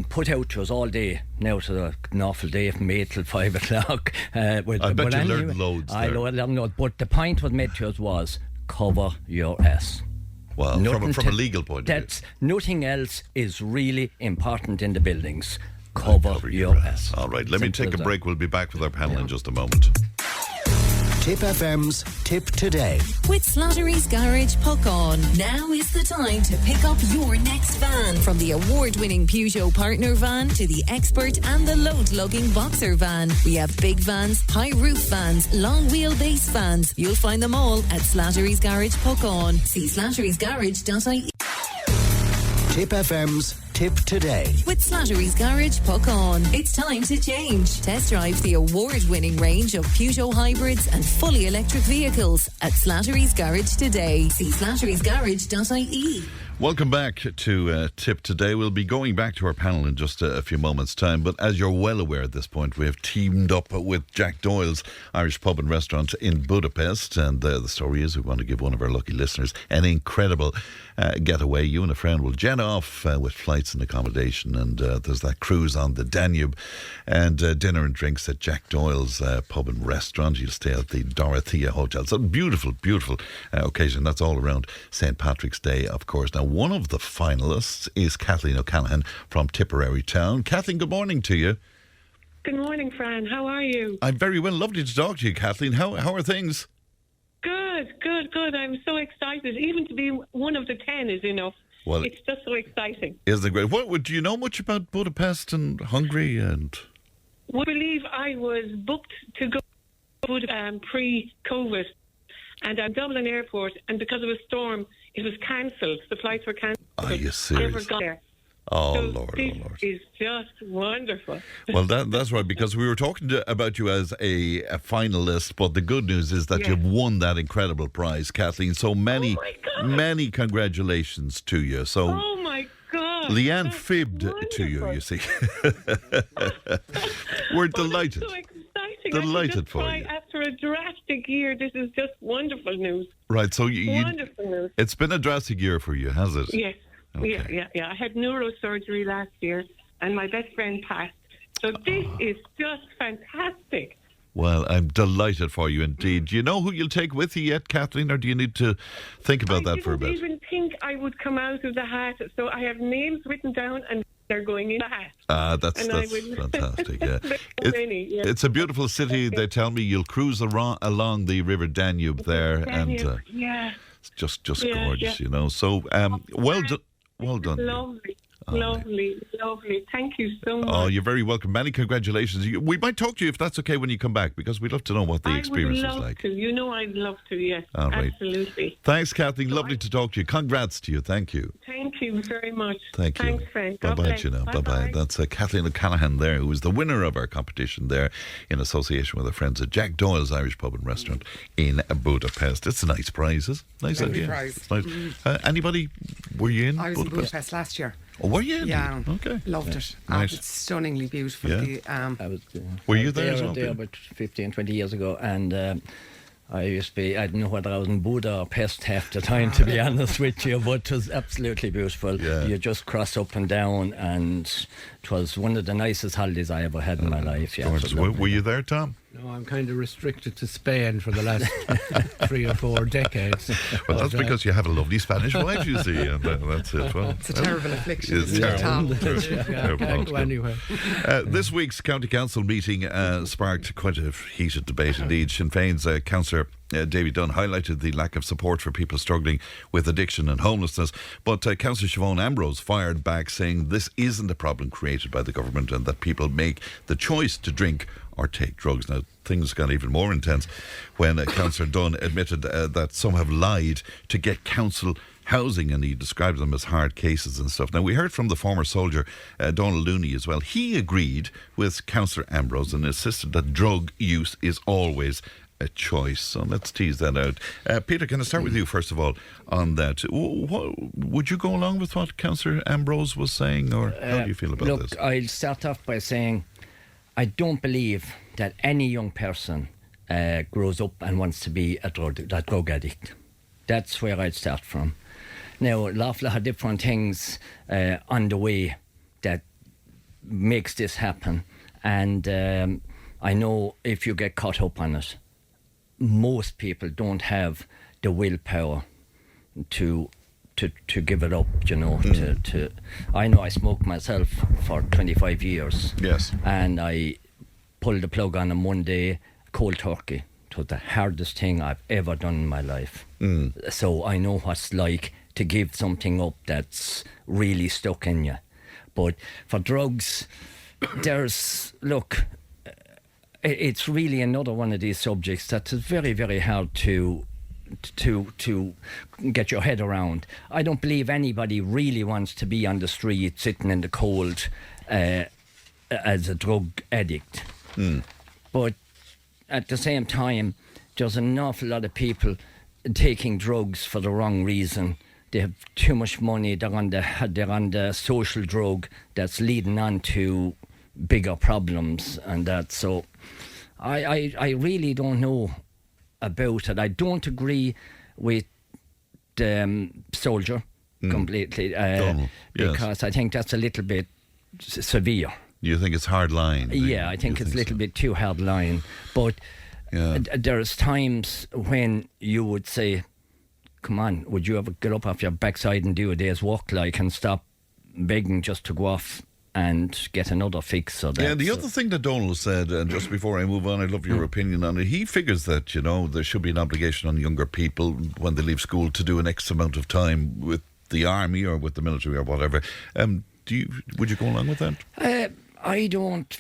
put out to us all day. Now it's an awful day from 8 till 5 o'clock. I bet you learned loads there. I learned, but the point was made to us was cover your ass. Well, from a legal point of view, nothing else is really important in the buildings. Cover your ass. All right, let me take a break. We'll be back with our panel in just a moment. Tipp FM's Tipp Today. With Slattery's Garage Puckon. Now is the time to pick up your next van. From the award-winning Peugeot Partner van to the Expert and the load-lugging Boxer van. We have big vans, high-roof vans, long-wheelbase vans. You'll find them all at Slattery's Garage Puckon. See slatterysgarage.ie. Tipp FM's Tipp Today. With Slattery's Garage Puckon. It's time to change. Test drive the award-winning range of Peugeot hybrids and fully electric vehicles at Slattery's Garage today. See slatterysgarage.ie. Welcome back to Tipp Today. We'll be going back to our panel in just a few moments' time. But as you're well aware at this point, we have teamed up with Jack Doyle's Irish Pub and Restaurant in Budapest. And the story is we want to give one of our lucky listeners an incredible getaway. You and a friend will jet off with flights and accommodation. And there's that cruise on the Danube and dinner and drinks at Jack Doyle's Pub and Restaurant. You'll stay at the Dorothea Hotel. It's a beautiful, beautiful occasion. That's all around St. Patrick's Day, of course. Now, one of the finalists is Kathleen O'Callaghan from Tipperary Town. Kathleen, good morning to you. Good morning, Fran. How are you? I'm very well. Lovely to talk to you, Kathleen. How are things? Good. I'm so excited. Even to be one of the 10 is enough. Well, it's just so exciting. Isn't it great? Do you know much about Budapest and Hungary? And I believe I was booked to go pre-COVID, and I'm Dublin Airport, and because of a storm, it was cancelled. The flights were cancelled. Are you serious? Never got there. Oh, So Lord, this oh, Lord. is just wonderful. Well, that's right, because we were talking about you as a finalist, but the good news is that you've won that incredible prize, Kathleen. So many congratulations to you. So, Oh, my God. Leanne That's fibbed to you see. We're delighted. So exciting. Delighted for you. After a drastic year, this is just wonderful news. Right, so Wonderful news. it's been a drastic year for you, has it? Yes. Okay. Yeah. I had neurosurgery last year, and my best friend passed. So this is just fantastic. Well, I'm delighted for you indeed. Do you know who you'll take with you yet, Kathleen, or do you need to think about that for a bit? I didn't even think I would come out of the hat. So I have names written down, and they're going in the hat. That's fantastic, yeah. Many, yeah. It's a beautiful city. They tell me you'll cruise along the River Danube there. Danube, and yeah. It's just gorgeous, you know. So, well done. Lovely. Oh, Lovely. Thank you so much. Oh, you're very welcome. Many congratulations. We might talk to you if that's okay when you come back, because we'd love to know what the experience was like. To. You know I'd love to, yes. All right. Absolutely. Thanks, Kathleen. Lovely to talk to you. Congrats to you. Thank you. Thank you very much. Thank you. Thanks, Fran. God Bye-bye, bless. you know. Bye-bye. That's Kathleen O'Callaghan there, who was the winner of our competition there in association with her friends at Jack Doyle's Irish Pub and Restaurant in Budapest. It's a nice prize, isn't it? Nice idea. Prize. It's nice. Anybody, were you in I was Budapest? in Budapest last year. Oh, were you? Yeah. Okay. Loved it. Nice. It's stunningly beautiful. Yeah. I were you there as well? There about 15, 20 years ago, and I used to be, I don't know whether I was in Buda or Pest half the time, to be honest with you, but it was absolutely beautiful. Yeah. You just cross up and down, and it was one of the nicest holidays I ever had in my life. Yeah, were you there, Tom? No, I'm kind of restricted to Spain for the last 3 or 4 decades. Well, that's because you have a lovely Spanish wife, you see, and that's it. Well, it's a terrible affliction. It's terrible. Can't go anywhere. This week's County Council meeting sparked quite a heated debate indeed. Sinn Féin's Councillor David Dunn highlighted the lack of support for people struggling with addiction and homelessness, but Councillor Siobhan Ambrose fired back, saying this isn't a problem created by the government and that people make the choice to drink or take drugs. Now, things got even more intense when Councillor Dunn admitted that some have lied to get council housing, and he described them as hard cases and stuff. Now, we heard from the former soldier, Donald Looney, as well. He agreed with Councillor Ambrose and insisted that drug use is always a choice. So let's tease that out. Peter, can I start with you first of all on that? Would you go along with what Councillor Ambrose was saying, or how do you feel about this? Look, I'll start off by saying I don't believe that any young person grows up and wants to be a drug addict. That's where I'd start from. Now, a lot of different things on the way that makes this happen, and I know if you get caught up on it, most people don't have the willpower to give it up, you know. I know I smoked myself for 25 years. Yes. And I pulled the plug on them one day, cold turkey. It was the hardest thing I've ever done in my life. So I know what it's like to give something up that's really stuck in you. But for drugs, it's really another one of these subjects that's very, very hard to get your head around. I don't believe anybody really wants to be on the street sitting in the cold as a drug addict. But at the same time, there's an awful lot of people taking drugs for the wrong reason. They have too much money. They're on the social drug that's leading on to bigger problems and that. So I really don't know about it. I don't agree with Soldier completely because I think that's a little bit severe. You think it's hard line? Yeah, I think it's a little bit too hard line. But there's times when you would say, come on, would you ever get up off your backside and do a day's work and stop begging just to go off and get another fix? Or that. Yeah, the other thing that Donald said, and just before I move on, I'd love your opinion on it. He figures that, there should be an obligation on younger people when they leave school to do an X amount of time with the army or with the military or whatever. Would you go along with that? I don't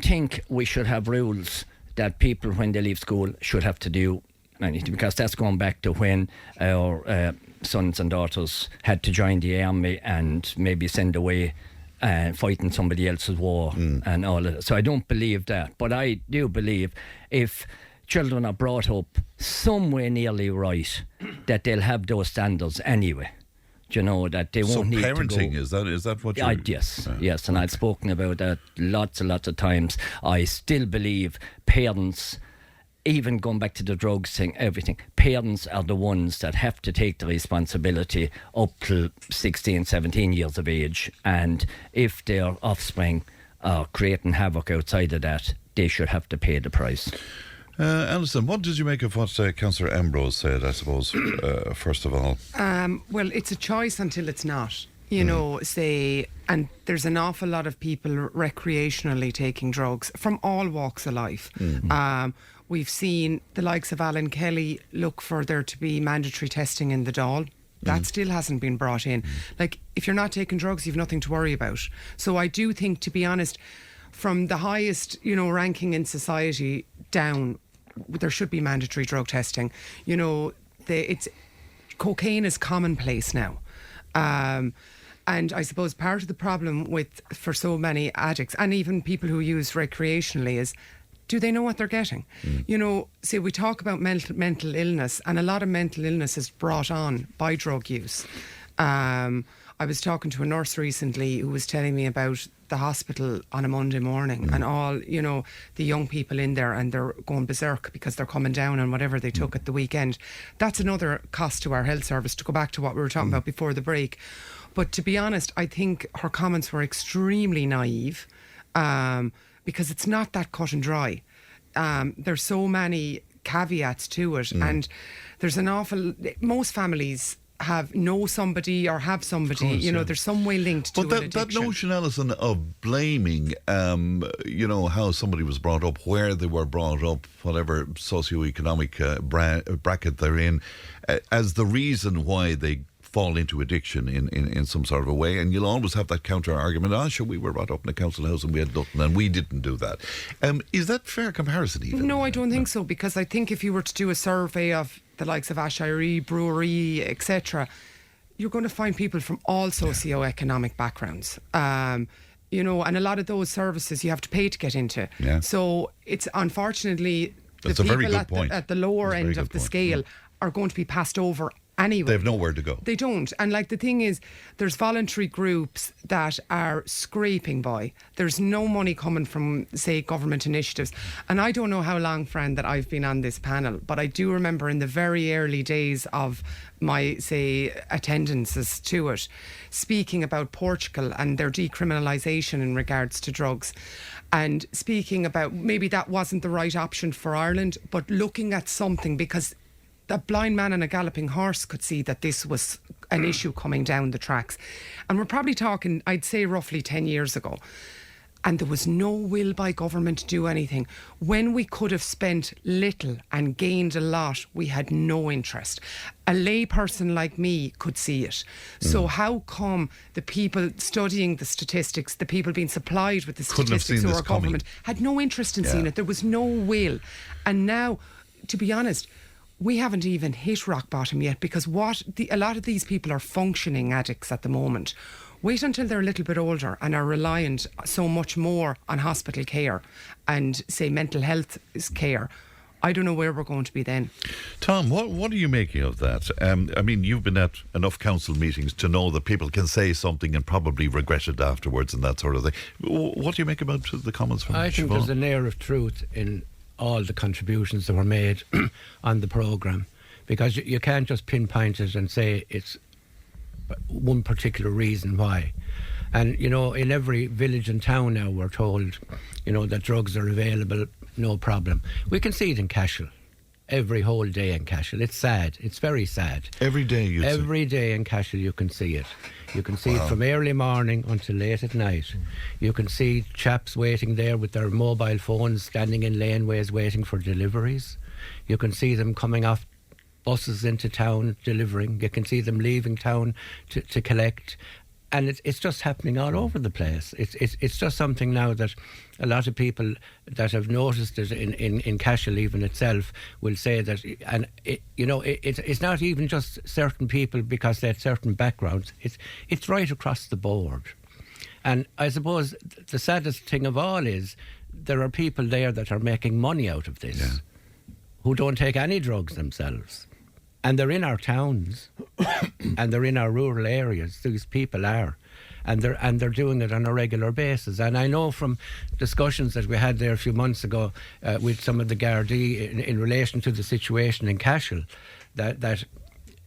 think we should have rules that people, when they leave school, should have to do anything, because that's going back to when our sons and daughters had to join the army and maybe send away fighting somebody else's war and all of that. So I don't believe that. But I do believe if children are brought up somewhere nearly right, that they'll have those standards anyway. You know, that they won't need to go. So parenting, is that what you're... Yes, and I've spoken about that lots and lots of times. I still believe parents, even going back to the drugs thing, everything, parents are the ones that have to take the responsibility up to 16, 17 years of age. And if their offspring are creating havoc outside of that, they should have to pay the price. Alison, what did you make of what Councillor Ambrose said, I suppose, first of all? Well, it's a choice until it's not. You know, and there's an awful lot of people recreationally taking drugs from all walks of life. We've seen the likes of Alan Kelly look for there to be mandatory testing in the Dáil. That still hasn't been brought in. Like, if you're not taking drugs, you've nothing to worry about. So I do think, to be honest, from the highest, ranking in society down, there should be mandatory drug testing. You know, cocaine is commonplace now. And I suppose part of the problem for so many addicts and even people who use recreationally is, do they know what they're getting? You know, see, we talk about mental illness, and a lot of mental illness is brought on by drug use. I was talking to a nurse recently who was telling me about the hospital on a Monday morning and all, the young people in there, and they're going berserk because they're coming down on whatever they took at the weekend. That's another cost to our health service, to go back to what we were talking about before the break. But to be honest, I think her comments were extremely naive, because it's not that cut and dry. There's so caveats to it, and there's most families know somebody or have somebody, there's some way linked to but an that addiction. notion, Alison, of blaming, how somebody was brought up, where they were brought up, whatever socioeconomic bracket they're in, as the reason why they fall into addiction in some sort of a way, and you'll always have that counter argument, sure, we were brought up in a council house and we had nothing and we didn't do that. Is that fair comparison even? No, I don't think so, because I think if you were to do a survey of the likes of Ashiree, Brewery, etc., you're going to find people from all socio-economic backgrounds. And a lot of those services you have to pay to get into. Yeah. So it's unfortunately That's the a very people good point. At the lower end of the scale are going to be passed over anyway. They have nowhere to go. They don't. And the thing is, there's voluntary groups that are scraping by. There's no money coming from, say, government initiatives. And I don't know how long, Fran, that I've been on this panel, but I do remember in the very early days of my, say, attendances to it, speaking about Portugal and their decriminalisation in regards to drugs, and speaking about maybe that wasn't the right option for Ireland, but looking at something, because a blind man and a galloping horse could see that this was an issue coming down the tracks. And we're probably talking, I'd say, roughly 10 years ago. And there was no will by government to do anything. When we could have spent little and gained a lot, we had no interest. A layperson like me could see it. So how come the people studying the statistics, the people being supplied with the statistics who are government, had no interest in seeing it? There was no will. And now, to be honest, we haven't even hit rock bottom yet, because a lot of these people are functioning addicts at the moment. Wait until they're a little bit older and are reliant so much more on hospital care and, say, mental health care. I don't know where we're going to be then. Tom, what are you making of that? You've been at enough council meetings to know that people can say something and probably regret it afterwards and that sort of thing. What do you make about the comments from I think there's an air of truth in all the contributions that were made on the programme, because you can't just pinpoint it and say it's one particular reason why. And in every village and town now we're told that drugs are available, no problem. We can see it in Cashel every whole day in Cashel. It's sad, it's very sad. Every day in Cashel you can see it. You can see it from early morning until late at night. You can see chaps waiting there with their mobile phones, standing in laneways waiting for deliveries. You can see them coming off buses into town delivering. You can see them leaving town to collect. And it's just happening all over the place. It's just something now that a lot of people that have noticed it in Cashel even itself will say that, and it's not even just certain people because they had certain backgrounds. It's right across the board. And I suppose the saddest thing of all is there are people there that are making money out of this, who don't take any drugs themselves. And they're in our towns and they're in our rural areas. These people are. And they're doing it on a regular basis. And I know from discussions that we had there a few months ago with some of the Gardaí in relation to the situation in Cashel, that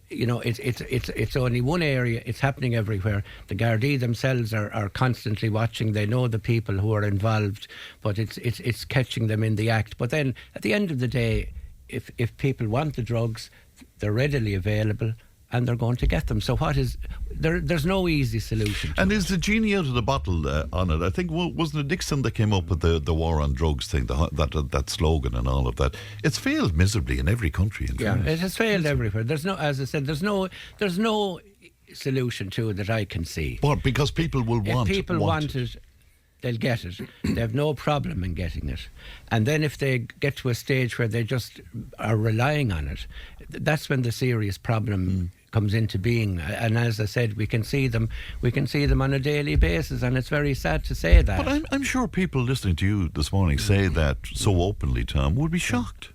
it's only one area. It's happening everywhere. The Gardaí themselves are constantly watching. They know the people who are involved, but it's catching them in the act. But then at the end of the day, if people want the drugs, they're readily available and they're going to get them. So there's no easy solution. And is the genie out of the bottle on it? I think, wasn't it Nixon that came up with the war on drugs thing, that slogan and all of that? It's failed miserably in every country. It has failed everywhere. There's no, as I said, there's no solution to it that I can see. But because people will want it, they'll get it. They have no problem in getting it. And then if they get to a stage where they just are relying on it, that's when the serious problem comes into being. And as I said, we can see them on a daily basis, and it's very sad to say that. But I'm sure people listening to you this morning say that so openly, Tom, would be shocked.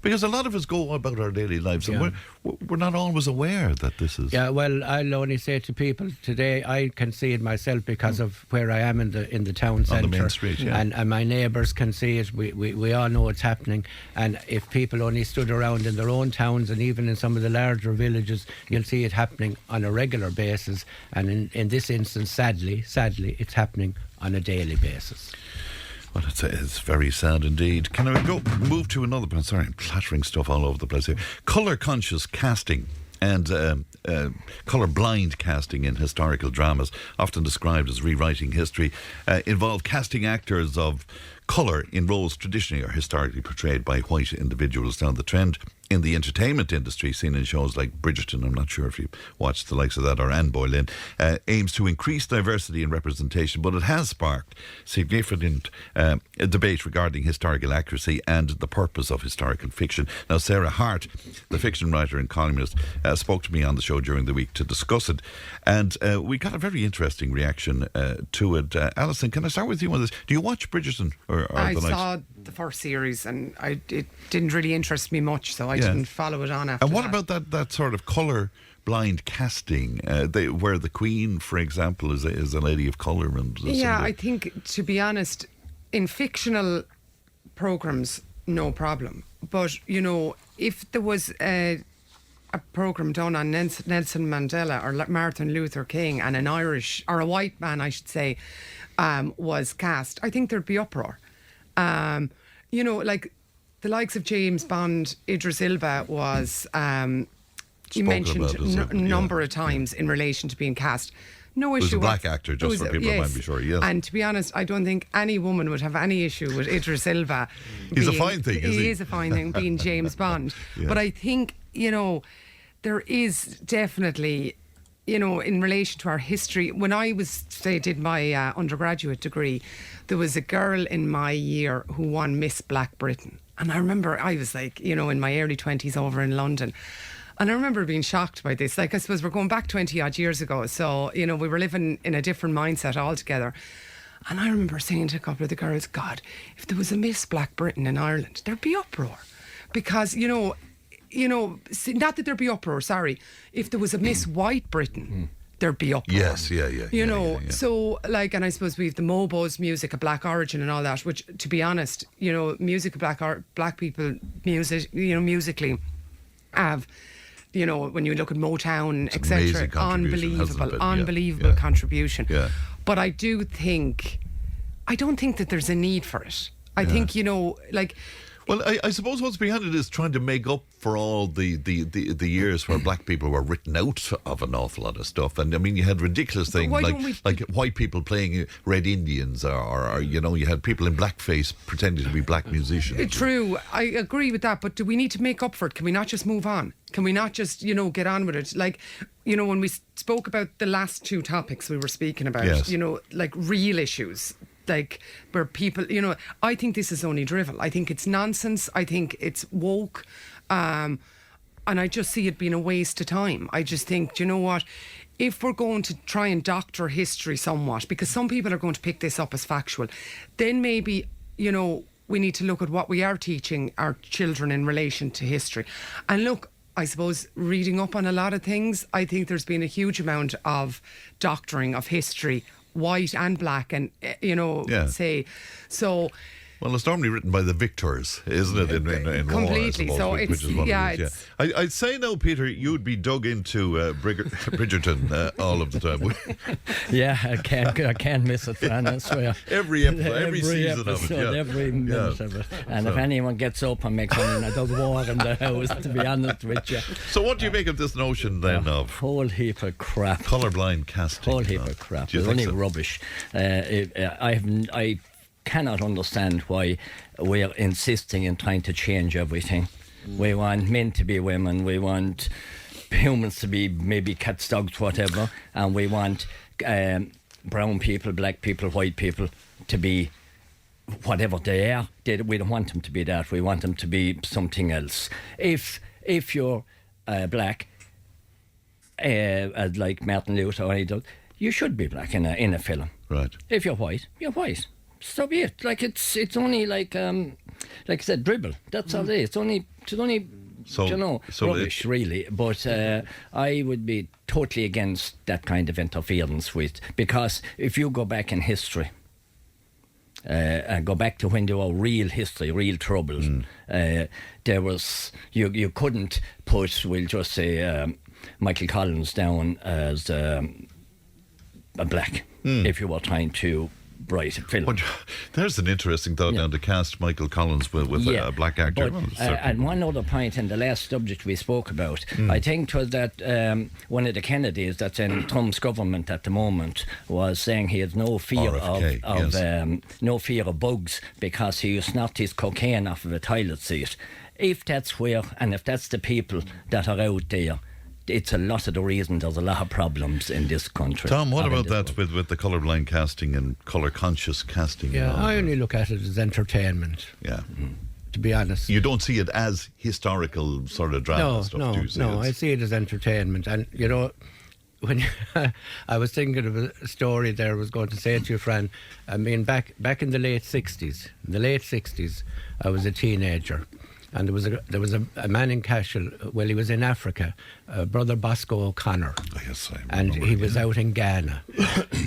Because a lot of us go about our daily lives and we're not always aware that this is... Yeah, well, I'll only say to people today, I can see it myself because of where I am in the town centre. On the main street, And my neighbours can see it. We all know it's happening. And if people only stood around in their own towns and even in some of the larger villages, you'll see it happening on a regular basis. And in this instance, sadly, it's happening on a daily basis. Well, it's very sad indeed. Can I move to another? Sorry, I'm clattering stuff all over the place here. Colour-conscious casting and colour-blind casting in historical dramas, often described as rewriting history, involve casting actors of colour in roles traditionally or historically portrayed by white individuals. Now, the trend in the entertainment industry, seen in shows like Bridgerton, I'm not sure if you watched the likes of that, or Anne Boleyn, aims to increase diversity and representation, but it has sparked significant debate regarding historical accuracy and the purpose of historical fiction. Now, Sarah Hart, the fiction writer and columnist, spoke to me on the show during the week to discuss it, and we got a very interesting reaction to it. Alison, can I start with you on this? Do you watch Bridgerton? I saw the first series and it didn't really interest me much, so I didn't follow it on after that. And what about that sort of colour blind casting, where the Queen, for example, is a lady of colour? I think, to be honest, in fictional programmes, no problem. But, if there was a programme done on Nelson Mandela or Martin Luther King and an Irish, or a white man, I should say, was cast, I think there'd be uproar. Like the likes of James Bond, Idris Elba was he mentioned a number of times in relation to being cast. No issue. He was a black actor, just for people who might be sure. Yes. And to be honest, I don't think any woman would have any issue with Idris Elba. He's a fine thing, isn't he? He is a fine thing, being James Bond. Yeah. But I think, there is definitely, in relation to our history, when I did my undergraduate degree, there was a girl in my year who won Miss Black Britain. And I remember I was like, in my early 20s over in London. And I remember being shocked by this. Like, I suppose we're going back 20 odd years ago. So, we were living in a different mindset altogether. And I remember saying to a couple of the girls, God, if there was a Miss Black Britain in Ireland, there'd be uproar. Because, not that there'd be uproar, sorry. If there was a Miss White Britain, there'd be uproar. Yes, yeah. So, like, and I suppose we have the Mobos, music of black origin and all that, which, to be honest, music of black people, musically have, when you look at Motown, etc., unbelievable contribution. Yeah. But I don't think that there's a need for it. I think, Well, I suppose what's behind it is trying to make up for all the years where black people were written out of an awful lot of stuff. And I mean, you had ridiculous things like white people playing Red Indians, or you know, you had people in blackface pretending to be black musicians. True, I agree with that. But do we need to make up for it? Can we not just move on? Can we not just, you know, get on with it? Like, you know, when we spoke about the last two topics we were speaking about, yes. you know, like real issues. Like where people, you know, I think this is only drivel. I think it's nonsense. I think it's woke. And I just see it being a waste of time. I just think, do you know what? If we're going to try and doctor history somewhat, because some people are going to pick this up as factual, then maybe, you know, we need to look at what we are teaching our children in relation to history. And look, I suppose reading up on a lot of things, I think there's been a huge amount of doctoring of history, white and black, and you know, say so. Well, it's normally written by the victors, isn't it? In completely. War, so it's I'd say now, Peter, you'd be dug into Bridgerton all of the time. Yeah, I can't miss it, Fran. I swear. Every season episode, of it. Yeah. Every minute of it. And if anyone gets up and makes any does war in the house, to be honest with you. So, what do you make of this notion then of whole heap of crap, colourblind casting? Whole heap of crap. It's only rubbish. I cannot understand why we're insisting in trying to change everything. We want men to be women, we want humans to be maybe cats, dogs, whatever, and we want brown people, black people, white people to be whatever they are. We don't want them to be that. We want them to be something else. If you're black, like Martin Luther or anything, you should be black in a film. Right. If you're white, you're white. So be it. Like it's only like I said, dribble. That's all it is. It's only rubbish, really. But I would be totally against that kind of interference with, because if you go back in history, and go back to when there were real history, real troubles, there was you couldn't put, we'll just say, Michael Collins down as a black if you were trying to write a film. Well, there's an interesting thought now to cast Michael Collins with a black actor. But, and one other point in the last subject we spoke about, I think was that one of the Kennedys that's in Trump's government at the moment was saying he had no fear no fear of bugs because he snort his cocaine off of a toilet seat. If that's where, and if that's the people that are out there, it's a lot of the reason there's a lot of problems in this country. Tom, what about that with the colourblind casting and colour-conscious casting? Yeah, I only look at it as entertainment. Yeah. To be honest. You don't see it as historical sort of drama stuff, do you see I see it as entertainment. And, you know, when I was thinking of a story there I was going to say to you, Fran. I mean, back in the late 60s, I was a teenager. And there was a man in Cashel. Well, he was in Africa, Brother Bosco O'Connor. Oh, yes, I and remember, he was out in Ghana.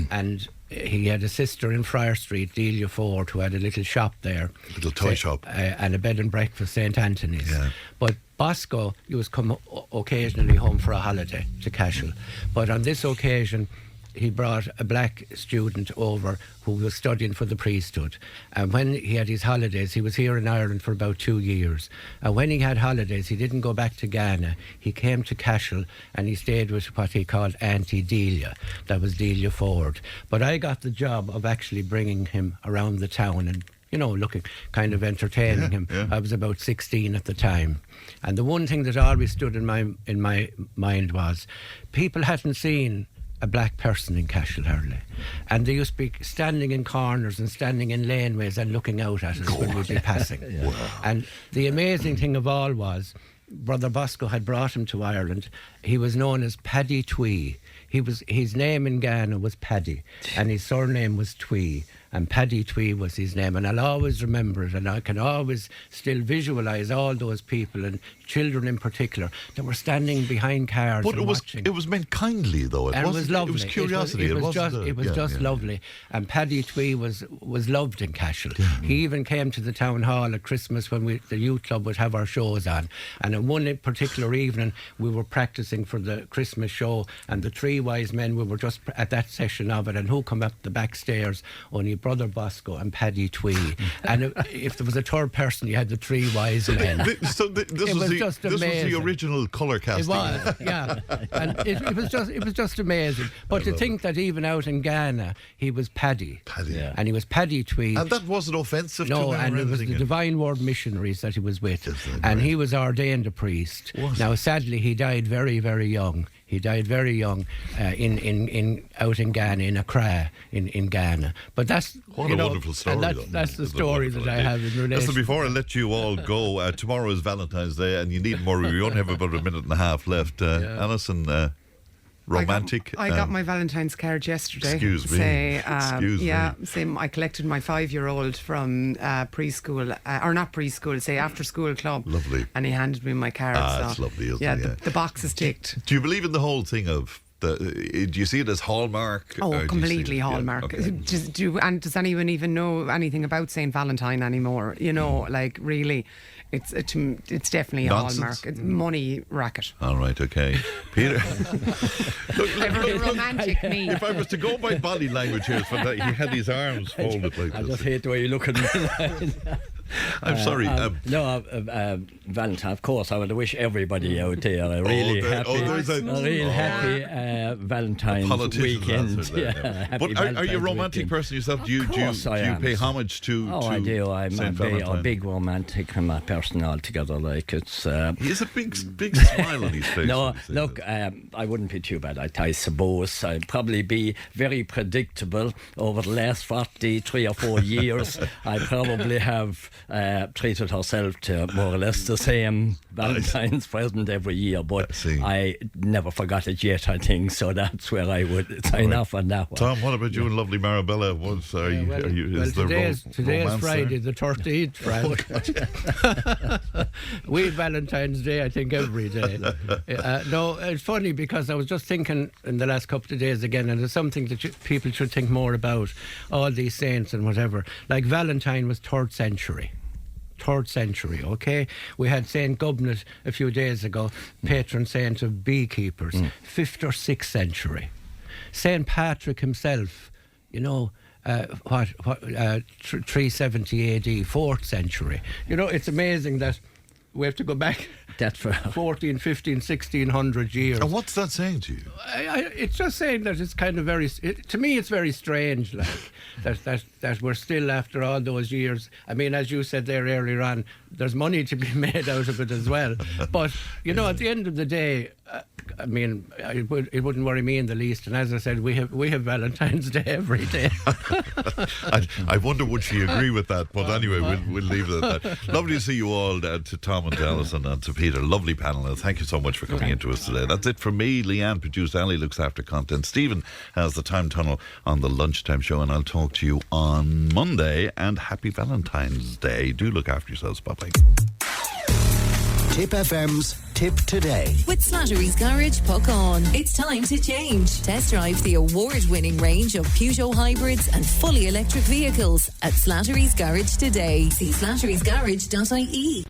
And he had a sister in Friar Street, Delia Ford, who had a little shop there. A little toy shop. And a bed and breakfast, St. Anthony's. Yeah. But Bosco, he was come occasionally home for a holiday to Cashel. But on this occasion, he brought a black student over who was studying for the priesthood. And when he had his holidays, he was here in Ireland for about 2 years. And when he had holidays, he didn't go back to Ghana. He came to Cashel and he stayed with what he called Auntie Delia. That was Delia Ford. But I got the job of actually bringing him around the town and, you know, looking, kind of entertaining him. Yeah. I was about 16 at the time. And the one thing that always stood in my mind was people hadn't seen a black person in Cashel hardly, and they used to be standing in corners and standing in laneways and looking out at us when we'd be passing. Wow. And the amazing thing of all was Brother Bosco had brought him to Ireland. He was known as Paddy Twee. His name in Ghana was Paddy and his surname was Twee, and Paddy Twee was his name, and I'll always remember it, and I can always still visualise all those people, and children in particular, that were standing behind cars. But watching. It was meant kindly, though. It was lovely. It was curiosity. It was just lovely. And Paddy Twee was loved in Cashel. Yeah. He even came to the town hall at Christmas when the youth club would have our shows on. And in one particular evening, we were practising for the Christmas show, and the three wise men, we were just at that session of it, and who come up the back stairs, only Brother Bosco and Paddy Twee. And if there was a third person, you had the three wise men. So this was the original colour casting. It was, yeah. And it was just amazing. But to think that even out in Ghana, he was Paddy. Yeah. And he was Paddy Twee. And that wasn't offensive to him. No, and it was the Divine Word missionaries that he was with. And he was ordained a priest. Now, sadly, he died very, very young. He died very young out in Ghana, in Accra, in Ghana. But that's a wonderful story. That's the story that I have in relation. Listen, before I let you all go, tomorrow is Valentine's Day, and you need more. We only have about a minute and a half left. Alison, romantic. I got my Valentine's card yesterday. Excuse me. I collected my 5-year-old from preschool, or not preschool, say after school club. Lovely. And he handed me my card. That's lovely, isn't it? Yeah, the box is ticked. Do you believe in the whole thing of do you see it as Hallmark? Oh, completely Hallmark. Yeah, okay. And does anyone even know anything about St. Valentine anymore? You know, like really, it's definitely a Hallmark. It's money racket. All right, okay. Peter. look, romantic me. If I was to go by body language here, he had his arms folded like I this. just hate the way you look at me. I'm sorry. Valentine, of course, I would wish everybody out there a really happy Valentine's weekend. But are you a romantic person yourself? Do you pay homage to? I do. I'm a big romantic person altogether. Like it's. He has a big smile on his face. No, look, I wouldn't be too bad. I suppose I'd probably be very predictable over the last 43 or 4 years. I probably have treated herself to more or less the same Valentine's present every year, but I never forgot it yet, I think, so that's where I would sign off on that one. Tom, what about you and lovely Marabella? Today's Friday the 13th, Frank. We Valentine's Day, I think, every day. No, it's funny because I was just thinking in the last couple of days again, and it's something that people should think more about, all these saints and whatever. Like Valentine was 3rd century, okay? We had St. Gubnat a few days ago, patron saint of beekeepers, 5th or 6th century. St. Patrick himself, 370 AD, 4th century. It's amazing that we have to go back 14, 15, 1600 years. And what's that saying to you? It's just saying that it's kind of to me it's very strange, like that we're still, after all those years. I mean, as you said there earlier on, there's money to be made out of it as well. But at the end of the day, I mean, it wouldn't worry me in the least. And as I said, we have Valentine's Day every day. I wonder would she agree with that? But anyway, we'll leave it at that. Lovely to see you all, to Tom and to Alison and to Peter. Lovely panel. And thank you so much for coming into us today. That's it from me. Leanne produced. Ali looks after content. Stephen has the Time Tunnel on the Lunchtime Show, and I'll talk to you on Monday. And happy Valentine's Day. Do look after yourselves. Bye-bye. Tipp FM's Tipp Today. With Slattery's Garage, puck on. It's time to change. Test drive the award-winning range of Peugeot hybrids and fully electric vehicles at Slattery's Garage today. See slatterysgarage.ie.